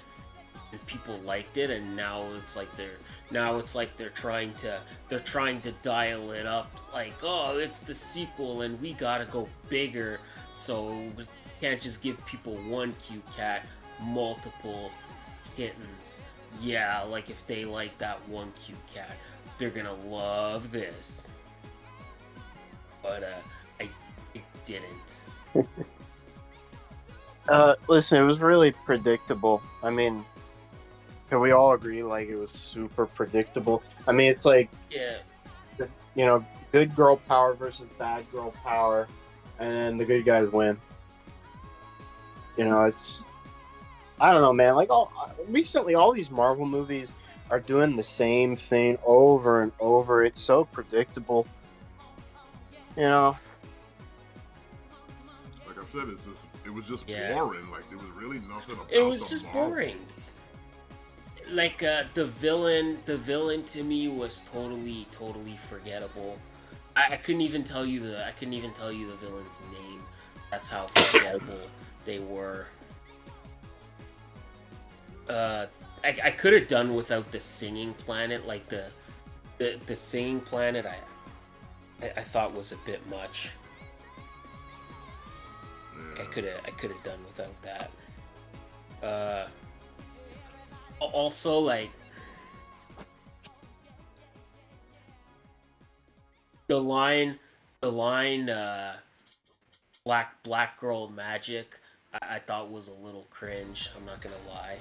and people liked it, and now it's like they're trying to dial it up. Like, oh, it's the sequel, and we gotta go bigger, so we can't just give people one cute cat, multiple kittens. Yeah, like if they like that one cute cat, they're gonna love this. But I didn't. Listen, it was really predictable. I mean, can we all agree like it was super predictable? I mean, it's like, Yeah, you know, good girl power versus bad girl power, and the good guys win. You know, it's I don't know, man. Like all recently, all these Marvel movies are doing the same thing over and over. It's so predictable. You know, Like I said, it was just yeah. boring. Like there was really nothing about It was the just Marvels. boring. Like the villain to me was totally forgettable. I couldn't even tell you the villain's name. That's how forgettable they were. Uh, I could have done without the singing planet. Like the singing planet, I thought was a bit much. Yeah. I could have done without that. Also, like the line black girl magic, I thought was a little cringe. I'm not gonna lie.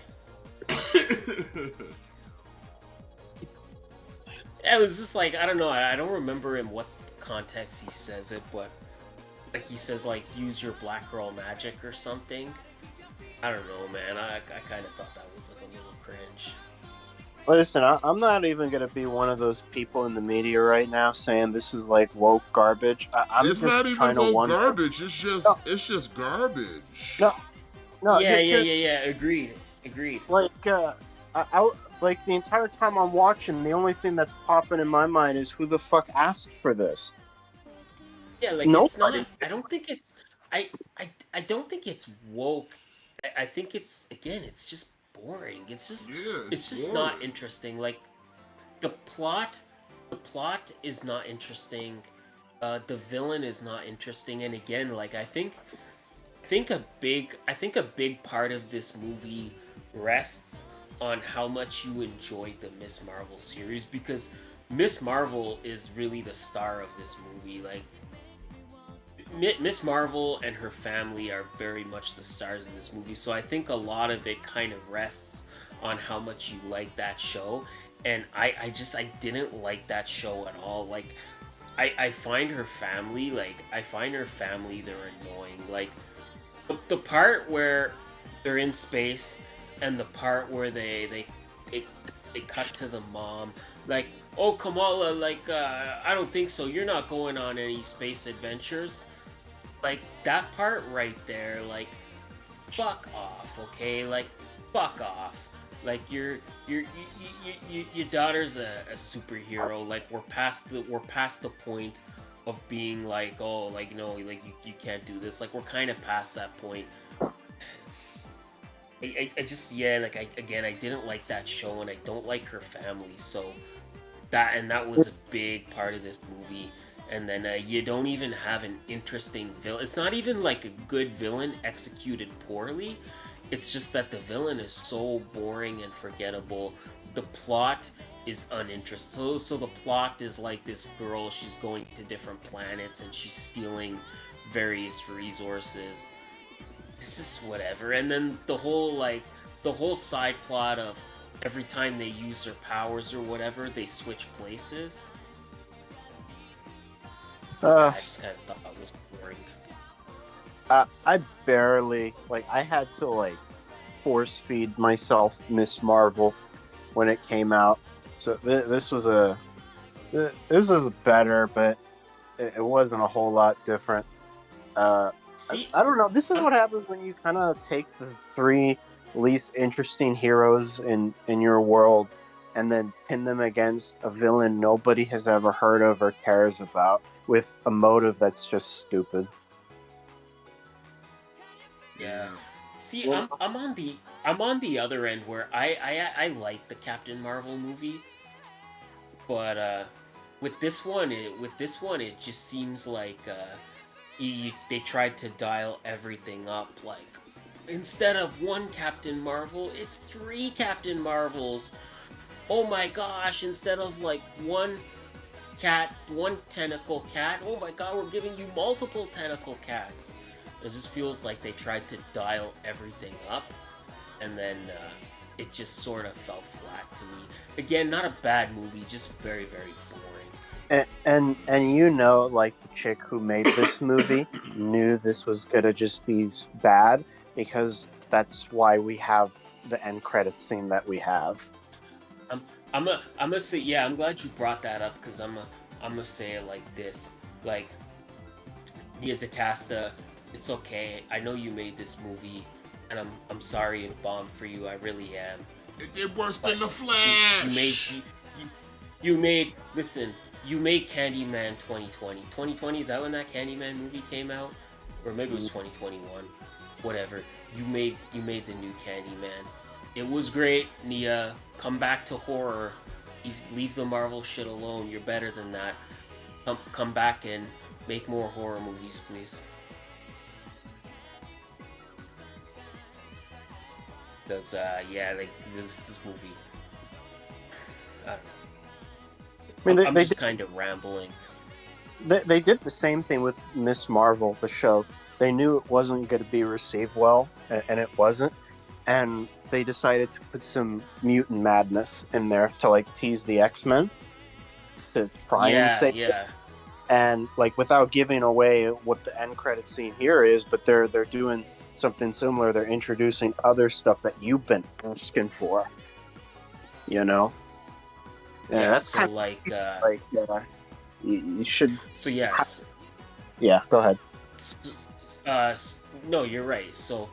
It was just like I don't know. I don't remember in what context he says it, but like he says like use your black girl magic or something. I don't know, man. I kind of thought that was like a little cringe. listen, I'm not even gonna be one of those people in the media right now saying this is like woke garbage. I'm It's just not trying even to woke wonder. garbage. No, It's just garbage. no, no. Yeah. Agreed. Like, like the entire time I'm watching, the only thing that's popping in my mind is who the fuck asked for this. Yeah, like it's Nobody. not. I don't think it's. I don't think it's woke. I think it's again. It's just boring. Yeah, it's It's just not boring. interesting. Like the plot, the plot is not interesting. The villain is not interesting. And again, like I think a big part of this movie rests on how much you enjoyed the Miss Marvel series, because Miss Marvel is really the star of this movie. Like, Miss Marvel and her family are very much the stars of this movie. So I think a lot of it kind of rests on how much you like that show. And I didn't like that show at all. Like, I find her family, they're annoying. Like, the part where they're in space, and the part where they, they cut to the mom, like, oh, Kamala, like, I don't think so, you're not going on any space adventures. Like, that part right there, like, fuck off, okay? Like, fuck off. Like, your daughter's a superhero. Like, we're past the point of being like, oh, like, no, like, you can't do this. Like, we're kind of past that point. It's, I just, yeah, like, I didn't like that show, and I don't like her family. So that was a big part of this movie. And then you don't even have an interesting villain. It's not even like a good villain executed poorly. It's just that the villain is so boring and forgettable. The plot is uninteresting. So the plot is like, this girl, she's going to different planets and she's stealing various resources. It's just whatever. And then the whole side plot of every time they use their powers or whatever, they switch places. Uh, I just kind of thought that was boring. I barely, like, I had to, like, force feed myself Miss Marvel when it came out. So this was better, but it wasn't a whole lot different. See, I don't know. This is what happens when you kind of take the three least interesting heroes in your world and then pin them against a villain nobody has ever heard of or cares about, with a motive that's just stupid. yeah. See, Well, I'm on the other end, where I like the Captain Marvel movie, but with this one it just seems like they tried to dial everything up. Like, instead of one Captain Marvel, it's three Captain Marvels. Oh my gosh! Instead of like one tentacle cat, oh my god, we're giving you multiple tentacle cats. It just feels like they tried to dial everything up, and then it just sort of fell flat to me. Again, not a bad movie, just very, very boring. and you know, like, the chick who made this movie knew this was gonna just be bad, because that's why we have the end credit scene that we have. I'm gonna say, yeah, I'm glad you brought that up, because I'm gonna say it like this. Like, Nia DaCosta, it's okay. I know you made this movie, and I'm sorry it bombed for you. I really am. It did worse than The You Flash. made you made listen. You made Candyman 2020. 2020, is that when that Candyman movie came out, or maybe it was 2021. Whatever. You made the new Candyman. It was great, Nia. Come back to horror. Leave the Marvel shit alone. You're better than that. Come back and make more horror movies, please. Because yeah, like, this movie, I don't know. I mean, I'm just kind of rambling. they did the same thing with Miss Marvel, the show. They knew it wasn't going to be received well, and it wasn't. And they decided to put some mutant madness in there to, like, tease the X-Men, to try and say, Yeah. and, like, without giving away what the end credit scene here is, but they're doing something similar. They're introducing other stuff that you've been asking for, you know. Yeah, that's so kind of like you should. so yes. Yeah, go ahead. No, you're right. So,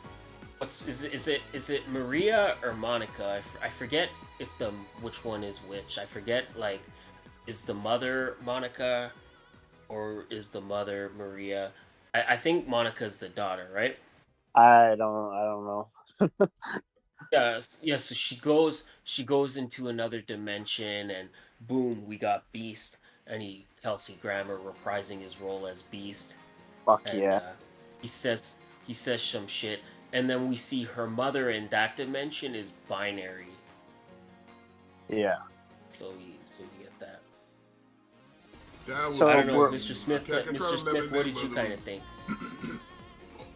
is it Maria or Monica? I forget which one is which. I forget, like, is the mother Monica, or is the mother Maria? I think Monica's the daughter, right? I don't know. Yeah. So she goes into another dimension, and boom, we got Beast, and Kelsey Grammer reprising his role as Beast, Fuck and yeah. he says some shit, and then we see her mother in that dimension is binary. Yeah. So you get that. That was, So I don't know, we're Mr. Smith. I can try Mr. to remember Smith, the what name, did you but it kind of think?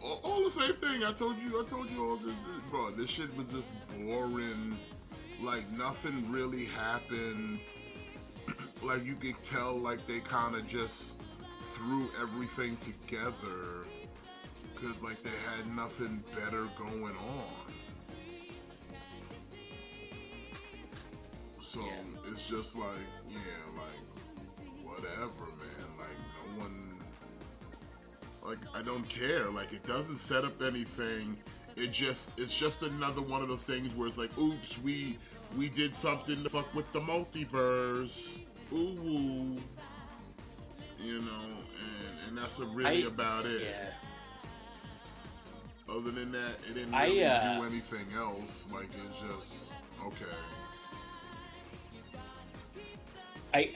all the same thing. I told you all this, bro. This shit was just boring. Like nothing really happened. Like you could tell, like they kind of just threw everything together because like they had nothing better going on. So it's just like, yeah, like whatever, man. Like no one, like I don't care. Like it doesn't set up anything. It's just another one of those things where it's like, oops, we did something to fuck with the multiverse. Ooh, you know, and that's really about it. Yeah. Other than that, it didn't really do anything else. Like it's just okay.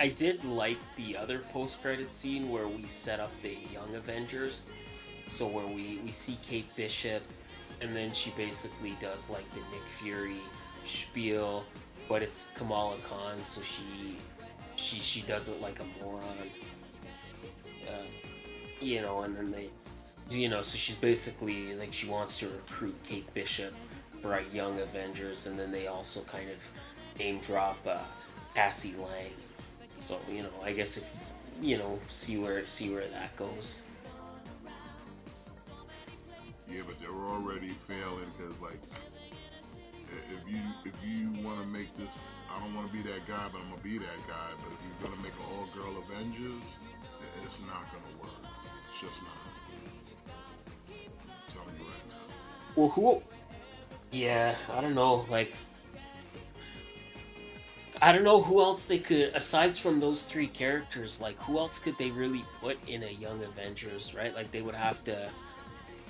I did like the other post-credit scene where we set up the Young Avengers. So where we see Kate Bishop, and then she basically does like the Nick Fury spiel, but it's Kamala Khan, so she does it like a moron. You know, and then they, you know, so she's basically like she wants to recruit Kate Bishop for a Young Avengers, and then they also kind of name drop Cassie Lang. So you know, I guess if you know, see where that goes. Yeah, but they're already failing because like if you want to make this, I don't want to be that guy, but I'm gonna be that guy. But if you're gonna make an all-girl Avengers, it's not gonna work. It's just not. I'm telling you right now. Well, who? Yeah, I don't know. Like, I don't know who else they could, aside from those three characters. Like, who else could they really put in a Young Avengers? Right? Like, they would have to.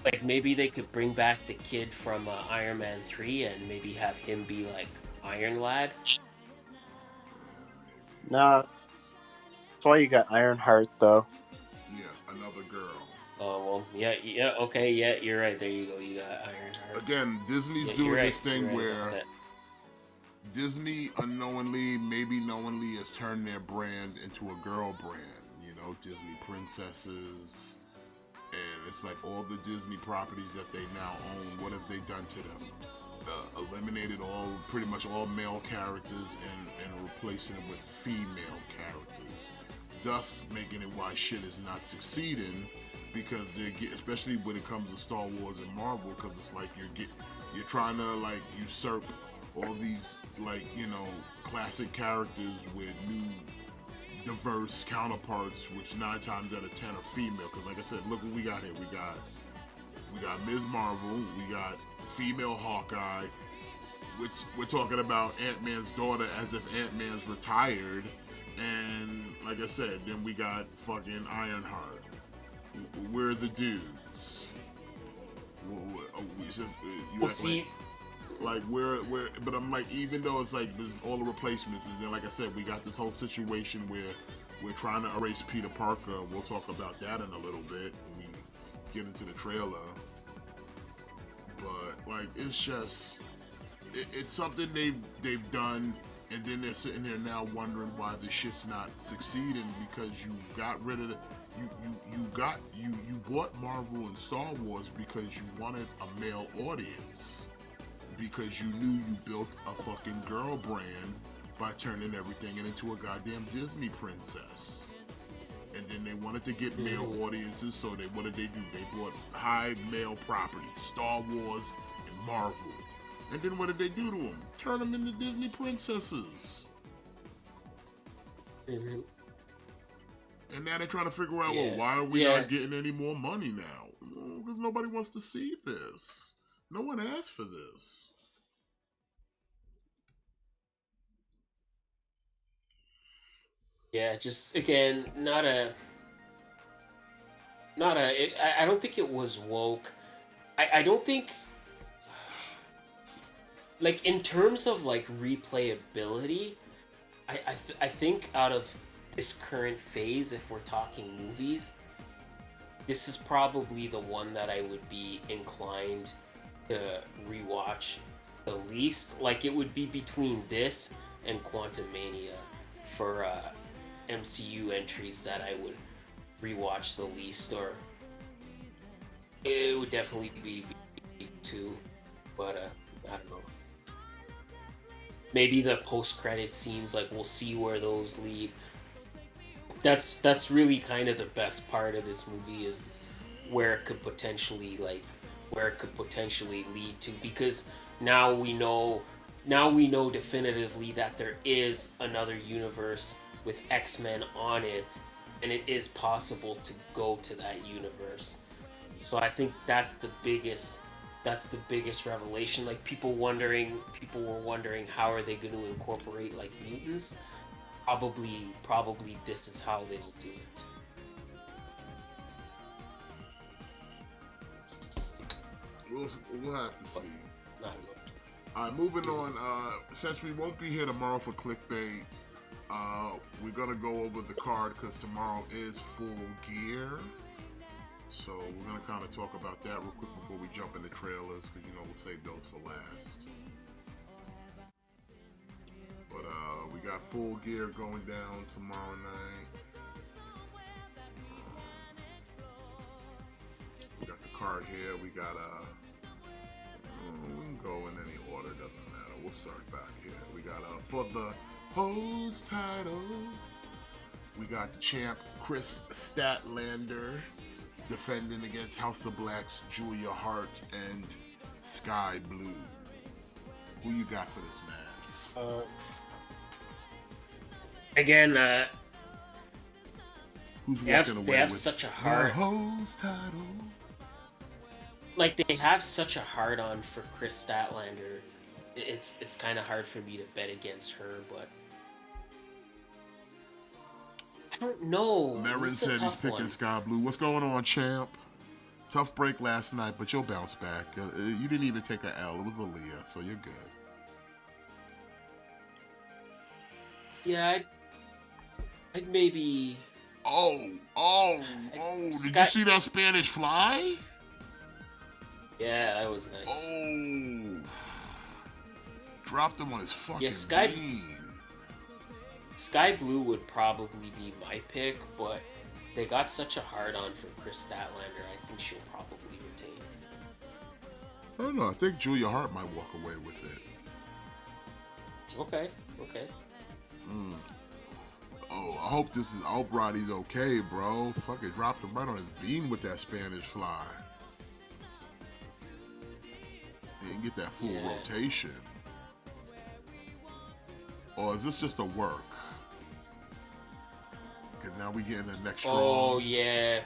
Like, maybe they could bring back the kid from Iron Man 3 and maybe have him be like Iron Lad. Nah, that's why you got Ironheart, though. Yeah, another girl. Oh well, yeah, okay, yeah, you're right. There you go. You got Ironheart. Again, Disney's Yeah, doing right, this thing right where Disney unknowingly, maybe knowingly, has turned their brand into a girl brand. You know, Disney princesses. And it's like all the Disney properties that they now own, what have they done to them? Eliminated pretty much all male characters and replacing them with female characters. Thus making it why shit is not succeeding because especially when it comes to Star Wars and Marvel, because it's like you're trying to like usurp all these like, you know, classic characters with new diverse counterparts, which 9 times out of 10 are female. Because like I said, look what we got here. We got Ms. Marvel. We got female Hawkeye. Which we're talking about Ant-Man's daughter as if Ant-Man's retired. And like I said, then we got fucking Ironheart. We're the dudes. We'll see. Like we're but I'm like, even though it's like there's all the replacements, and then like I said, we got this whole situation where we're trying to erase Peter Parker. We'll talk about that in a little bit when we get into the trailer. But like it's just it's something they've done, and then they're sitting there now wondering why this shit's not succeeding because you got rid of you bought Marvel and Star Wars because you wanted a male audience. Because you knew you built a fucking girl brand by turning everything into a goddamn Disney princess. And then they wanted to get male audiences, so what did they do? They bought high male properties, Star Wars and Marvel. And then what did they do to them? Turn them into Disney princesses. Mm-hmm. And now they're trying to figure out, well, why are we not getting any more money now? Because nobody wants to see this. No one asked for this. Yeah, just again, I don't think it was woke. I don't think, like in terms of like replayability, I think out of this current phase, if we're talking movies, this is probably the one that I would be inclined to rewatch the least. Like it would be between this and Quantum Mania for MCU entries that I would rewatch the least, or it would definitely be two, but I don't know. Maybe the post-credit scenes, like we'll see where those lead. That's really kind of the best part of this movie is where it could potentially lead to, because now we know definitively that there is another universe with X-Men on it, and it is possible to go to that universe. So I think that's the biggest revelation. Like people were wondering how are they going to incorporate like mutants. Probably this is how they'll do it. We'll have to see. Not good. All right, moving on. Since we won't be here tomorrow for clickbait, we're gonna go over the card because tomorrow is Full Gear. So we're gonna kind of talk about that real quick before we jump into trailers, because we'll save those for last. But we got Full Gear going down tomorrow night. We got the card here. We got we can go in any order, doesn't matter. We'll start back here. We got for the host title, we got the champ Chris Statlander defending against House of Black's Julia Hart and Sky Blue. Who you got for this match? Again, Who's they have such a hard host title? Like they have such a hard on for Chris Statlander. It's kind of hard for me to bet against her, but I don't know. Marin said he's picking Sky Blue. What's going on, champ? Tough break last night, but you'll bounce back. You didn't even take an L. It was Aaliyah, so you're good. Yeah, I'd maybe. Oh! Did you see that Spanish fly? Yeah, that was nice. Oh! Dropped him on his fucking bean. Sky Blue would probably be my pick, but they got such a hard on for Chris Statlander. I think she'll probably retain. I don't know. I think Julia Hart might walk away with it. Okay. Oh, I hope Roddy's okay, bro. Fucking dropped him right on his bean with that Spanish fly. He didn't get that full rotation. Or is this just a work? Because now we get in the next row. Oh yeah,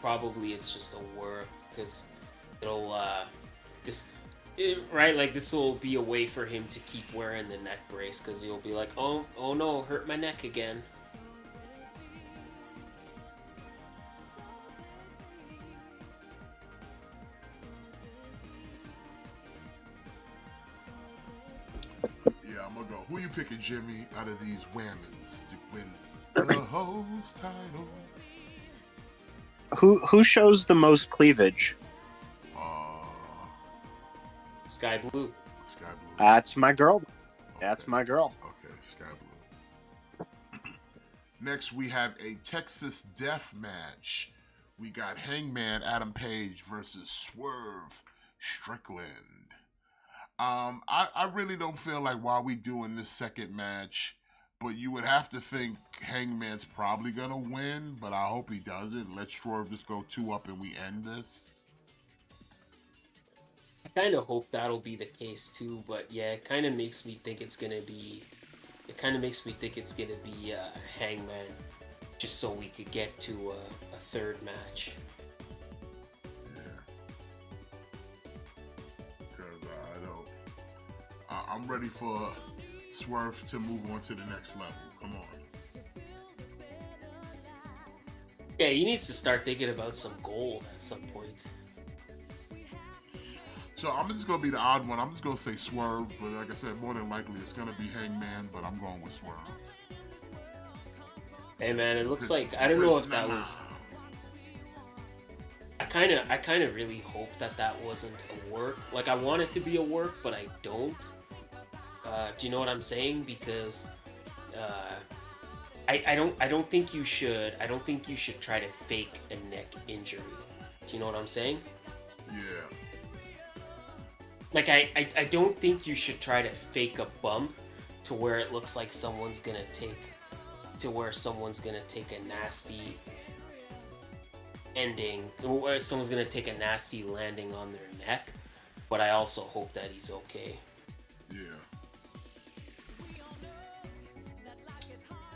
probably it's just a work, because it'll this will be a way for him to keep wearing the neck brace, because he'll be like, oh no, hurt my neck again. Yeah, I'm gonna go. Who you picking, Jimmy, out of these whammons to win the host title? Who shows the most cleavage? Sky Blue. That's my girl. Okay. That's my girl. Okay, Sky Blue. Next, we have a Texas Death Match. We got Hangman Adam Page versus Swerve Strickland. I really don't feel like while we doing this second match, but you would have to think Hangman's probably gonna win, but I hope he doesn't. Let Swerve just go 2-up and we end this. I kind of hope that'll be the case too, but yeah, it kind of makes me think it's gonna be. Hangman, just so we could get to a third match. Yeah. Because I'm ready for Swerve to move on to the next level. Come on. Yeah, he needs to start thinking about some gold at some point. So I'm just going to be the odd one. I'm just going to say Swerve, but like I said, more than likely it's going to be Hangman, but I'm going with Swerve. Hey man, it looks like, I don't know if that was... I kind of really hope that wasn't a work. Like, I want it to be a work, but I don't. Do you know what I'm saying? Because uh, I don't think you should. I don't think you should try to fake a neck injury. Do you know what I'm saying? Yeah. Like I don't think you should try to fake a bump to where it looks like someone's gonna take a nasty ending, or someone's gonna take a nasty landing on their neck. But I also hope that he's okay. Yeah.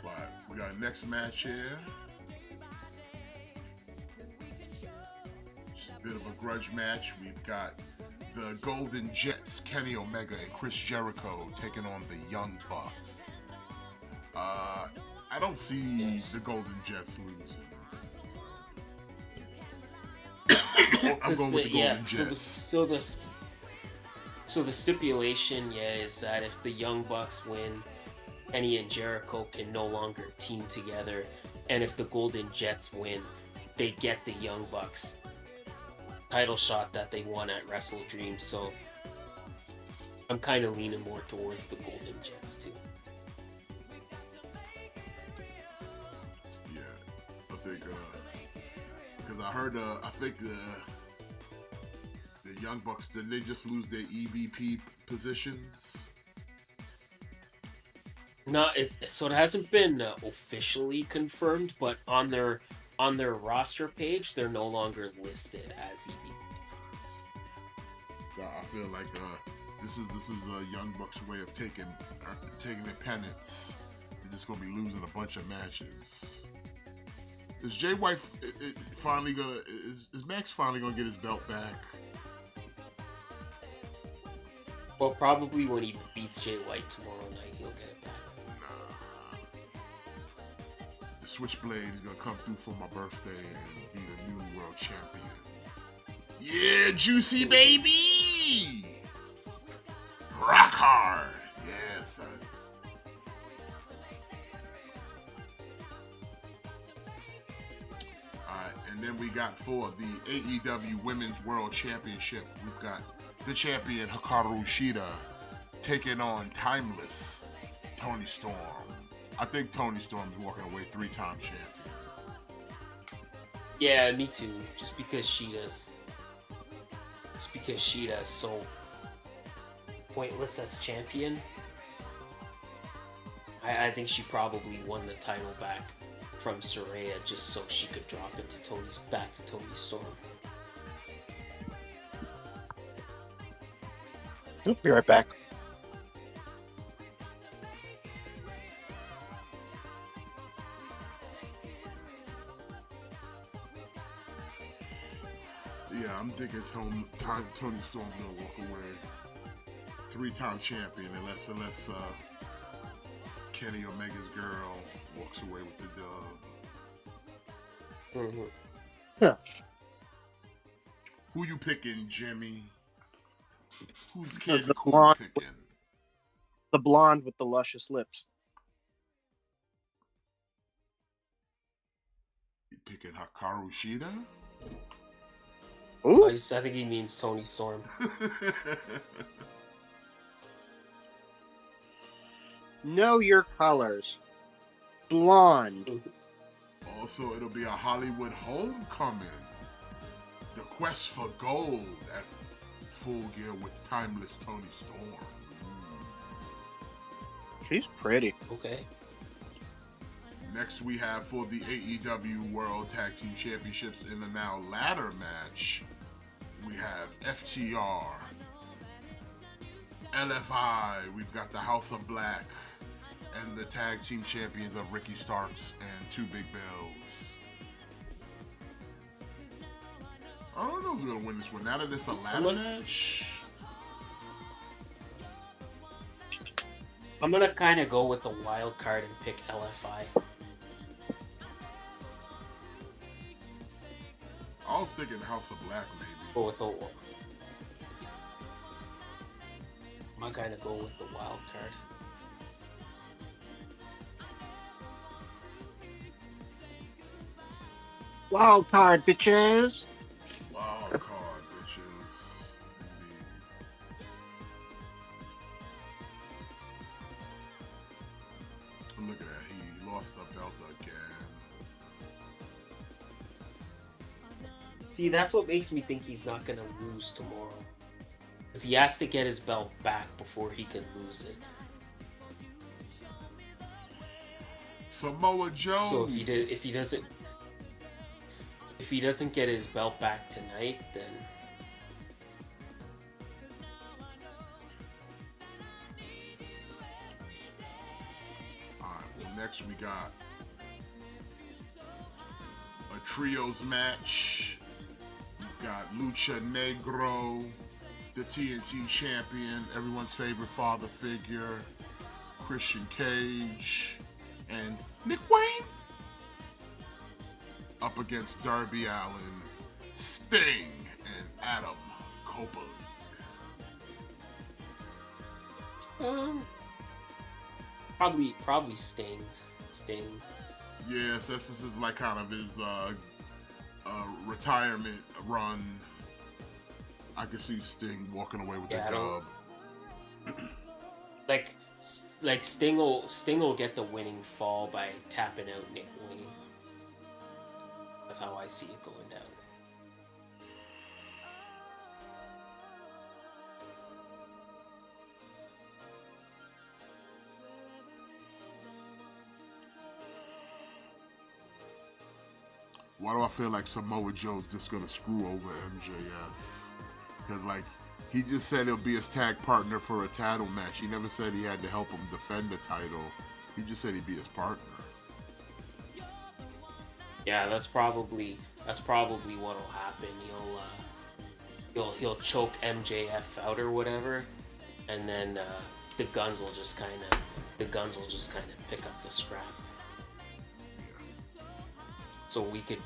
But we got next match here. Just a bit of a grudge match. We've got the Golden Jets, Kenny Omega and Chris Jericho taking on the Young Bucks. I don't see the Golden Jets losing. I'm going with the Golden Jets. So the stipulation, is that if the Young Bucks win, Kenny and Jericho can no longer team together, and if the Golden Jets win, they get the Young Bucks title shot that they won at Wrestle Dream. So I'm kind of leaning more towards the Golden Jets too. Yeah, I think because I heard I think the Young Bucks, did they just lose their EVP positions? No, it hasn't been officially confirmed, but on their roster page, they're no longer listed as EVPs. So I feel like this is a Young Bucks way of taking their pennants. They're just gonna be losing a bunch of matches. Is Jay White finally gonna? Is Max finally gonna get his belt back? Well, probably when he beats Jay White tomorrow night, he'll get it back. Nah. The Switchblade is gonna come through for my birthday and be the new world champion. Yeah, juicy baby! Rock hard! Yeah, son. Alright, and then we got for the AEW Women's World Championship, we've got the champion Hikaru Shida taking on Timeless Toni Storm. I think Toni Storm's walking away 3-time champion. Yeah, me too. Just because Sheeta's so pointless as champion. I think she probably won the title back from Saraya just so she could drop it to Tony Storm. I'll be right back. Yeah, I'm thinking Toni Storm's gonna walk away 3-time champion unless Kenny Omega's girl walks away with the dub. Mm-hmm. Yeah. Who you picking, Jimmy? Who's Candy The Cool blonde, picking? the blonde with the luscious lips. You picking Hikaru Shida? Ooh. I think he means Tony Storm. Know your colors. Blonde. Also, it'll be a Hollywood homecoming. The quest for gold at Full Gear with Timeless Toni Storm. She's pretty. Okay. Next, we have for the AEW World Tag Team Championships in the now ladder match, we have FTR, LFI, we've got the House of Black, and the Tag Team Champions of Ricky Starks and Two Big Bells. I don't know who's going to win this one. Now that it's a ladder match. I'm gonna kind of go with the wild card and pick LFI. I was thinking House of Black, maybe. Go with the. I'm gonna kind of go with the wild card. Wild card, bitches. Wild card, bitches. Indeed. Look at that. He lost the belt again. See, that's what makes me think he's not gonna lose tomorrow. Because he has to get his belt back before he can lose it. Samoa Joe. So if he doesn't get his belt back tonight, then alright, well next we got a trios match. We've got Lucha Negro, the TNT champion, everyone's favorite father figure, Christian Cage, and Nick Wayne up against Darby Allin, Sting, and Adam Copeland. probably Sting. Yes, this is like kind of his retirement run. I can see Sting walking away with the dub. Like Sting will get the winning fall by tapping out Nick Wayne. That's how I see it going down. Why do I feel like Samoa Joe's just gonna screw over MJF? Because like he just said he'll be his tag partner for a title match. He never said he had to help him defend the title. He just said he'd be his partner. Yeah, that's probably what'll happen. He'll choke MJF out or whatever, and then the Guns will just kind of pick up the scrap. So we could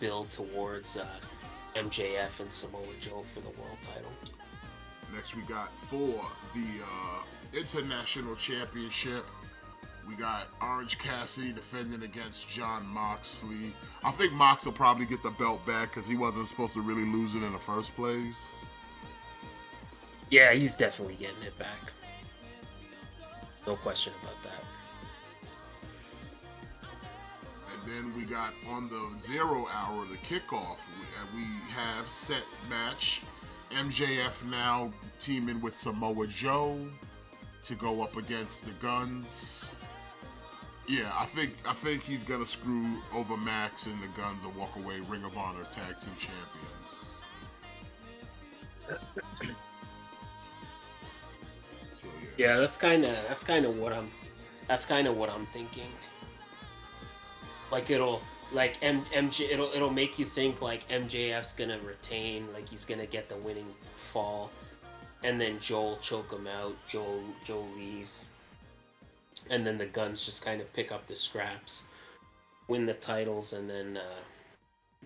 build towards MJF and Samoa Joe for the world title. Next we got for the International Championship, we got Orange Cassidy defending against Jon Moxley. I think Mox will probably get the belt back because he wasn't supposed to really lose it in the first place. Yeah, he's definitely getting it back. No question about that. And then we got on the 0 hour, the kickoff, we have set match. MJF now teaming with Samoa Joe to go up against the Guns. Yeah, I think he's gonna screw over Max and the Guns and walk away Ring of Honor Tag Team Champions. So yeah, that's kind of what I'm thinking. Like it'll make you think like MJF's gonna retain, like he's gonna get the winning fall, and then Joel choke him out. Joel leaves, and then the Guns just kind of pick up the scraps, win the titles, and then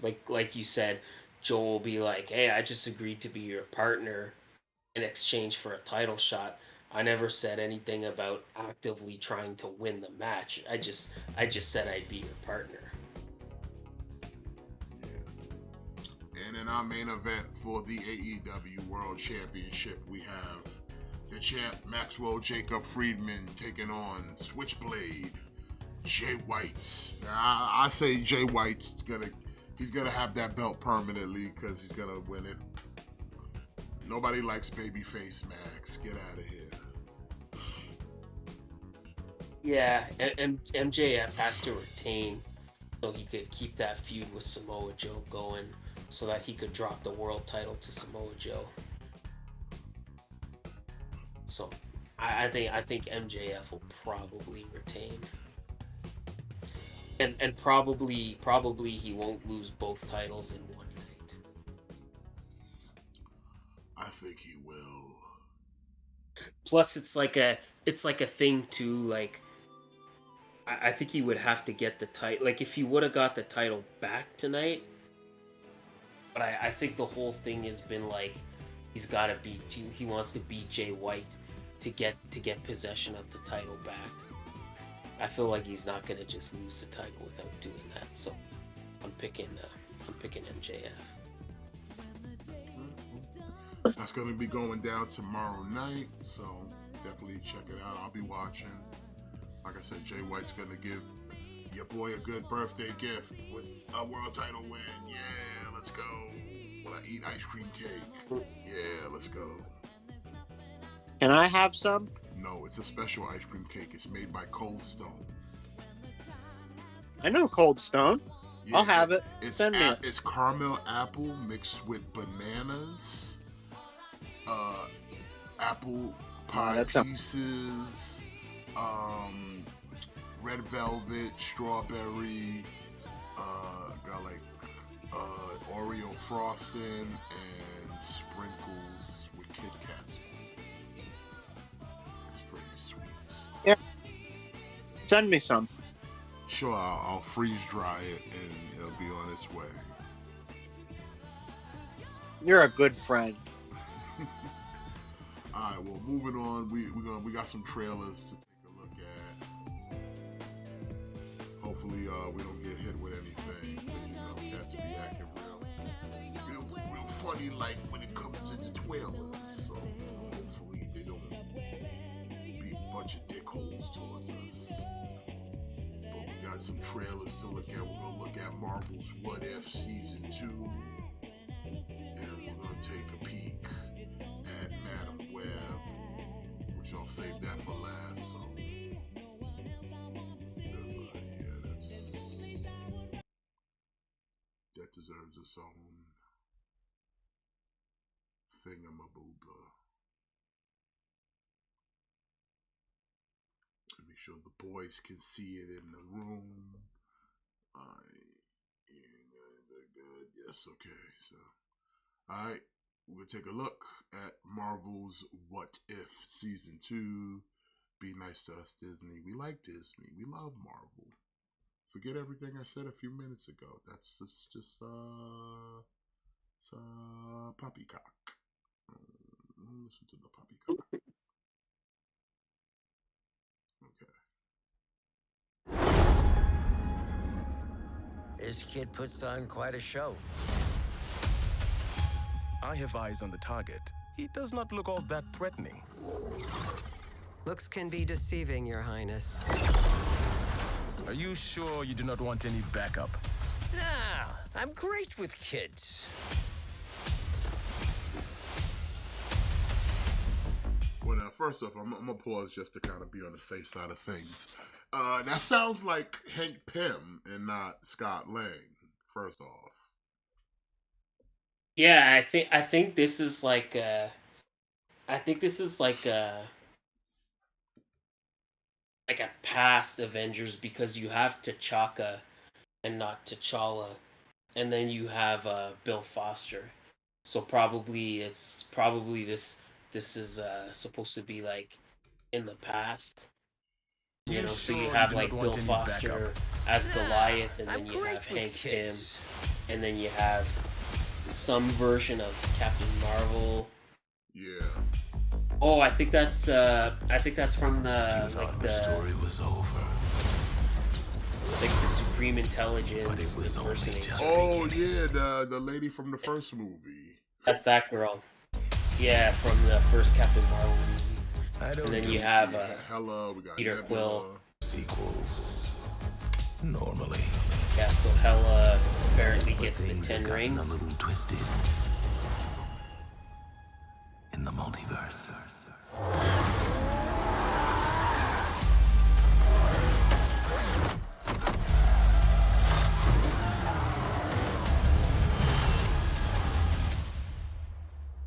like you said, Joel will be like, "Hey, I just agreed to be your partner in exchange for a title shot. I never said anything about actively trying to win the match. I just said I'd be your partner." And in our main event for the AEW World Championship, we have the champ Maxwell Jacob Friedman taking on Switchblade Jay White. Now, I say Jay White's he's gonna have that belt permanently because he's gonna win it. Nobody likes babyface Max. Get out of here. Yeah, and MJF has to retain so he could keep that feud with Samoa Joe going, so that he could drop the world title to Samoa Joe. So I think MJF will probably retain, and probably he won't lose both titles in one night. I think he will. Plus, it's like a thing too. Like, I think he would have to get the title. Like, if he would have got the title back tonight, but I think the whole thing has been like he's got to beat. He wants to beat Jay White to get possession of the title back. I feel like he's not gonna just lose the title without doing that. So I'm picking MJF. That's going to be going down tomorrow night, so definitely check it out. I'll be watching. like I said, Jay White's gonna give your boy a good birthday gift with a world title win. Yeah, let's go. Will I eat ice cream cake? Yeah, let's go. Can I have some? No, it's a special ice cream cake. It's made by Cold Stone. I know Cold Stone. Yeah, I'll have it. Send me it. It's caramel apple mixed with bananas, apple pie pieces, red velvet, strawberry, got like Oreo frosting and sprinkles with Kit Kats. It's pretty sweet. Yeah. Send me some. Sure, I'll freeze dry it and it'll be on its way. You're a good friend. All right, well, moving on. We got some trailers to take a look at. Hopefully, we don't get hit with anything. But, cats be acting real funny, like when it comes to the trailers. So hopefully they don't be a bunch of dickholes towards us. But we got some trailers to look at. We're gonna look at Marvel's What If Season 2. And we're gonna take a peek at Madam Web, which I'll save that for last. So, that deserves its own thingamabooba. Make sure the boys can see it in the room. Good. Yes. Okay. So. Alright, we're going to take a look at Marvel's What If Season 2. Be nice to us, Disney. We like Disney. We love Marvel. Forget everything I said a few minutes ago. It's just poppycock. Listen to the poppycock. Okay. This kid puts on quite a show. I have eyes on the target. He does not look all that threatening. Looks can be deceiving, Your Highness. Are you sure you do not want any backup? Nah, I'm great with kids. Well, now, first off, I'm going to pause just to kind of be on the safe side of things. That sounds like Hank Pym and not Scott Lang, first off. Yeah, I think this is like a past Avengers, because you have T'Chaka and not T'Challa, and then you have Bill Foster. So probably this is supposed to be like in the past. You know, so you have like Bill Foster as Goliath, and then you have Hank Pym, and then you have some version of Captain Marvel. Yeah. Oh, I think that's from the story was over. Like the Supreme Intelligence impersonator. Oh yeah, the lady from the first movie. That's that girl. Yeah, from the first Captain Marvel movie. And then you have Hela, we got Peter Nebula. Quill. Sequels. Normally. Yeah, so Hela apparently gets the 10 rings. A little twisted. In the multiverse.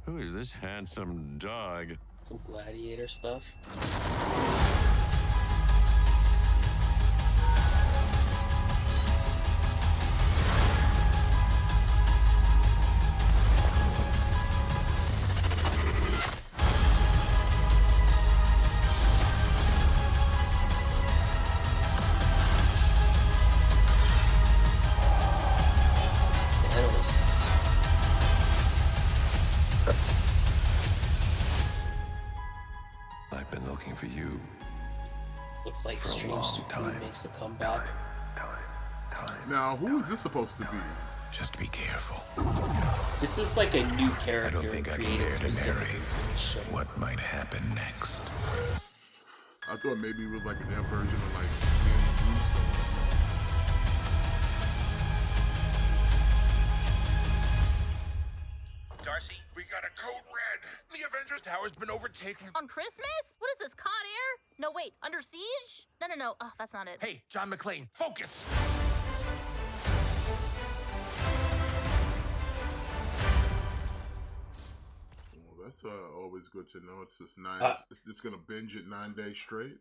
Who is this handsome dog? Some gladiator stuff. I've been looking for you. Looks like Strange Supreme makes a comeback. Now, who is this supposed to be? Just be careful. This is like a new character I don't think I can created dare to specifically narrate for this show. what might happen next. I thought maybe it was like their version of like Danny Bluestone or something. Darcy, we got a code red. The Avengers Tower's been overtaken. On Christmas? What is this, Con Air? No, wait, Under Siege? No. Oh, that's not it. Hey, John McClane, focus. Well, that's always good to know. It's just 9. It's just gonna binge it 9 days straight.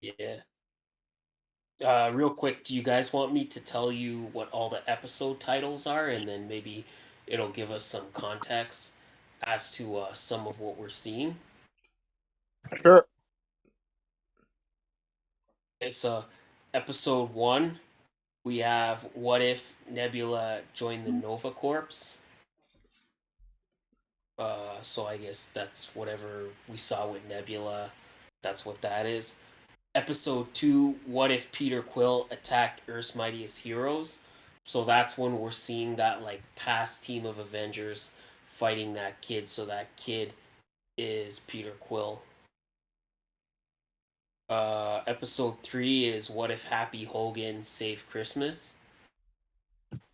Yeah. Real quick, do you guys want me to tell you what all the episode titles are, and then maybe it'll give us some context as to some of what we're seeing? Sure. It's episode 1. We have What If Nebula Joined the Nova Corps? So I guess that's whatever we saw with Nebula. That's what that is. Episode 2, What If Peter Quill Attacked Earth's Mightiest Heroes? So that's when we're seeing that like past team of Avengers fighting that kid. So that kid is Peter Quill. Episode 3 is What If Happy Hogan Saved Christmas?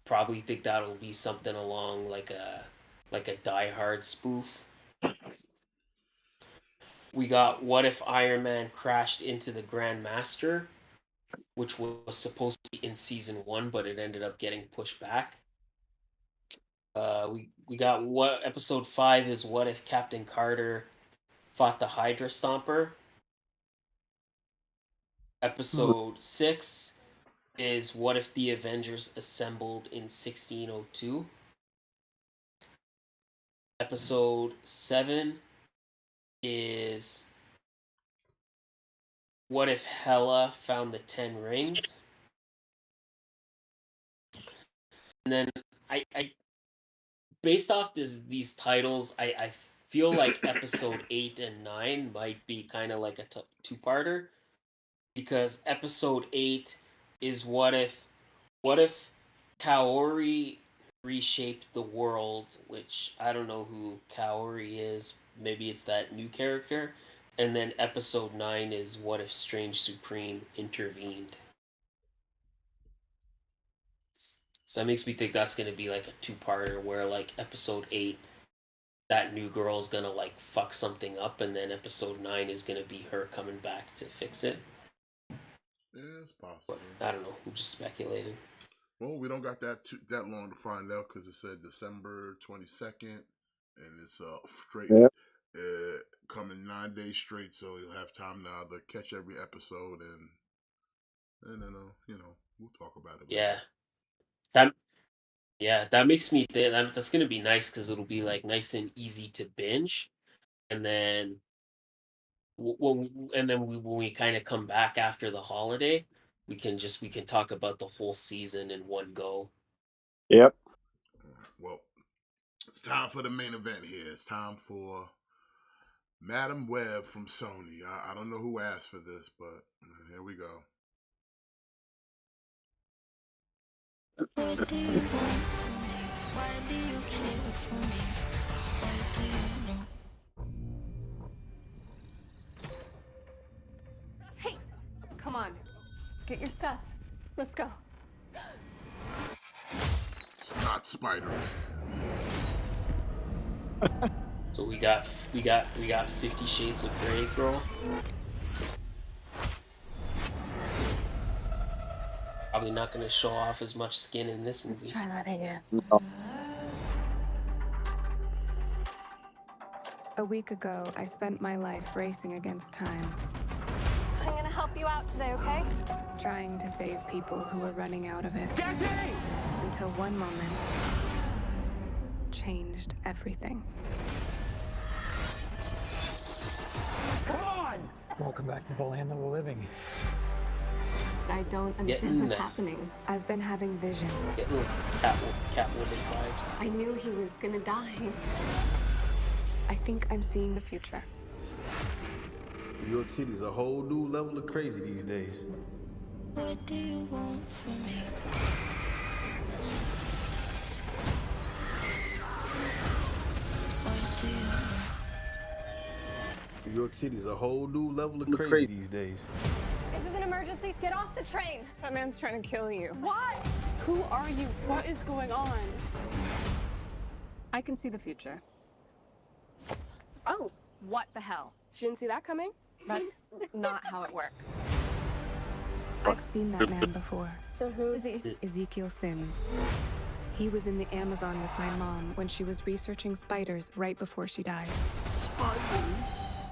Probably think that'll be something along like a Die Hard spoof. We got What If Iron Man Crashed into the Grand Master, which was supposed to be in season 1, but it ended up getting pushed back. We got what episode 5 is What If Captain Carter fought the Hydra Stomper. Episode 6 is What If the Avengers Assembled in 1602. Episode 7 is What If Hela Found the 10 Rings? And then I based off these titles, I feel like episode 8 and 9 might be kind of like a two-parter, because episode 8 is what if Kaori reshaped the world, which I don't know who Kaori is. Maybe it's that new character. And then episode 9 is what if Strange Supreme intervened. So that makes me think that's going to be like a two-parter where like episode 8, that new girl's going to like fuck something up, and then episode 9 is going to be her coming back to fix it. Yeah, it's possible. But I don't know. I'm just speculating. Well, we don't got that long to find out, because it said December 22nd, and it's straight. Yep. Coming 9 days straight, so you'll have time now to catch every episode, and then we'll talk about it. Yeah, that makes me think that's gonna be nice, because it'll be like nice and easy to binge, and then when we kind of come back after the holiday, we can talk about the whole season in one go. Yep. Well, it's time for the main event here. It's time for Madam Web from Sony. I don't know who asked for this, but here we go. What do you want from me? Why do you care for me? Why do you know? Hey, come on. Get your stuff. Let's go. It's not Spider-Man. So we got 50 Shades of Grey, girl. Probably not gonna show off as much skin in this movie. Let's try that again. No. A week ago, I spent my life racing against time, I'm gonna help you out today, okay? trying to save people who were running out of it. Until one moment changed everything. Come on! Welcome back to the land of the living. I don't understand what's happening. I've been having visions. Getting Catwoman vibes. I knew he was gonna die. I think I'm seeing the future. New York City's a whole new level of crazy these days. What do you want from me? What do you New York City's a whole new level of crazy these days. This is an emergency. Get off the train. That man's trying to kill you. What? Who are you? What is going on? I can see the future. Oh, what the hell? She didn't see that coming? That's not how it works. I've seen that man before. So who is he? Ezekiel Sims. He was in the Amazon with my mom when she was researching spiders right before she died.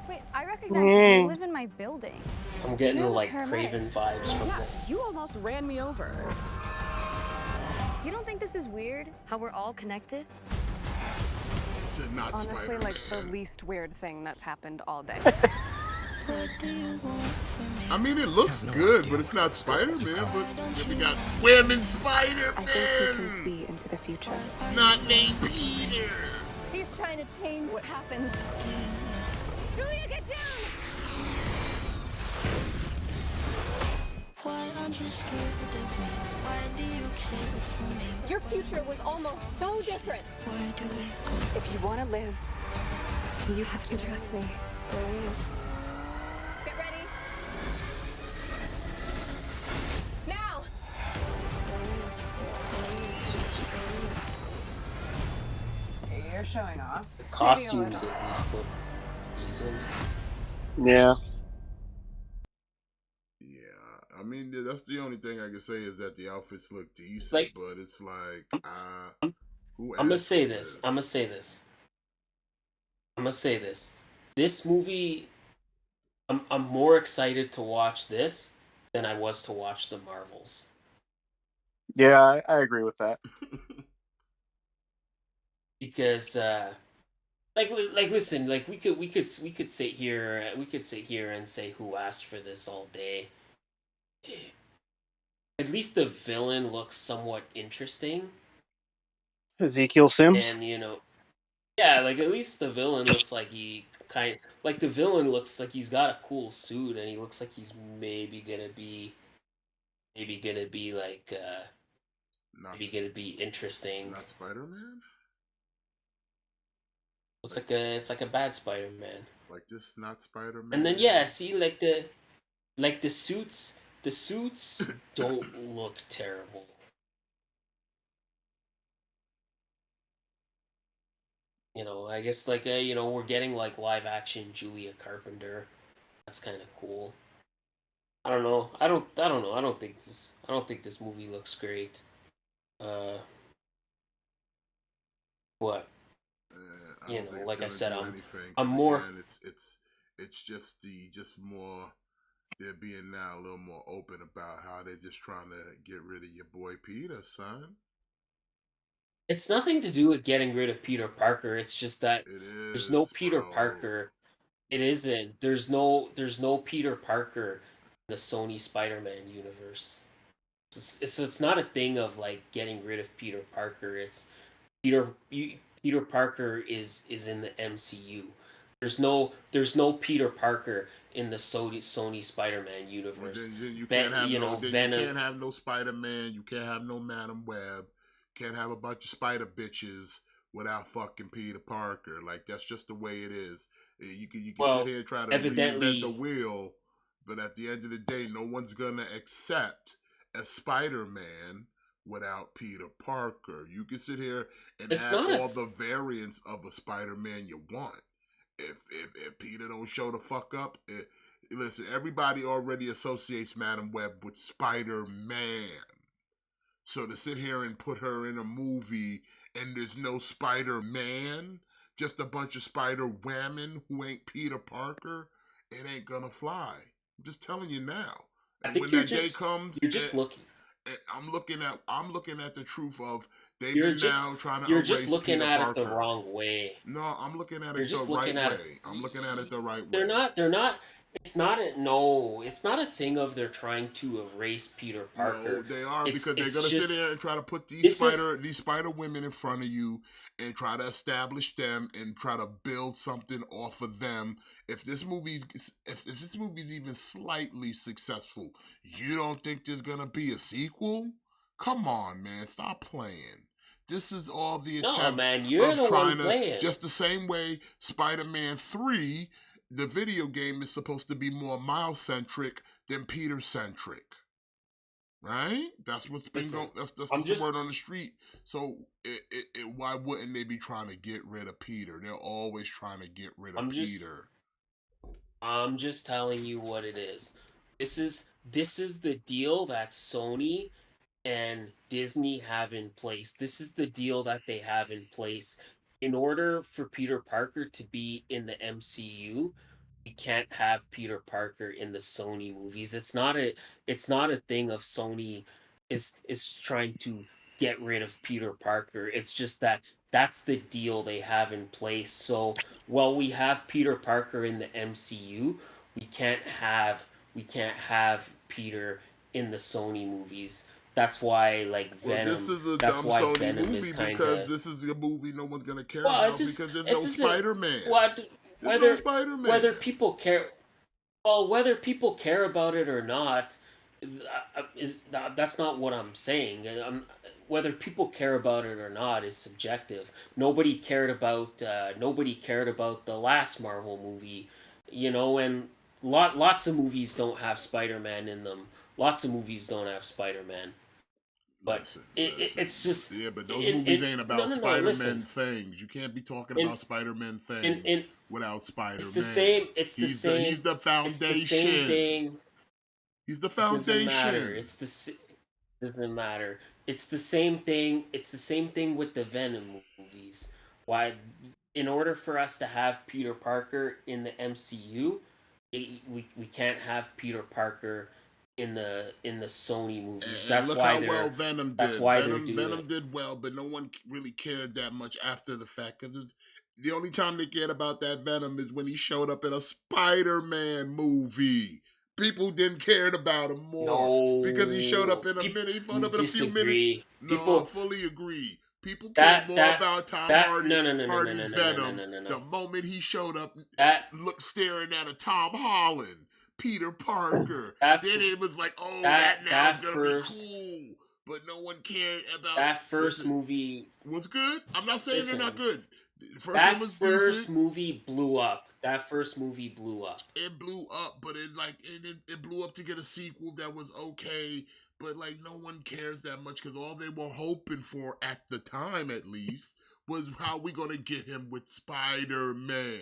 Wait, I recognize you. You live in my building. I'm getting You're the like paramedic. Craven vibes from Yeah, this. you almost ran me over. You don't think this is weird? How we're all connected? Not Honestly, Spider-Man. like the least weird thing that's happened all day. I mean, it looks good, but it's not Spider-Man. But we got women Spider-Man. I think he can see into the future. Not named Peter. He's trying to change what happens. Julia, get down! Why aren't you scared of me? Why do you care for me? Your future was almost so different. Where do we go? If you want to live, you have to trust me. Get ready. Now! You're showing off. The costumes at least look decent. Yeah. I mean, that's the only thing I can say is that the outfits look decent, Like- but it's like, who I'm gonna asked say for this. I'm gonna say this. I'm gonna say this. This movie, I'm more excited to watch this than I was to watch the Marvels. Yeah, I agree with that. Because like listen, like we could sit here and say who asked for this all day. At least the villain looks somewhat interesting, Ezekiel Sims. and yeah, like at least the villain looks like the villain looks like he's got a cool suit, and he looks like he's maybe gonna be like maybe gonna be interesting. Not Spider-Man? It's like a bad Spider-Man. Like this, not Spider-Man? And then yeah, see the suits don't look terrible. I guess we're getting like live action Julia Carpenter. That's kind of cool. I don't know. I don't know. I don't think this movie looks great. What? Like I said, I'm more. Again, it's just more. They're being now a little more open about how they're just trying to get rid of your boy Peter, son. It's nothing to do with getting rid of Peter Parker. It's just that there's no Peter Parker. It isn't. There's no Peter Parker in the Sony Spider-Man universe. It's not a thing of like getting rid of Peter Parker. It's Peter Parker is in the MCU. There's no Peter Parker in the Sony Spider-Man universe. Well, then you can't have Venom. You can't have no Spider-Man. You can't have no Madam Web. Can't have a bunch of Spider bitches without fucking Peter Parker. Like that's just the way it is. You can sit here and try to reinvent the wheel, but at the end of the day, no one's gonna accept a Spider-Man without Peter Parker. You can sit here and add all the variants of a Spider-Man you want. If Peter don't show the fuck up, listen, everybody already associates Madam Web with Spider-Man. So to sit here and put her in a movie and there's no Spider-Man, just a bunch of Spider-Women who ain't Peter Parker, it ain't gonna fly. I'm just telling you now. And when that day comes, you're just looking. I'm looking at the truth of they've You're been just now trying to you're erase just looking Peter at Parker. it the wrong way. No, I'm looking at You're it just the right looking at way. it. I'm looking at it the right way. They're not. It's not a thing of they're trying to erase Peter Parker. No, they are It's- because they're it's gonna just- sit there and try to put these this is- these Spider Women in front of you and try to establish them and try to build something off of them. If this movie's even slightly successful, you don't think there's gonna be a sequel? Come on, man, stop playing. This is all the No, attempts man, you're of the one trying to playing. just the same way Spider-Man 3 the video game is supposed to be more Miles centric than Peter centric. Right? That's what's been Listen, going. That's I'm the just word on the street. So why wouldn't they be trying to get rid of Peter? They're always trying to get rid of I'm just Peter. I'm just telling you what it is. This is the deal that Sony and Disney have in place. This is the deal that they have in place. In order for Peter Parker to be in the MCU, we can't have Peter Parker in the Sony movies. It's not a thing of Sony is trying to get rid of Peter Parker. It's just that that's the deal they have in place. So while we have Peter Parker in the MCU, we can't have we can't have Peter in the Sony movies. That's why like Well, this Venom. is a That's dumb why Sony Venom is movie kind because of this is a movie no one's gonna care well. It about just because there's it no doesn't Spider Man. what There's no whether Spider Man. whether people care well whether people care about it or not that's not what I'm saying. Whether people care about it or not is subjective. Nobody cared about the last Marvel movie, and lots of movies don't have Spider-Man in them. Lots of movies don't have Spider-Man. But it's just Yeah, but those movies ain't no, about no, no. Spider-Man Listen, things. You can't be talking in about Spider-Man in things in without it's the Spider-Man. same. It's the same. He's the It's the same foundation. thing. He's the It doesn't matter. foundation. Doesn't matter. It's the same thing. It's the same thing with the Venom movies. Why, in order for us to have Peter Parker in the MCU, we can't have Peter Parker in the Sony movies. And look how well Venom That's did. why they're doing Venom it. did well, but no one really cared that much after the fact because the only time they cared about that Venom is when he showed up in a Spider-Man movie. People didn't cared about him more because he showed up No, in a minute. He showed up in a few minutes. disagree. No, I People fully agree. People cared that more that about Tom that no no no no no Hardy no no no no Venom no no the no. moment he showed up, That staring at a Tom Holland, Peter Parker. that Then it was like, oh, that that now that is gonna be first cool. But no one cared about. that first Listen, movie. was good. I'm not saying they're not Listen, good. The first that one was first decent. movie blew up. That first movie blew up. It blew up, but it blew up to get a sequel that was okay. But like no one cares that much because all they were hoping for at the time, at least, was how we gonna get him with Spider-Man.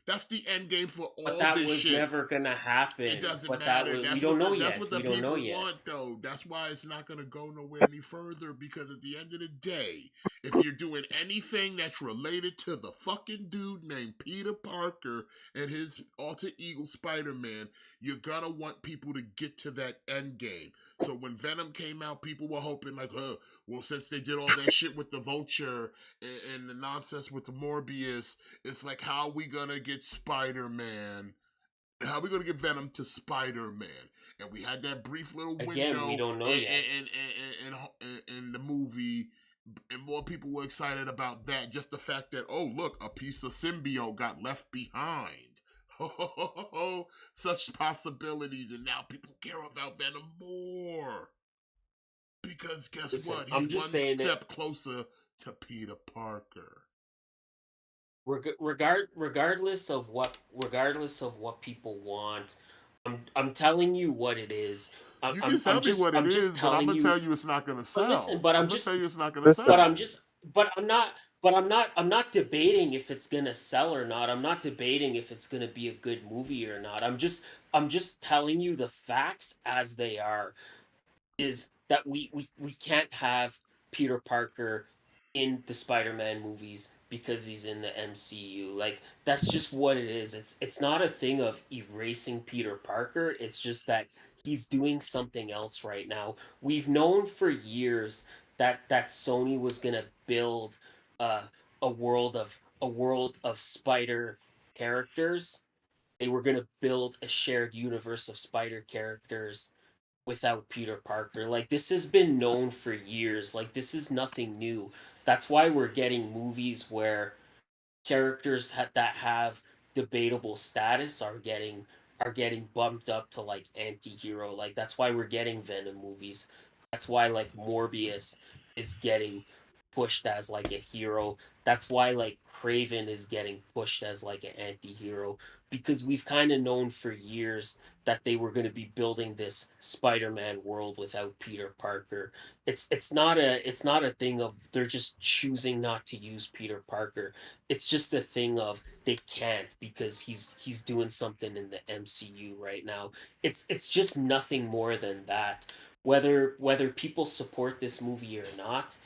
That's the end game for But all that this was shit. never gonna It happen. doesn't But that matter. was we don't know That's yet. what the We don't know people yet. want, though. That's why it's not gonna go nowhere any further. Because at the end of the day, if you're doing anything that's related to the fucking dude named Peter Parker and his alter ego Spider-Man, you're gonna want people to get to that end game. So when Venom came out, people were hoping like, well, since they did all that shit with the Vulture and the nonsense with the Morbius, it's like, how are we gonna get Spider-Man? How are we gonna get Venom to Spider-Man? And we had that brief little Again, we window don't know yet. in the movie, and more people were excited about that. Just the fact that, oh look, a piece of symbiote got left behind. Such possibilities, and now people care about Venom more because guess Listen, what? I'm He's just one saying that step closer to Peter Parker. regardless of what people want, I'm telling you what it is. You can tell me what it I'm just is, but I'm telling gonna you. tell you it's not gonna But listen, sell. I'm gonna tell you it's not gonna Listen, but I'm sell. just but I'm not debating if it's gonna sell or not. I'm not debating if it's gonna be a good movie or not. I'm just telling you the facts as they are. Is that we can't have Peter Parker in the Spider-Man movies because he's in the MCU. Like that's just what it is. It's not a thing of erasing Peter Parker. It's just that he's doing something else right now. We've known for years that Sony was going to build uh, a world of spider characters. They were going to build a shared universe of spider characters without Peter Parker. Like this has been known for years. Like this is nothing new. That's why we're getting movies where characters that have debatable status are getting bumped up to like anti-hero. Like that's why we're getting Venom movies. That's why like Morbius is getting pushed as like a hero. That's why like Craven is getting pushed as like an anti-hero because we've kind of known for years that they were going to be building this Spider-Man world without Peter Parker. It's not a thing of they're just choosing not to use Peter Parker. It's just a thing of they can't because he's doing something in the MCU right now. It's just nothing more than that. Whether people support this movie or not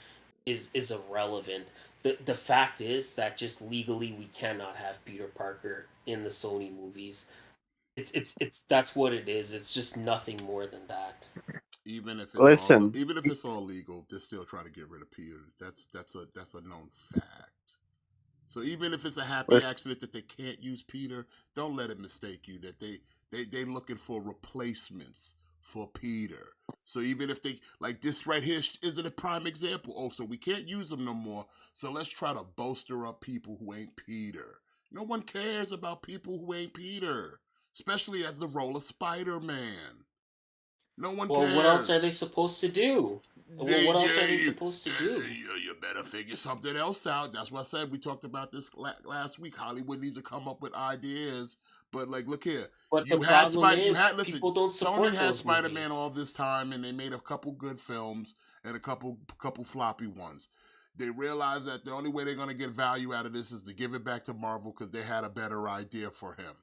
is irrelevant. The fact is that just legally we cannot have Peter Parker in the Sony movies. It's that's what it is. It's just nothing more than that. Listen, even if it's all legal, they're still trying to get rid of Peter. That's a known fact. So even if it's a happy accident that they can't use Peter, don't let it mistake you that they looking for replacements for Peter. So even if they like this right here isn't a prime example. Oh, so we can't use them no more. So let's try to bolster up people who ain't Peter. No one cares about people who ain't Peter, especially as the role of Spider-Man. No one Well, what else are they cares. supposed to do? Well, what else are they supposed to do? You better figure something else out. That's what I said. We talked about this last week. Hollywood needs to come up with ideas. But like, look here. But the You had problem Spider. You is had listen. people don't Sony support had those Spider-Man movies. all this time, and they made a couple good films and a couple floppy ones. They realized that the only way they're going to get value out of this is to give it back to Marvel because they had a better idea for him.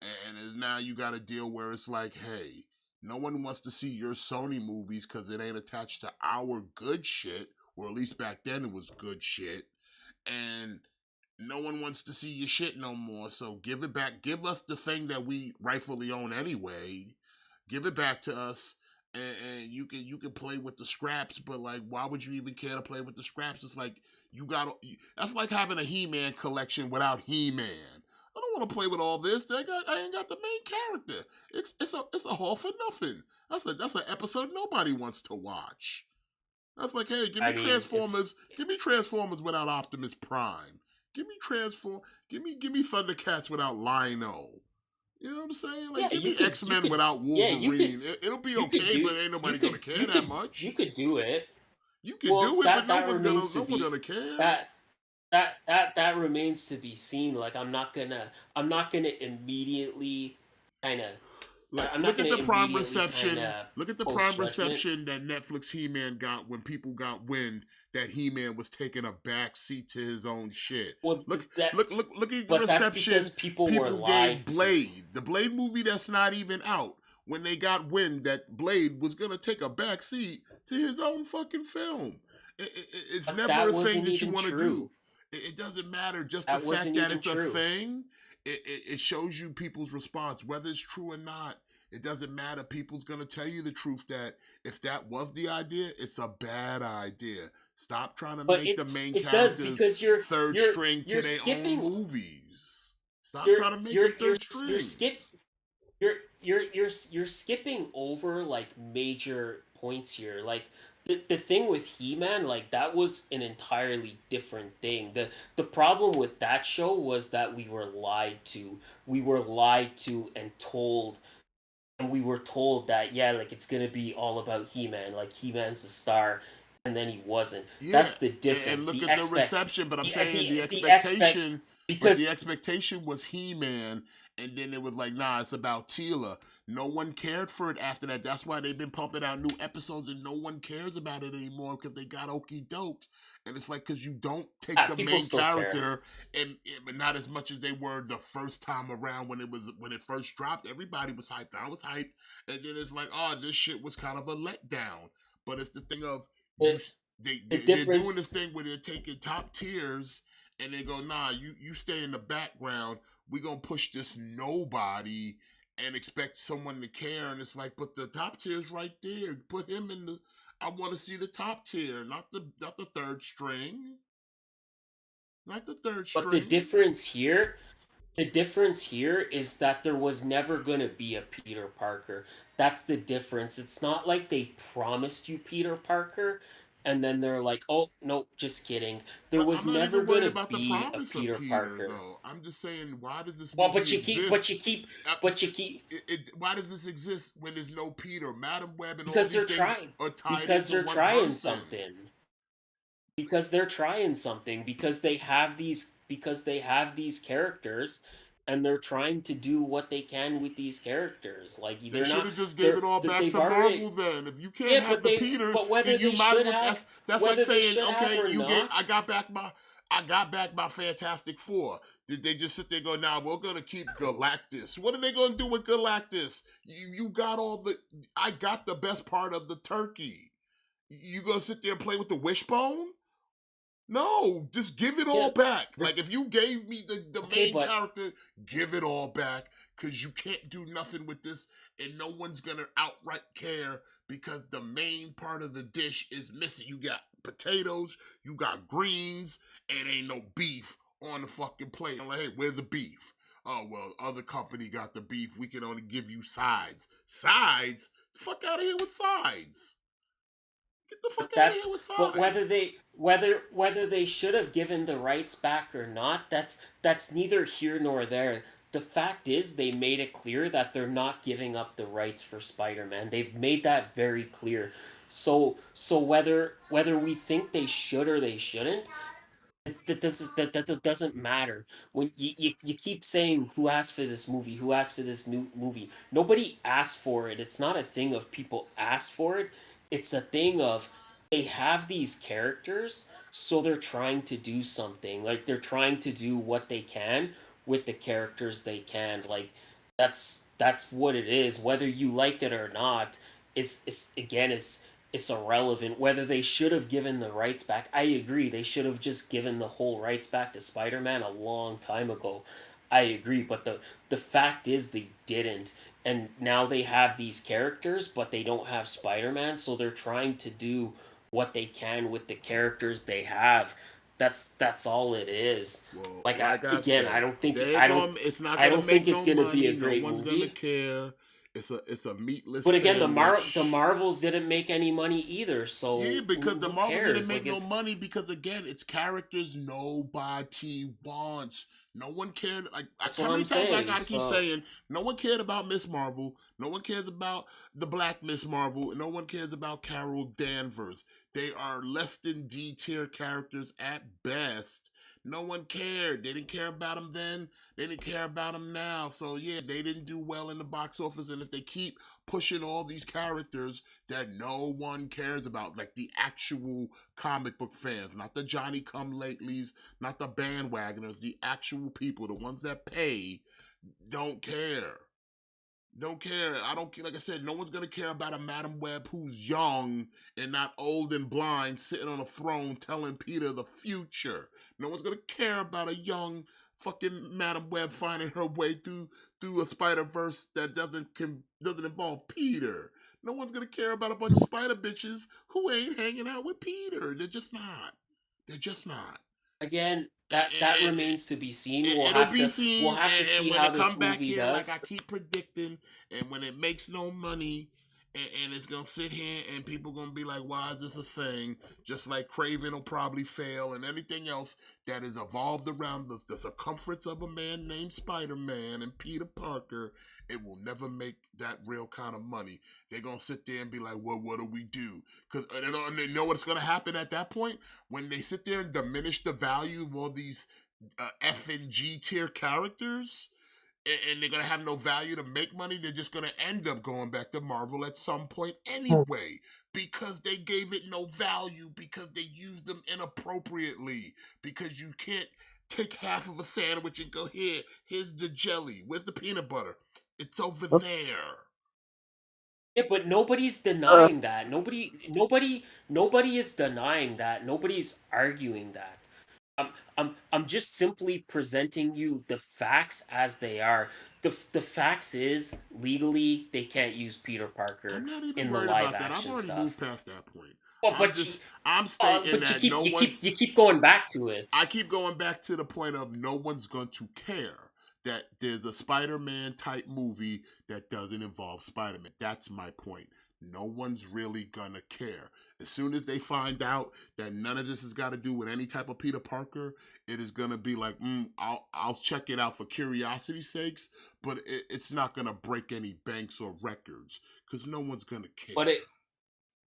And now you got a deal where it's like, hey, no one wants to see your Sony movies because it ain't attached to our good shit, or at least back then it was good shit. And no one wants to see your shit no more. So give it back. Give us the thing that we rightfully own anyway. Give it back to us, and you can play with the scraps. But like, why would you even care to play with the scraps? It's like you got. That's like having a He-Man collection without He-Man. I don't want to play with all this. I ain't got the main character. It's a haul for nothing. That's an episode nobody wants to watch. That's like, hey, give me I mean, Transformers. Give me Transformers without Optimus Prime. Give me Thundercats without Lion-O. You know what I'm saying? Like, yeah, give me X-Men could, without yeah, Wolverine. It'll be okay, but ain't nobody gonna care that much. You could do it. You can Well, do it, but that no that one's remains to gonna be care. that remains to be seen. Like I'm not gonna immediately kind of Like, I'm not look at gonna the prime immediately kind reception. of Look at the post prime judgment. reception that Netflix He-Man got when people got wind that He-Man was taking a back seat to his own shit. Well, Look that at the but that's because reception people were people gave lied to. Blade. The Blade movie that's not even out. When they got wind that Blade was gonna take a back seat to his own fucking film. It's But never that a thing wasn't that you even want to true. do. It doesn't matter. Just the That fact wasn't that even it's a true. thing, it shows you people's response, whether it's true or not. It doesn't matter. People's gonna tell you the truth that if that was the idea, it's a bad idea. Stop trying to But make the main it does characters because you're third you're string to you're their own skipping movies. Stop trying to make them third strings. you're skipping over like major points here. Like the thing with He-Man, like that was an entirely different thing. The problem with that show was that we were lied to. We were lied to and we were told that yeah, like it's gonna be all about He-Man, like He-Man's the star, and then he wasn't. Yeah, That's the and difference. look at the reception, but I'm saying Because the expectation was He-Man, and then it was like, nah, it's about Tila. No one cared for it after that. That's why they've been pumping out new episodes, and no one cares about it anymore because they got okey doked. And it's like because you don't take the people main still care. character, but not as much as they were the first time around when it first dropped. Everybody was hyped. I was hyped, and then it's like, oh, this shit was kind of a letdown. But it's the thing of they're doing this thing where they're taking top tiers and they go, nah, you stay in the background. We gonna push this nobody and expect someone to care. And it's like, but the top tier's right there. Put him in the. I want to see the top tier, not the third string. Not the third string. But the difference here is that there was never going to be a Peter Parker. That's the difference. It's not like they promised you Peter Parker and then they're like, "Oh, no, just kidding." There But was I'm not never even going worried to about the be a promise of Peter Peter, Parker. though. I'm just saying, why does this Well, movie but you keep why does this exist when there's no Peter? Madam Web and all because these they're things trying are tied because into they're one trying person. something. Because they're trying something because they have these characters and they're trying to do what they can with these characters. Like They they're should not have just gave it all back they've to already Marvel then. If you can't yeah, have the Peter, but then you might as well. That's like whether they saying, should have okay, or you gave not. I got back my Fantastic Four. Did they just sit there and go, now we're gonna keep Galactus? What are they gonna do with Galactus? You got I got the best part of the turkey. You gonna sit there and play with the wishbone? No, just give it all back. Like if you gave me the main character, give it all back. Cause you can't do nothing with this, and no one's gonna outright care because the main part of the dish is missing. You got potatoes, you got greens, and ain't no beef on the fucking plate. I'm like, hey, where's the beef? Oh well, other company got the beef. We can only give you sides. Sides? Fuck out of here with sides. Get the fuck out of here with sides. But whether they should have given the rights back or not, that's neither here nor there. The fact is they made it clear that they're not giving up the rights for Spider-Man. They've made that very clear. So whether we think they should or they shouldn't, that doesn't matter. When you keep saying who asked for this movie, who asked for this new movie, nobody asked for it. It's not a thing of people asked for it. It's a thing of they have these characters, so they're trying to do something. Like they're trying to do what they can with the characters they can. Like that's what it is. Whether you like it or not, it's again it's irrelevant. Whether they should have given the rights back, I agree. They should have just given the whole rights back to Spider-Man a long time ago. I agree, but the fact is they didn't. And now they have these characters, but they don't have Spider-Man, so they're trying to do what they can with the characters they have. That's all it is. Well, Like I again, said, I don't think it's not I gonna don't think make it's no gonna be money. a No great one's movie. gonna care. It's a meatless But again, sandwich. the Marvels didn't make any money either, so Yeah, because the who Marvels cares? didn't make Like no money because again, it's characters nobody wants. No one cared. Like that's how what many I'm times I saying. gotta keep So saying, no one cared about Miss Marvel. No one cares about the Black Miss Marvel. And no one cares about Carol Danvers. They are less than D tier characters at best. No one cared. They didn't care about them then. They didn't care about them now. So yeah, they didn't do well in the box office. And if they keep pushing all these characters that no one cares about, like the actual comic book fans, not the Johnny come latelys, not the bandwagoners, the actual people, the ones that pay, don't care. Don't care. I don't care. Like I said, no one's gonna care about a Madam Web who's young and not old and blind, sitting on a throne telling Peter the future. No one's gonna care about a young fucking Madam Web finding her way through a Spider Verse that doesn't involve Peter. No one's gonna care about a bunch of Spider bitches who ain't hanging out with Peter. They're just not. They're just not. again, that remains to be seen. It'll be We'll seen, have to and see when how it this come back movie here, like I does. keep predicting, and when it makes no money, and it's gonna sit here, and people gonna be like, "Why is this a thing?" Just like Craven will probably fail, and anything else that is evolved around the circumference of a man named Spider-Man and Peter Parker, it will never make that real kind of money. They're gonna sit there and be like, "Well, what do we do?" Because they know what's gonna happen at that point when they sit there and diminish the value of all these F and G tier characters, and they're gonna have no value to make money. They're just gonna end up going back to Marvel at some point anyway, because they gave it no value, because they used them inappropriately, because you can't take half of a sandwich and go, here's the jelly, where's the peanut butter? It's over there. Yeah, but nobody's denying that. Nobody is denying that. Nobody's arguing that. I'm just simply presenting you the facts as they are. The facts is legally they can't use Peter Parker I'm not even in the worried live about that. I've action already stuff. moved past that point. Well, I'm stating but that no one's. you keep going back to it. I keep going back to the point of no one's going to care that there's a Spider-Man type movie that doesn't involve Spider-Man. That's my point. No one's really gonna care. As soon as they find out that none of this has got to do with any type of Peter Parker, it is gonna be like, I'll check it out for curiosity's sakes, but it's not gonna break any banks or records because no one's gonna care. But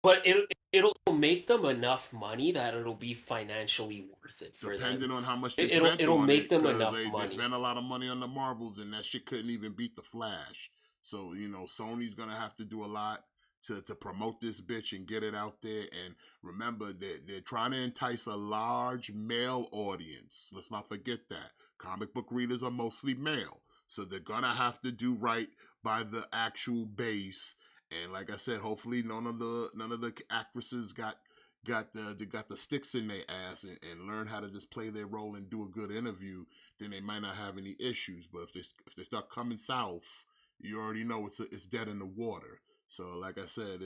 but it'll make them enough money that it'll be financially worth it for them. Depending on how much they It'll spent it'll on make it, them because enough they money. spent a lot of money on the Marvels, and that shit couldn't even beat the Flash. So Sony's gonna have to do a lot to promote this bitch and get it out there. And remember that they're trying to entice a large male audience. Let's not forget that comic book readers are mostly male, so they're gonna have to do right by the actual base. And like I said, hopefully none of the actresses got the sticks in their ass and learn how to just play their role and do a good interview. Then they might not have any issues. But if they start coming south, you already know it's dead in the water. So like I said,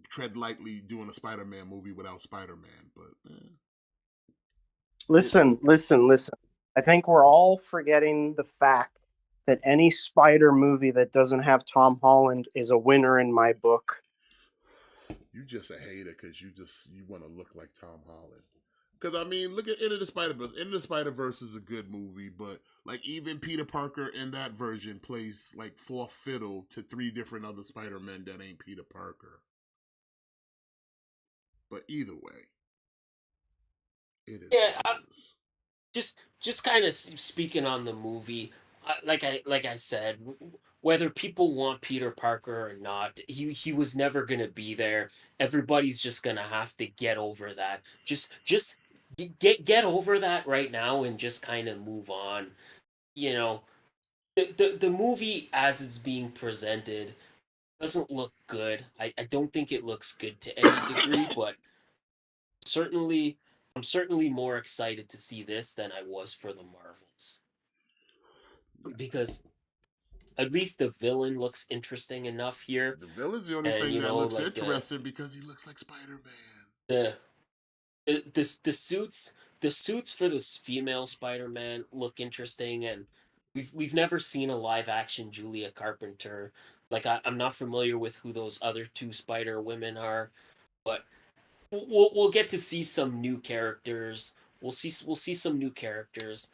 tread lightly doing a Spider-Man movie without Spider-Man. But Listen. I think we're all forgetting the fact that any Spider movie that doesn't have Tom Holland is a winner in my book. You just a hater because you want to look like Tom Holland. Because I mean, look at Into the Spider-Verse. Into the Spider-Verse is a good movie, but like even Peter Parker in that version plays like fourth fiddle to 3 different other Spider-Men that ain't Peter Parker. But either way, it is. Yeah, just kind of speaking on the movie, like I said, whether people want Peter Parker or not, he was never gonna be there. Everybody's just gonna have to get over that. Just get over that right now and just kind of move on. You know, the movie as it's being presented doesn't look good. I don't think it looks good to any degree, but certainly I'm certainly more excited to see this than I was for the Marvels. Because at least the villain looks interesting enough here. The villain's the only And thing that looks like interesting because he looks like Spider-Man. the suits for this female Spider-Man look interesting, and we've never seen a live action Julia Carpenter. Like I'm not familiar with who those other 2 Spider Women are, but we'll get to see some new characters. We'll see some new characters.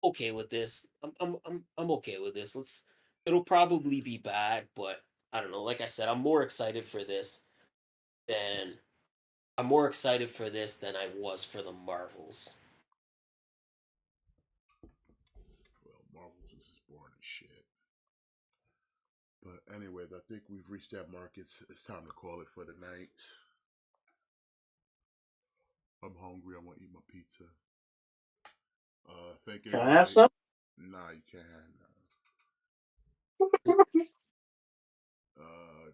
Okay with this. I'm okay with this. It'll probably be bad, but I don't know. Like I said, than I'm more excited for this than I was for the Marvels. Well, Marvel's is boring as shit. But anyway, I think we've reached that mark. It's time to call it for the night. I'm hungry. I want to eat my pizza. Thank you. Can I have some? Nah, you can't.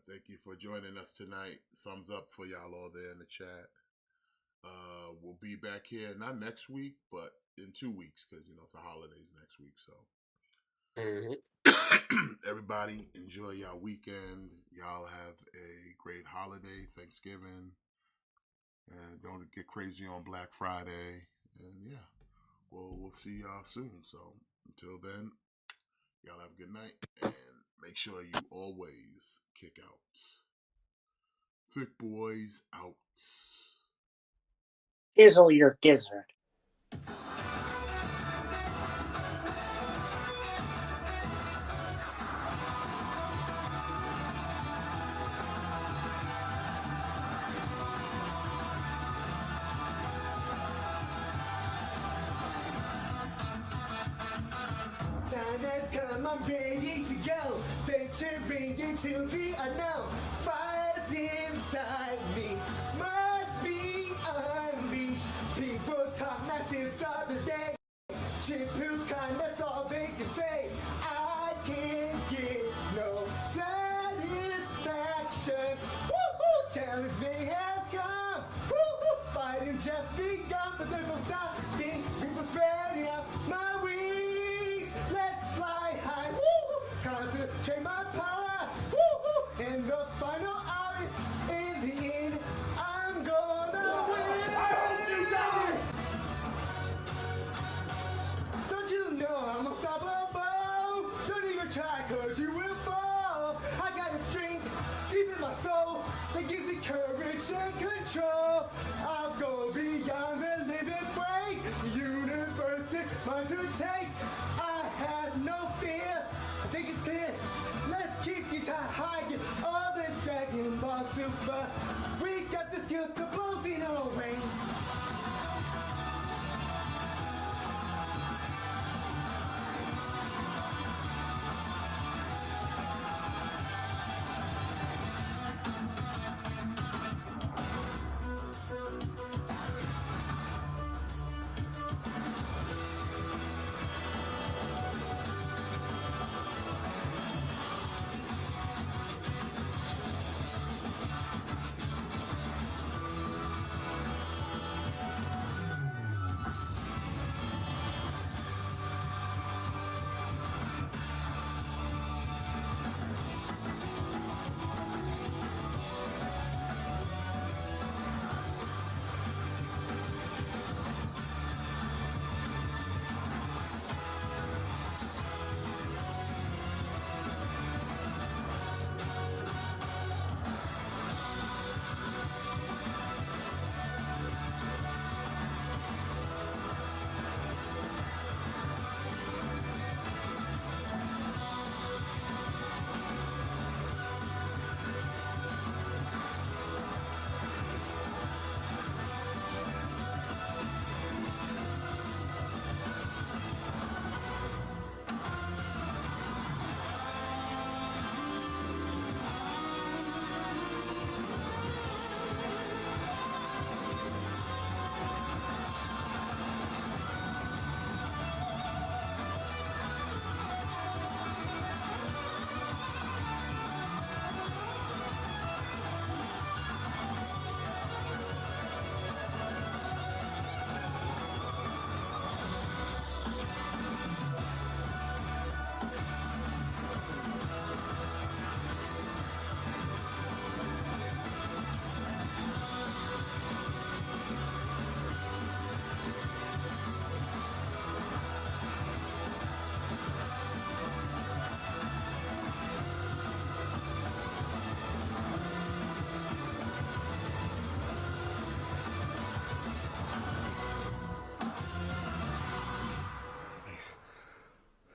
Thank you for joining us tonight. Thumbs up for y'all all there in the chat. We'll be back here not next week, but in 2 weeks because it's the holidays next week. So everybody enjoy y'all weekend. Y'all have a great holiday, Thanksgiving, and don't get crazy on Black Friday. And yeah, we'll see y'all soon. So until then, y'all have a good night and make sure you always kick out. Thick boys out. Gizzle your gizzard. Time has come, I'm ready to go. Venturing into the unknown. Fire's inside me, must be unleashed. People talk nonsense all the day. Shampoo kindness, all they can say. I can't get no satisfaction. Woo-hoo! Challenge may have come. Woo-hoo! Fighting just begun, but there's no stopping. People spreading out my wings. Let's fly high. Woo-hoo! Concentrate my power. Woo-hoo! In the final hour, in the end, I'm gonna win. Don't you know I'm unstoppable? Don't even try, cause you will fall. I got a strength deep in my soul that gives me courage and control. I'll go beyond the limit break. The universe is mine to take. I have no fear. I think it's clear. Let's keep you high. All the dragon balls to We got the skill to blow in our range.